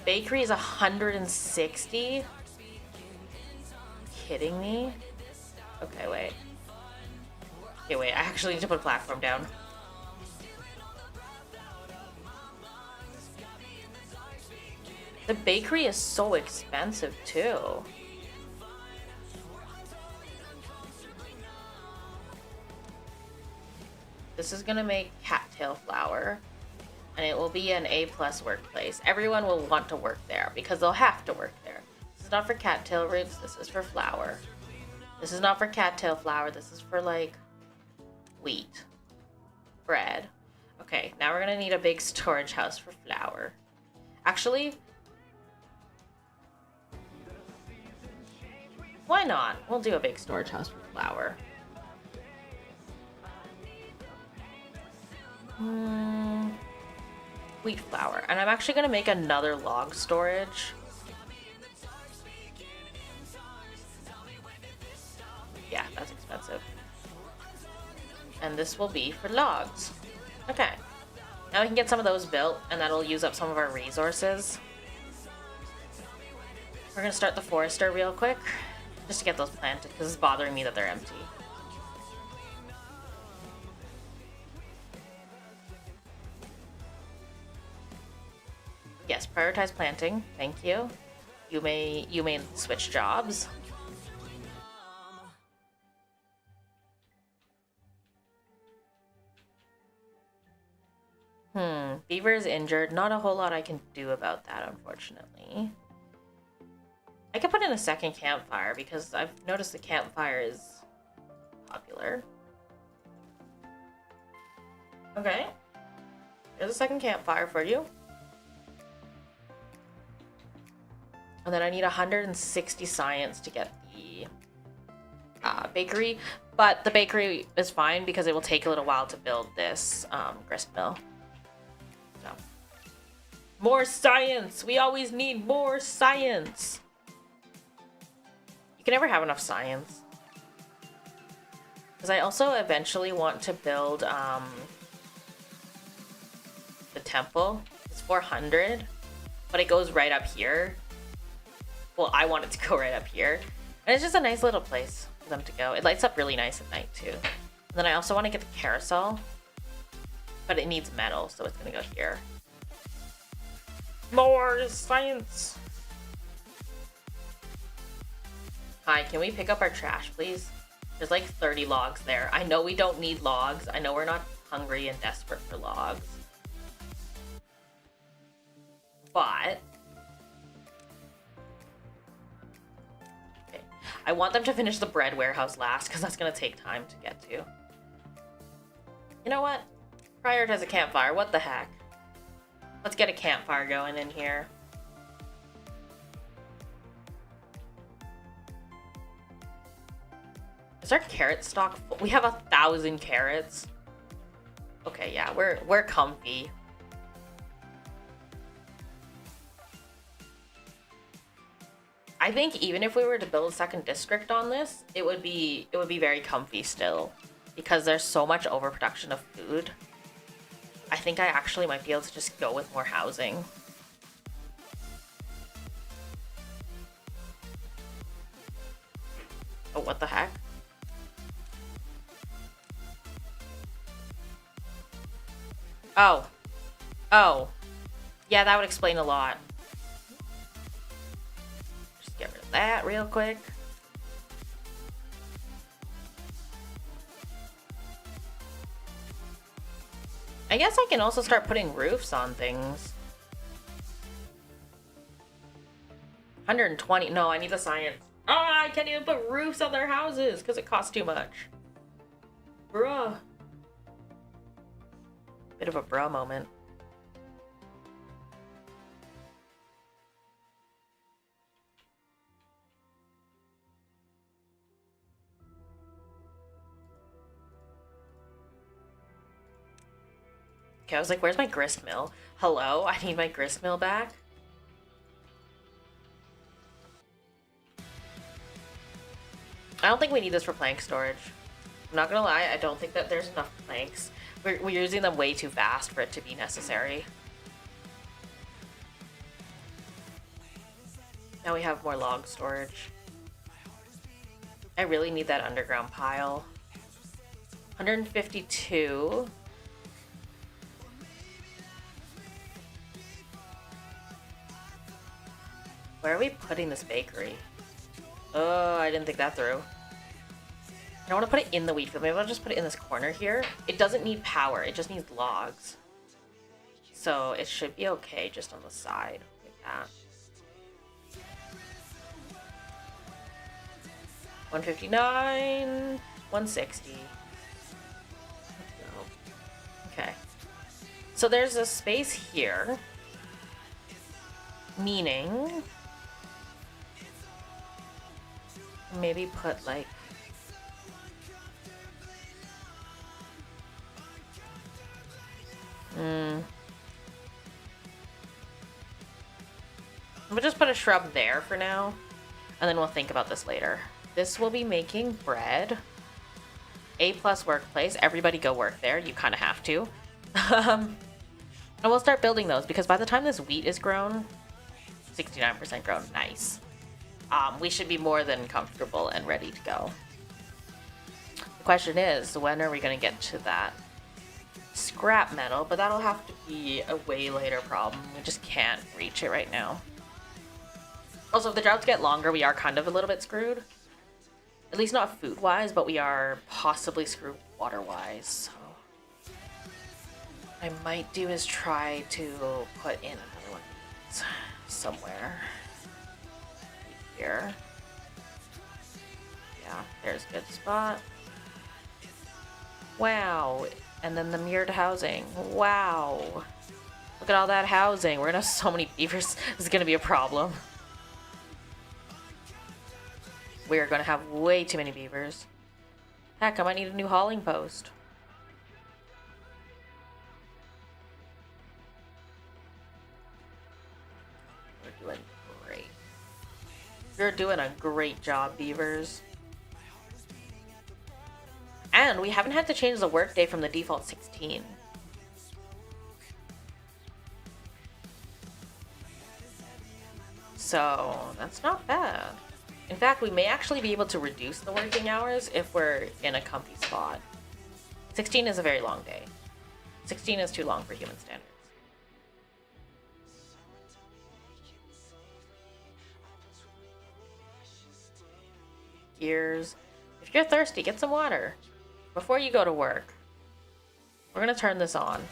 bakery is 160. Kidding me? Okay, wait. Okay, wait. I actually need to put a platform down. The bakery is so expensive too. This is gonna make cattail flour, and it will be an A+ workplace. Everyone will want to work there because they'll have to work there. This is not for cattail roots, this is for flour. This is not for cattail flour, this is for like wheat, bread. Okay, now we're gonna need a big storage house for flour. Actually, why not? We'll do a big storage house for flour. Wheat flour. And I'm actually going to make another log storage. Yeah, that's expensive. And this will be for logs. Okay. Now we can get some of those built, and that'll use up some of our resources. We're going to start the forester real quick, just to get those planted, because it's bothering me that they're empty. Yes, prioritize planting. Thank you. You may switch jobs. Beaver is injured. Not a whole lot I can do about that, unfortunately. I could put in a second campfire because I've noticed the campfire is popular. Okay. There's a second campfire for you. And then I need 160 science to get the bakery. But the bakery is fine because it will take a little while to build this grist mill. So. More science! We always need more science! You can never have enough science. Because I also eventually want to build the temple. It's 400, but it goes right up here. Well, I want it to go right up here. And it's just a nice little place for them to go. It lights up really nice at night, too. And then I also want to get the carousel. But it needs metal, so it's going to go here. More science! Hi, can we pick up our trash, please? There's like 30 logs there. I know we don't need logs. I know we're not hungry and desperate for logs. But... I want them to finish the bread warehouse last, because that's going to take time to get to. You know what? Prioritize a campfire. What the heck? Let's get a campfire going in here. Is our carrot stock full? We have 1,000 carrots. Okay, yeah, we're comfy. I think even if we were to build a second district on this, it would be very comfy still, because there's so much overproduction of food. I think I actually might be able to just go with more housing. Oh, what the heck? Oh. Oh. Yeah, that would explain a lot. Get rid of that real quick. I guess I can also start putting roofs on things. 120. No, I need the science. Oh, I can't even put roofs on their houses because it costs too much. Bruh. Bit of a bruh moment. Okay, I was like, where's my grist mill? Hello? I need my grist mill back? I don't think we need this for plank storage. I'm not gonna lie, I don't think that there's enough planks. We're using them way too fast for it to be necessary. Now we have more log storage. I really need that underground pile. 152. Where are we putting this bakery? Oh, I didn't think that through. I don't want to put it in the wheat field. Maybe I'll just put it in this corner here. It doesn't need power. It just needs logs. So it should be okay just on the side like that. 159, 160. Okay. So there's a space here, meaning maybe put like we'll just put a shrub there for now, and then we'll think about this later. This will be making bread. A+ workplace. Everybody go work there. You kind of have to. And we'll start building those because by the time this wheat is grown, 69% grown. Nice. We should be more than comfortable and ready to go. The question is, when are we going to get to that scrap metal? But that'll have to be a way later problem. We just can't reach it right now. Also, if the droughts get longer, we are kind of a little bit screwed. At least not food-wise, but we are possibly screwed water-wise. So what I might do is try to put in another one of these somewhere. Here. Yeah, there's a good spot. Wow. And then the mirrored housing. Wow. Look at all that housing. We're gonna have so many beavers. This is gonna be a problem. We are gonna have way too many beavers. Heck, I might need a new hauling post. We're doing great. You're doing a great job, beavers. And we haven't had to change the workday from the default 16. So that's not bad. In fact, we may actually be able to reduce the working hours if we're in a comfy spot. 16 is a very long day. 16 is too long for human standards. Gears. If you're thirsty, get some water before you go to work. We're gonna turn this on.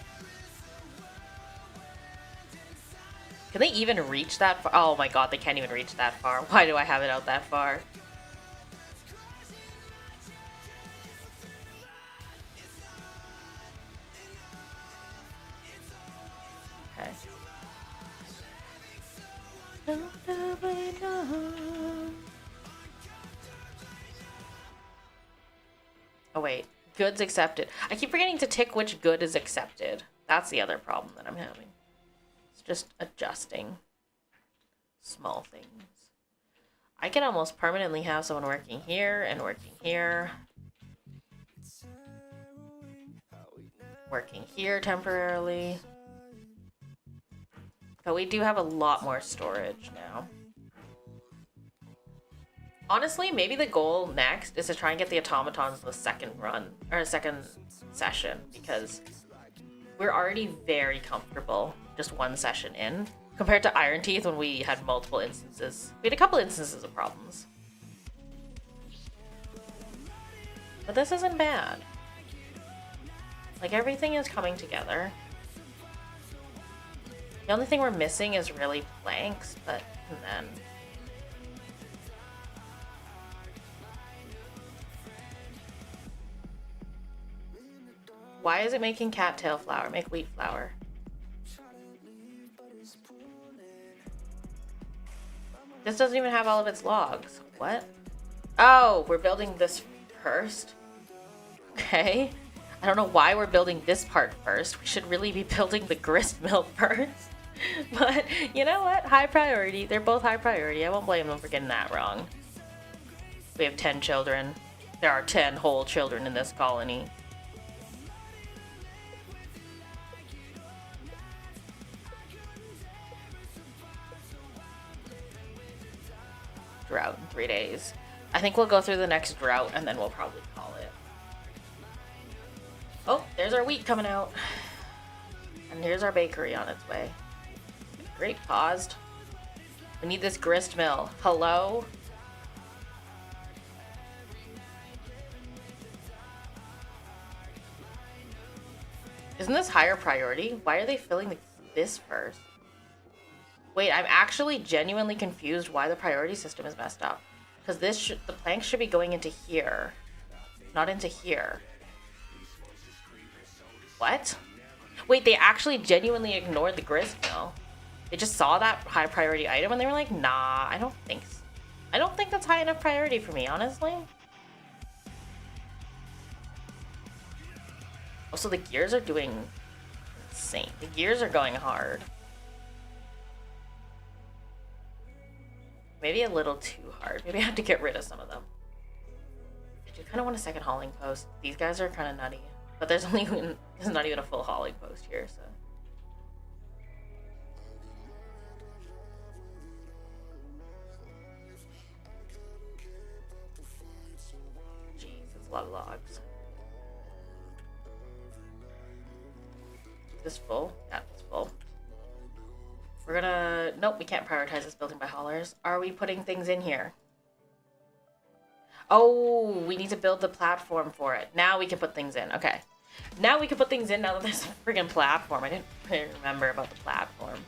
Can they even reach that far? Oh my god, they can't even reach that far. Why do I have it out that far? Okay. Oh wait, goods accepted. I keep forgetting to tick which good is accepted. That's the other problem that I'm having. It's just adjusting small things. I can almost permanently have someone working here and working here. Working here temporarily. But we do have a lot more storage now. Honestly, maybe the goal next is to try and get the automatons the second run, or second session, because we're already very comfortable just one session in, compared to Iron Teeth when we had multiple instances. We had a couple instances of problems. But this isn't bad. Like, everything is coming together. The only thing we're missing is really planks, but and then... Why is it making cattail flour? Make wheat flour. This doesn't even have all of its logs. What? Oh, we're building this first? Okay. I don't know why we're building this part first. We should really be building the grist mill first. But you know what? High priority. They're both high priority. I won't blame them for getting that wrong. We have 10 children. There are 10 whole children in this colony. drought in 3 days. I think we'll go through the next drought and then we'll probably call it. Oh, there's our wheat coming out. And here's our bakery on its way. Great, paused. We need this grist mill. Hello? Isn't this higher priority? Why are they filling this first? Wait, I'm actually genuinely confused why the priority system is messed up. Because the plank should be going into here, not into here. What? Wait, they actually genuinely ignored the grist mill. They just saw that high priority item and they were like, nah, I don't think so. I don't think that's high enough priority for me, honestly. Also, the gears are doing insane. The gears are going hard. Maybe a little too hard. Maybe I have to get rid of some of them. I do kind of want a second hauling post. These guys are kind of nutty. But there's not even a full hauling post here, so. Jeez, that's a lot of logs. Is this full? Yeah, it's full. We're gonna... Nope, we can't prioritize this building by haulers. Are we putting things in here? Oh, we need to build the platform for it. Now we can put things in. Okay. Now we can put things in now that there's a friggin' platform. I didn't really remember about the platform.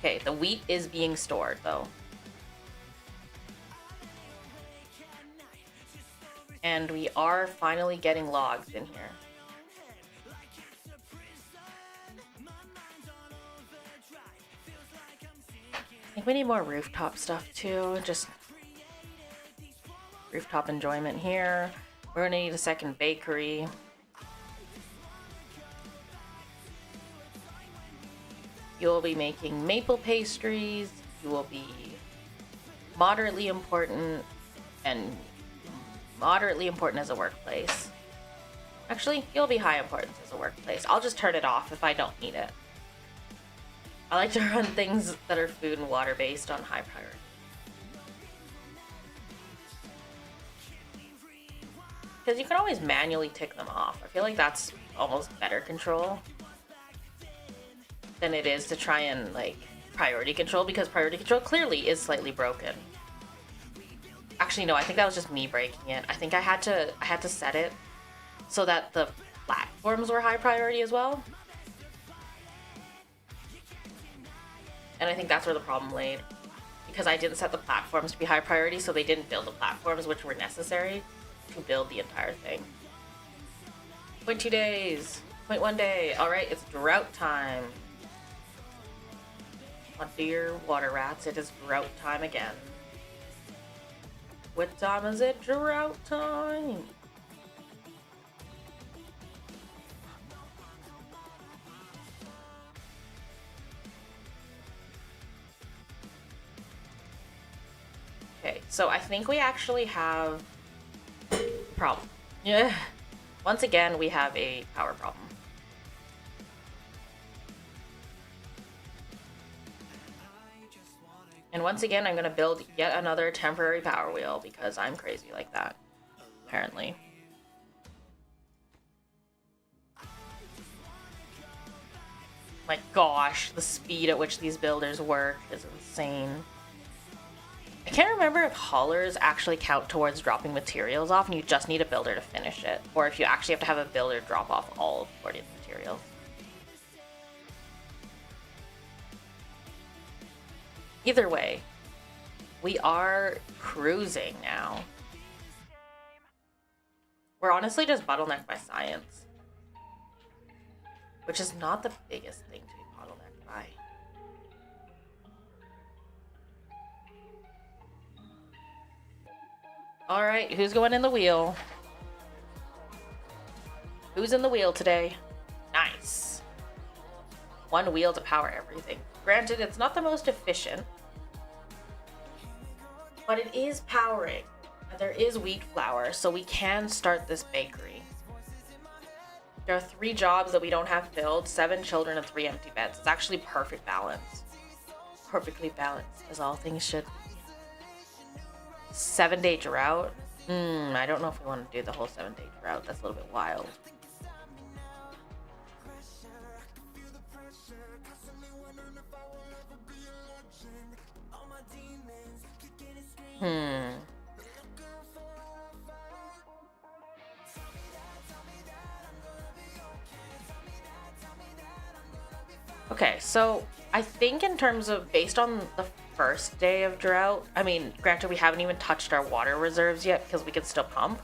Okay, the wheat is being stored, though. And we are finally getting logs in here. I think we need more rooftop stuff, too. Just rooftop enjoyment here. We're gonna need a second bakery. You will be making maple pastries. You will be moderately important and moderately important as a workplace. Actually, you'll be high importance as a workplace. I'll just turn it off if I don't need it. I like to run things that are food and water based on high priority. Because you can always manually tick them off. I feel like that's almost better control than it is to try and like priority control, because priority control clearly is slightly broken. Actually, no, I think that was just me breaking it. I think I had to set it so that the platforms were high priority as well. And I think that's where the problem laid. Because I didn't set the platforms to be high priority, so they didn't build the platforms which were necessary to build the entire thing. 0.2 days. 0.1 day. Alright, it's drought time. Oh dear water rats, it is drought time again. What time is it? Drought time! Okay, so I think we actually have a problem. Yeah. Once again, we have a power problem. And once again, I'm going to build yet another temporary power wheel because I'm crazy like that, apparently. My gosh, the speed at which these builders work is insane. I can't remember if haulers actually count towards dropping materials off and you just need a builder to finish it, or if you actually have to have a builder drop off all of the materials. Either way, we are cruising now. We're honestly just bottlenecked by science, which is not the biggest thing to be bottlenecked by. Alright, who's going in the wheel? Who's in the wheel today? Nice. One wheel to power everything. Granted, it's not the most efficient, but it is powering. And there is wheat flour, so we can start this bakery. There are 3 jobs that we don't have filled, 7 children and 3 empty beds. It's actually perfect balance. Perfectly balanced, as all things should be. 7-day drought. I don't know if we want to do the whole 7-day drought. That's a little bit wild. Okay, so I think in terms of based on the first day of drought, I mean, granted we haven't even touched our water reserves yet because we can still pump.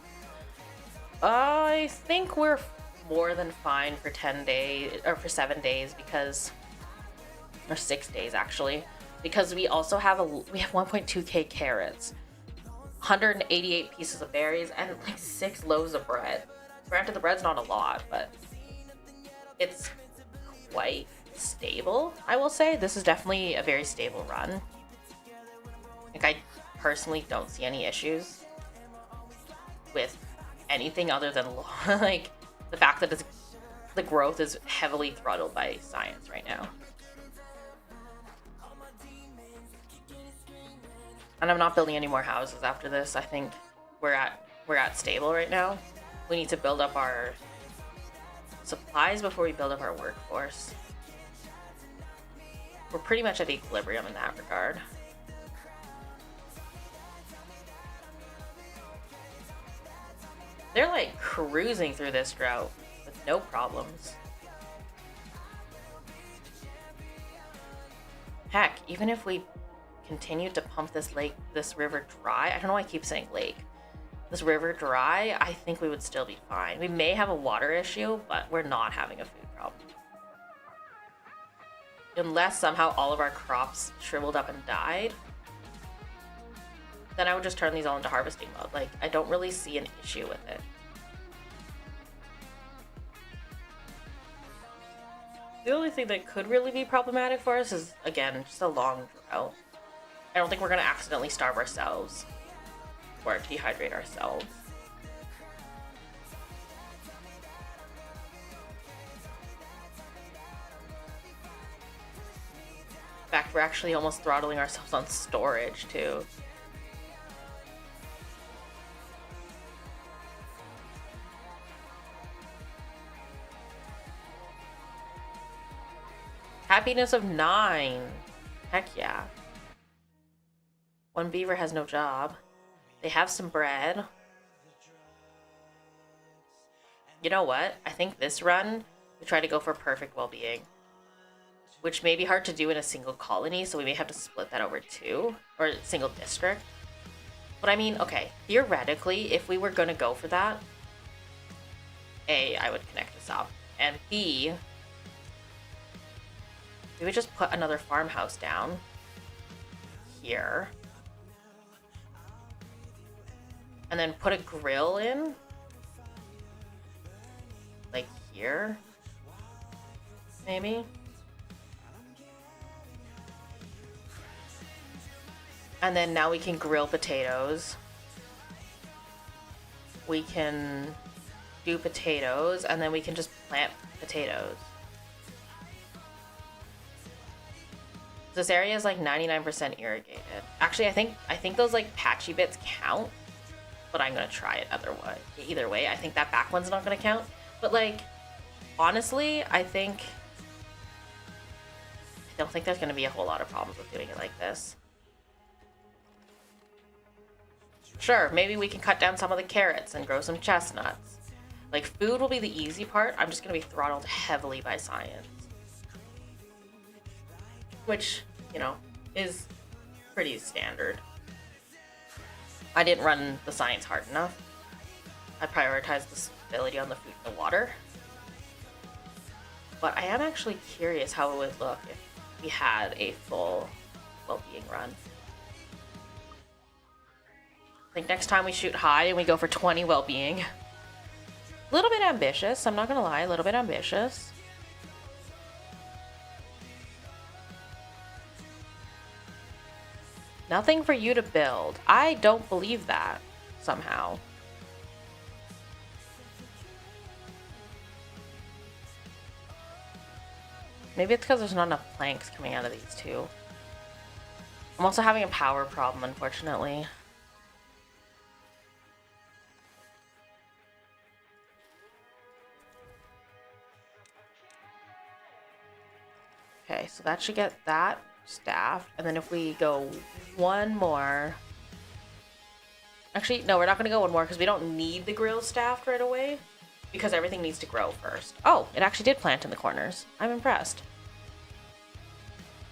I think we're more than fine for 10 days or for 7 days or 6 days actually, because we also have 1.2k carrots, 188 pieces of berries, and like 6 loaves of bread. Granted, the bread's not a lot, but it's quite stable, I will say. This is definitely a very stable run. Like, I personally don't see any issues with anything other than like the fact that the growth is heavily throttled by science right now. And I'm not building any more houses after this. I think we're at stable right now. We need to build up our supplies before we build up our workforce. We're pretty much at equilibrium in that regard. They're like cruising through this drought with no problems. Heck, even if we continue to pump this river dry, I don't know why I keep saying lake, this river dry, I think we would still be fine. We may have a water issue, but we're not having a food problem. Unless somehow all of our crops shriveled up and died, then I would just turn these all into harvesting mode. Like, I don't really see an issue with it. The only thing that could really be problematic for us is, again, just a long drought. I don't think we're gonna accidentally starve ourselves or dehydrate ourselves. In fact, we're actually almost throttling ourselves on storage too. Happiness of 9. Heck yeah. One beaver has no job. They have some bread. You know what? I think this run, we try to go for perfect well-being, which may be hard to do in a single colony, so we may have to split that over 2, or a single district. But I mean, okay, theoretically, if we were going to go for that, A, I would connect this up, and B, we would just put another farmhouse down here, and then put a grill in, like here, maybe. And then now we can grill potatoes. We can do potatoes, and then we can just plant potatoes. This area is like 99% irrigated. Actually, I think those like patchy bits count, but I'm gonna try it either way. I think that back one's not gonna count. But like, honestly, I don't think there's gonna be a whole lot of problems with doing it like this. Sure, maybe we can cut down some of the carrots and grow some chestnuts. Like, food will be the easy part. I'm just gonna be throttled heavily by science. Which, you know, is pretty standard. I didn't run the science hard enough. I prioritized the stability on the food and the water. But I am actually curious how it would look if we had a full well-being run. I think next time we shoot high and we go for 20 well-being. A little bit ambitious, I'm not gonna lie, a little bit ambitious. Nothing for you to build. I don't believe that, somehow. Maybe it's because there's not enough planks coming out of these two. I'm also having a power problem, unfortunately. Okay, so that should get that staffed. And then if we go one more... Actually, no, we're not going to go one more because we don't need the grill staffed right away. Because everything needs to grow first. Oh, it actually did plant in the corners. I'm impressed.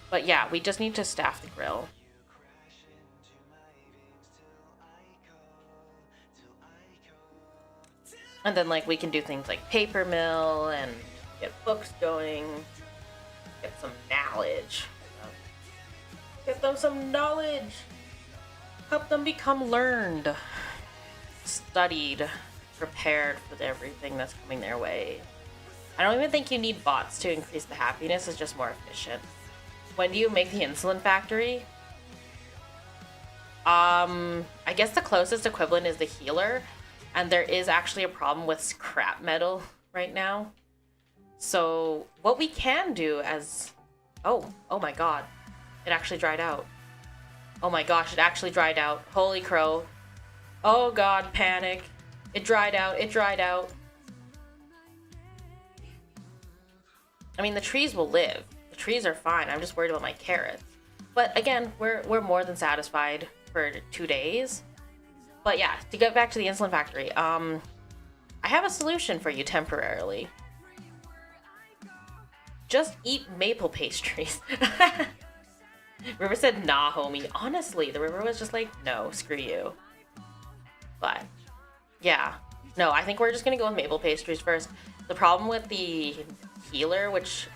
But yeah, we just need to staff the grill. And then, like, we can do things like paper mill and get books going. Get some knowledge. Get them some knowledge. Help them become learned. Studied. Prepared for everything that's coming their way. I don't even think you need bots to increase the happiness. It's just more efficient. When do you make the insulin factory? I guess the closest equivalent is the healer. And there is actually a problem with scrap metal right now. So what we can do as... Oh my god. It actually dried out. Oh my gosh, it actually dried out. Holy crow. Oh god, panic. It dried out, it dried out. I mean, the trees will live. The trees are fine. I'm just worried about my carrots. But again, we're more than satisfied for 2 days. But yeah, to get back to the insulin factory, I have a solution for you temporarily. Just eat maple pastries. River said, nah, homie. Honestly, the river was just like, no, screw you. But, yeah. No, I think we're just gonna go with maple pastries first. The problem with the healer, which,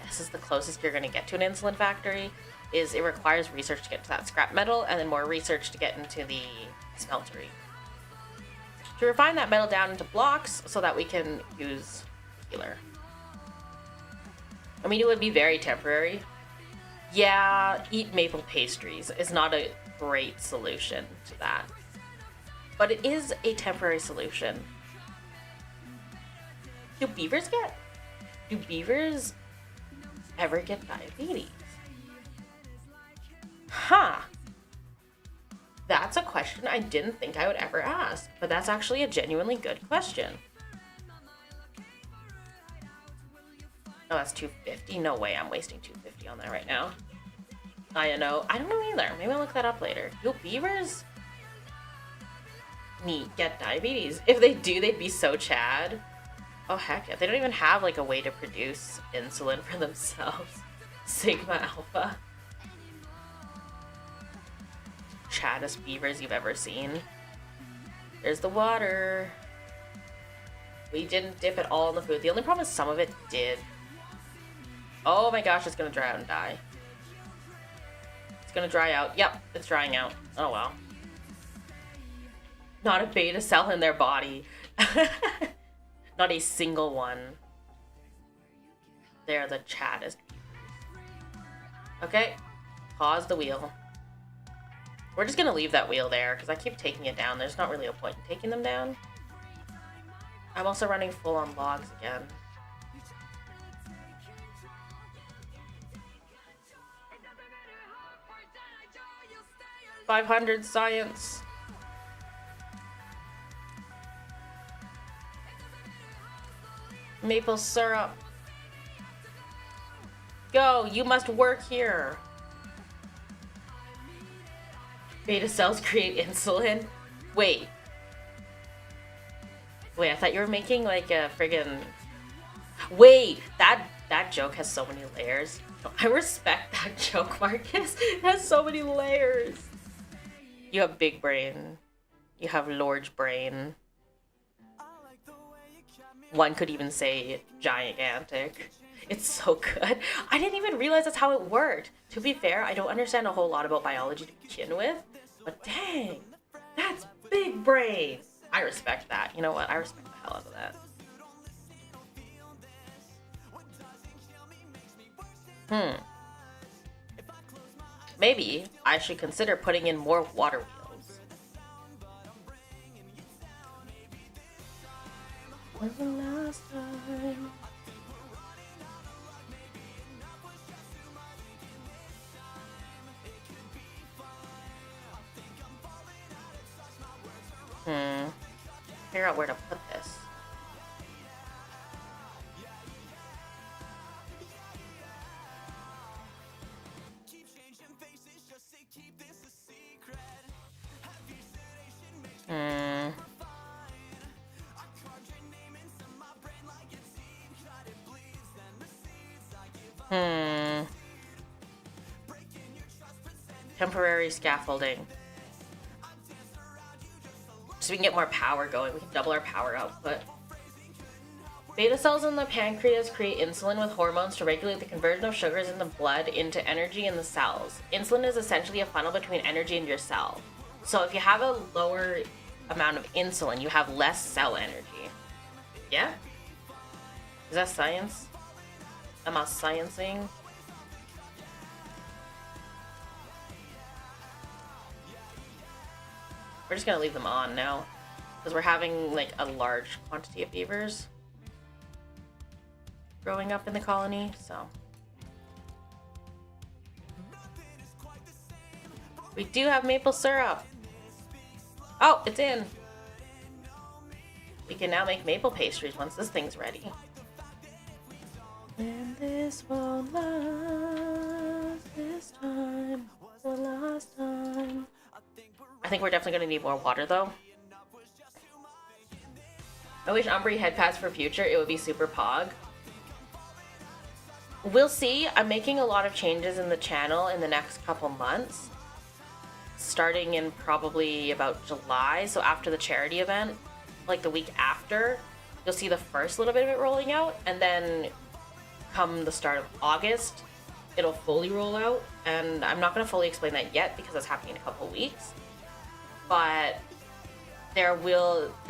yes, is the closest you're gonna get to an insulin factory, is it requires research to get to that scrap metal, and then more research to get into the smeltery. To refine that metal down into blocks so that we can use healer. I mean, it would be very temporary. Yeah, eat maple pastries is not a great solution to that. But it is a temporary solution. Do beavers ever get diabetes? Huh. That's a question I didn't think I would ever ask, but that's actually a genuinely good question. Oh, that's 250. No way I'm wasting 250 on that right now. I don't know either. Maybe I'll look that up later. Do beavers get diabetes? If they do, they'd be so Chad. Oh, heck yeah. They don't even have, like, a way to produce insulin for themselves. Sigma Alpha. Chaddest beavers you've ever seen. There's the water. We didn't dip it all in the food. The only problem is some of it did. Oh my gosh, it's gonna dry out and die. It's gonna dry out. Yep, it's drying out. Oh well. Not a beta cell in their body. Not a single one. They're the chattest. Okay, pause the wheel. We're just gonna leave that wheel there because I keep taking it down. There's not really a point in taking them down. I'm also running full on logs again. $500 science. Maple syrup. Go, you must work here. Beta cells create insulin. Wait, I thought you were making like a friggin'... Wait, that joke has so many layers. I respect that joke, Marcus. It has so many layers. You have big brain. You have large brain. One could even say gigantic. It's so good. I didn't even realize that's how it worked. To be fair, I don't understand a whole lot about biology to begin with, but dang, that's big brain. I respect that. You know what? I respect the hell out of that. Maybe I should consider putting in more water wheels. When's the last time? Figure out where to put this. Hmm. Temporary scaffolding. So we can get more power going. We can double our power output. Beta cells in the pancreas create insulin with hormones to regulate the conversion of sugars in the blood into energy in the cells. Insulin is essentially a funnel between energy and your cell. So if you have a lower amount of insulin, you have less cell energy. Yeah? Is that science? Am I sciencing? We're just gonna leave them on now, because we're having like a large quantity of beavers growing up in the colony, so. We do have maple syrup. Oh, it's in. We can now make maple pastries once this thing's ready. And this won't last this time, the last time. I think we're definitely gonna need more water though. I wish Umbra had pads for future, it would be super pog. We'll see. I'm making a lot of changes in the channel in the next couple months. Starting in probably about July, so after the charity event, like the week after, you'll see the first little bit of it rolling out, and then come the start of August, it'll fully roll out, and I'm not going to fully explain that yet because it's happening in a couple weeks, but there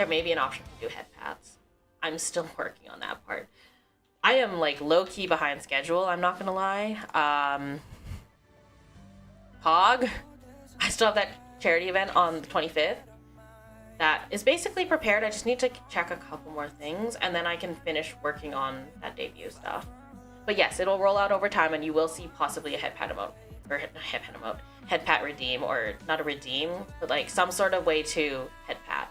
may be an option to do head pads. I'm still working on that part. I am like low-key behind schedule, I'm not gonna lie. Pog, I still have that charity event on the 25th. That is basically prepared. I just need to check a couple more things and then I can finish working on that debut stuff. But yes, it'll roll out over time and you will see possibly a head pad emote, or head pat redeem, or not a redeem, but like some sort of way to head pat.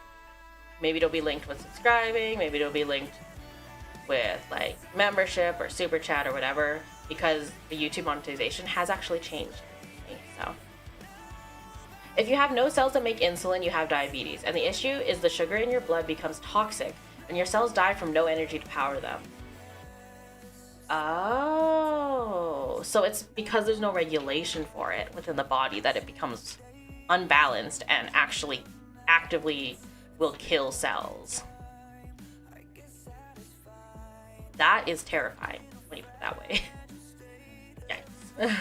Maybe it'll be linked with subscribing, maybe it'll be linked with like membership or super chat or whatever, because the YouTube monetization has actually changed. So if you have no cells that make insulin, you have diabetes, and the issue is the sugar in your blood becomes toxic and your cells die from no energy to power them. Oh, so it's because there's no regulation for it within the body that it becomes unbalanced and actually actively will kill cells. That is terrifying when you put it that way. Yikes.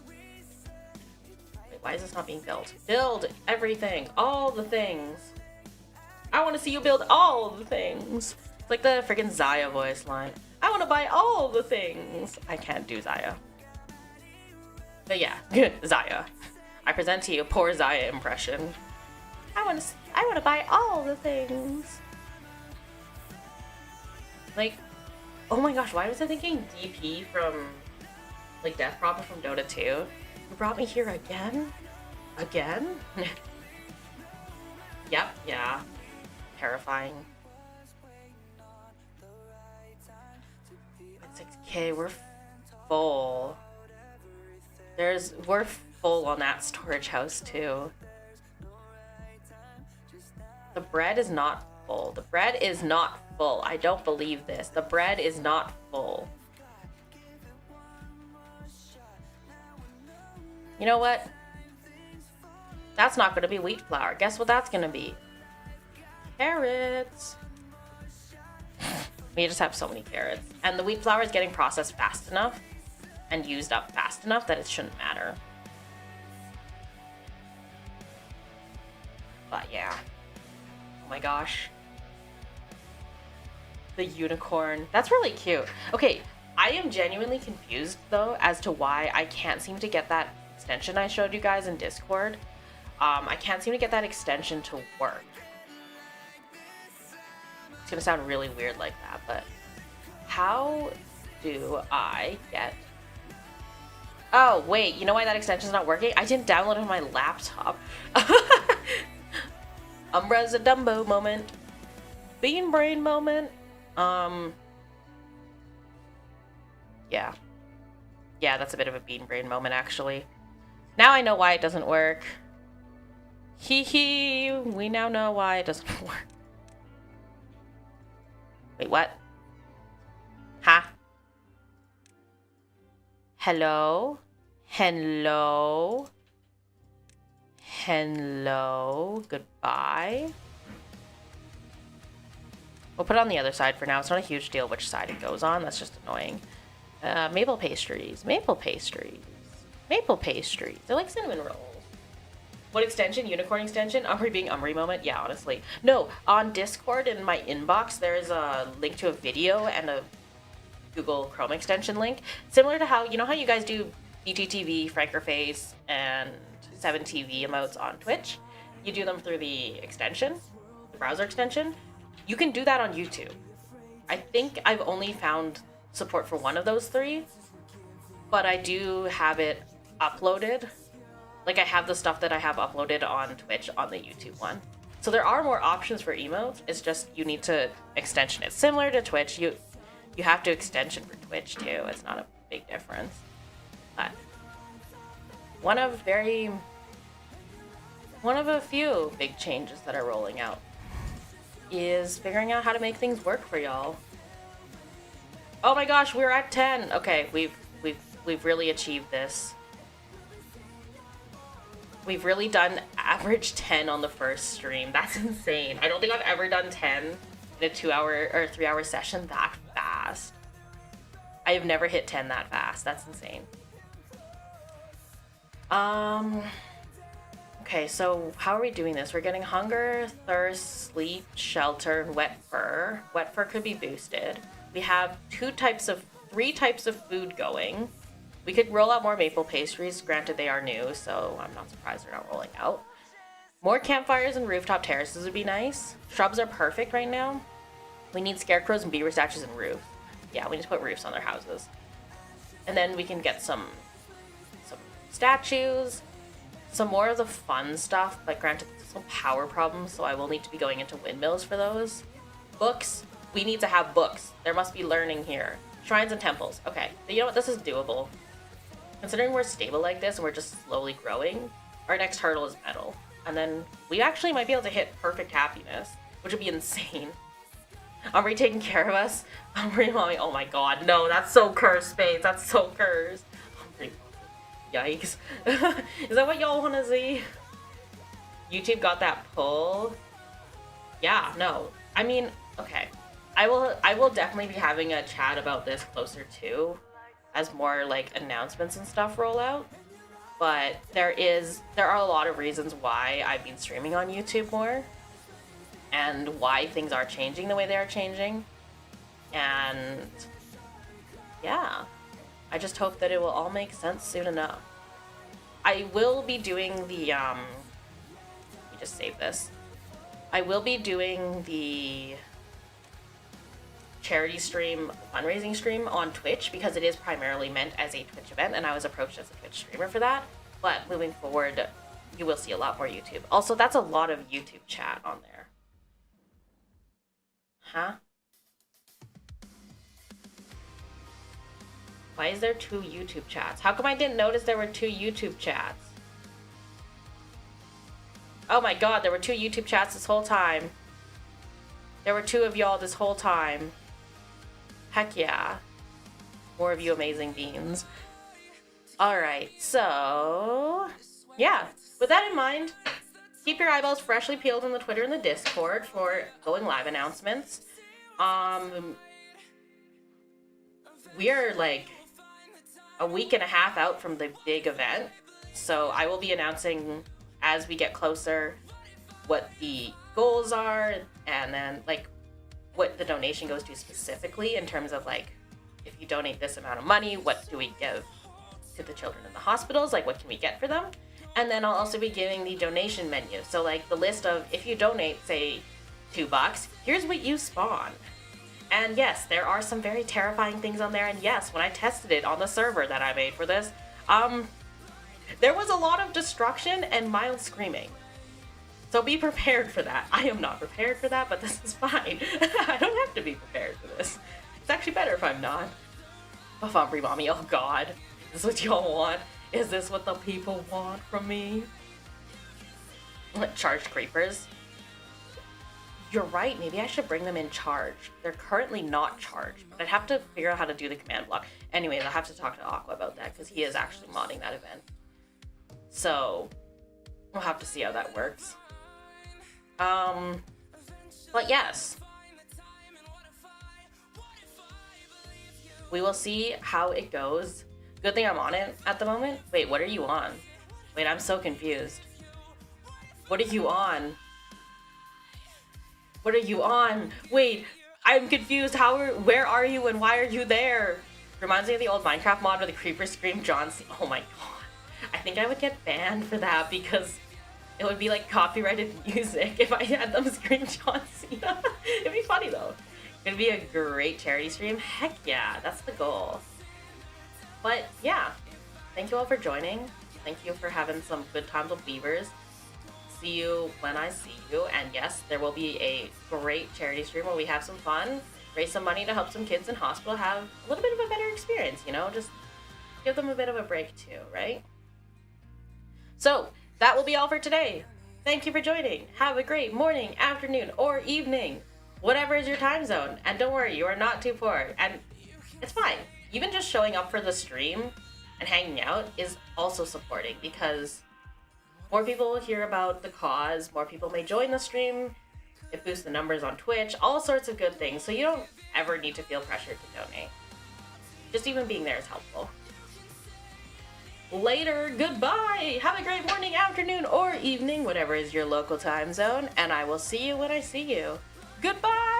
Wait, why is this not being built? Build everything, all the things. I want to see you build all the things. It's like the freaking Zaya voice line. I want to buy all the things. I can't do Zaya. But yeah, Zaya. I present to you a poor Zaya impression. I want to buy all the things. Like, oh my gosh, why was I thinking DP from, like, Death Prophet from Dota 2? You brought me here again? Again? Yep, yeah. Terrifying. 6K, we're full. We're full on that storage house, too. The bread is not full. The bread is not full. I don't believe this. The bread is not full. You know what? That's not going to be wheat flour. Guess what that's going to be? Carrots. We just have so many carrots. And the wheat flour is getting processed fast enough and used up fast enough that it shouldn't matter. But yeah. Oh my gosh. The unicorn. That's really cute. Okay, I am genuinely confused though as to why I can't seem to get that extension I showed you guys in Discord. I can't seem to get that extension to work. It's gonna sound really weird like that, but how do I get... Oh, wait, you know why that extension's not working? I didn't download it on my laptop. Umbra's a Dumbo moment. Bean brain moment. Yeah. Yeah, that's a bit of a bean brain moment, actually. Now I know why it doesn't work. Hee hee, we now know why it doesn't work. Wait, what? Huh? Hello? Hello? Hello? Goodbye? We'll put it on the other side for now. It's not a huge deal which side it goes on. That's just annoying. Maple pastries. Maple pastries. Maple pastries. They're like cinnamon rolls. What extension? Unicorn extension? Umbra being Umbra moment? Yeah, honestly. No, on Discord in my inbox, there's a link to a video and a Google Chrome extension link. Similar to how, you know how you guys do BGTV, Frankerface, and 7TV emotes on Twitch? You do them through the extension, the browser extension. You can do that on YouTube. I think I've only found support for one of those three, but I do have it uploaded. Like, I have the stuff that I have uploaded on Twitch on the YouTube one. So there are more options for emotes. It's just you need to extension it. Similar to Twitch, you have to extension for Twitch too. It's not a big difference. But one of a few big changes that are rolling out is figuring out how to make things work for y'all. Oh my gosh, we're at 10. Okay, we've really achieved this. We've really done average 10 on the first stream. That's insane. I don't think I've ever done 10 in a 2-hour or 3-hour session that fast. I have never hit 10 that fast. That's insane. Okay, so how are we doing this? We're getting hunger, thirst, sleep, shelter, and wet fur. Wet fur could be boosted. We have 3 types of food going. We could roll out more maple pastries. Granted, they are new, so I'm not surprised they're not rolling out. More campfires and rooftop terraces would be nice. Shrubs are perfect right now. We need scarecrows and beaver statues and roofs. Yeah, we need to put roofs on their houses. And then we can get some statues, some more of the fun stuff, but granted, some power problems, so I will need to be going into windmills for those. Books. We need to have books. There must be learning here. Shrines and temples. Okay, you know what? This is doable. Considering we're stable like this and we're just slowly growing, our next hurdle is metal. And then we actually might be able to hit perfect happiness, which would be insane. Umbra taking care of us. Umbra mommy. Oh my god, no, that's so cursed, Spades. That's so cursed. Umbra, yikes. Is that what y'all want to see? YouTube got that pull. Yeah, no. I mean, okay. I will definitely be having a chat about this closer too, as more like announcements and stuff roll out. But there are a lot of reasons why I've been streaming on YouTube more, and why things are changing the way they are changing. And yeah, I just hope that it will all make sense soon enough. I will be doing the let me just save this. I will be doing the charity stream, fundraising stream on Twitch, because it is primarily meant as a Twitch event, and I was approached as a Twitch streamer for that. But moving forward, you will see a lot more YouTube. Also, that's a lot of YouTube chat on there. Huh? Why is there 2 YouTube chats? How come I didn't notice there were 2 YouTube chats? Oh my god, there were 2 YouTube chats this whole time. There were 2 of y'all this whole time. Heck yeah. More of you amazing beans. Alright, so yeah. With that in mind, keep your eyeballs freshly peeled in the Twitter and the Discord for going live announcements. We are like a week and a half out from the big event, so I will be announcing as we get closer what the goals are, and then like what the donation goes to specifically in terms of like, if you donate this amount of money, what do we give to the children in the hospitals? Like, what can we get for them? And then I'll also be giving the donation menu. So like the list of, if you donate, say $2, here's what you spawn. And yes, there are some very terrifying things on there. And yes, when I tested it on the server that I made for this, there was a lot of destruction and mild screaming. So be prepared for that. I am not prepared for that, but this is fine. I don't have to be prepared for this. It's actually better if I'm not. Oh, Umbra mommy, oh god. Is this what y'all want? Is this what the people want from me? Charged creepers. you're right, maybe I should bring them in charged. They're currently not charged, but I'd have to figure out how to do the command block. Anyways, I'll have to talk to Aqua about that because he is actually modding that event. So we'll have to see how that works. But yes. We will see how it goes. Good thing I'm on it at the moment. Wait, what are you on? Wait, I'm so confused. What are you on? What are you on? Wait, I'm confused. Where are you and why are you there? Reminds me of the old Minecraft mod where the creepers scream John C. Oh my god. I think I would get banned for that because it would be like copyrighted music if I had them scream John Cena. It'd be funny though. It'd be a great charity stream. Heck yeah, that's the goal. But yeah, thank you all for joining. Thank you for having some good times with beavers. See you when I see you. And yes, there will be a great charity stream where we have some fun, raise some money to help some kids in hospital have a little bit of a better experience, you know, just give them a bit of a break too, right? So that will be all for today. Thank you for joining. Have a great morning, afternoon, or evening, whatever is your time zone. And don't worry, you are not too poor, and it's fine. Even just showing up for the stream and hanging out is also supporting because more people will hear about the cause, more people may join the stream, it boosts the numbers on Twitch, all sorts of good things, so you don't ever need to feel pressured to donate. Just even being there is helpful. Later, goodbye! Have a great morning, afternoon, or evening, whatever is your local time zone, and I will see you when I see you. Goodbye!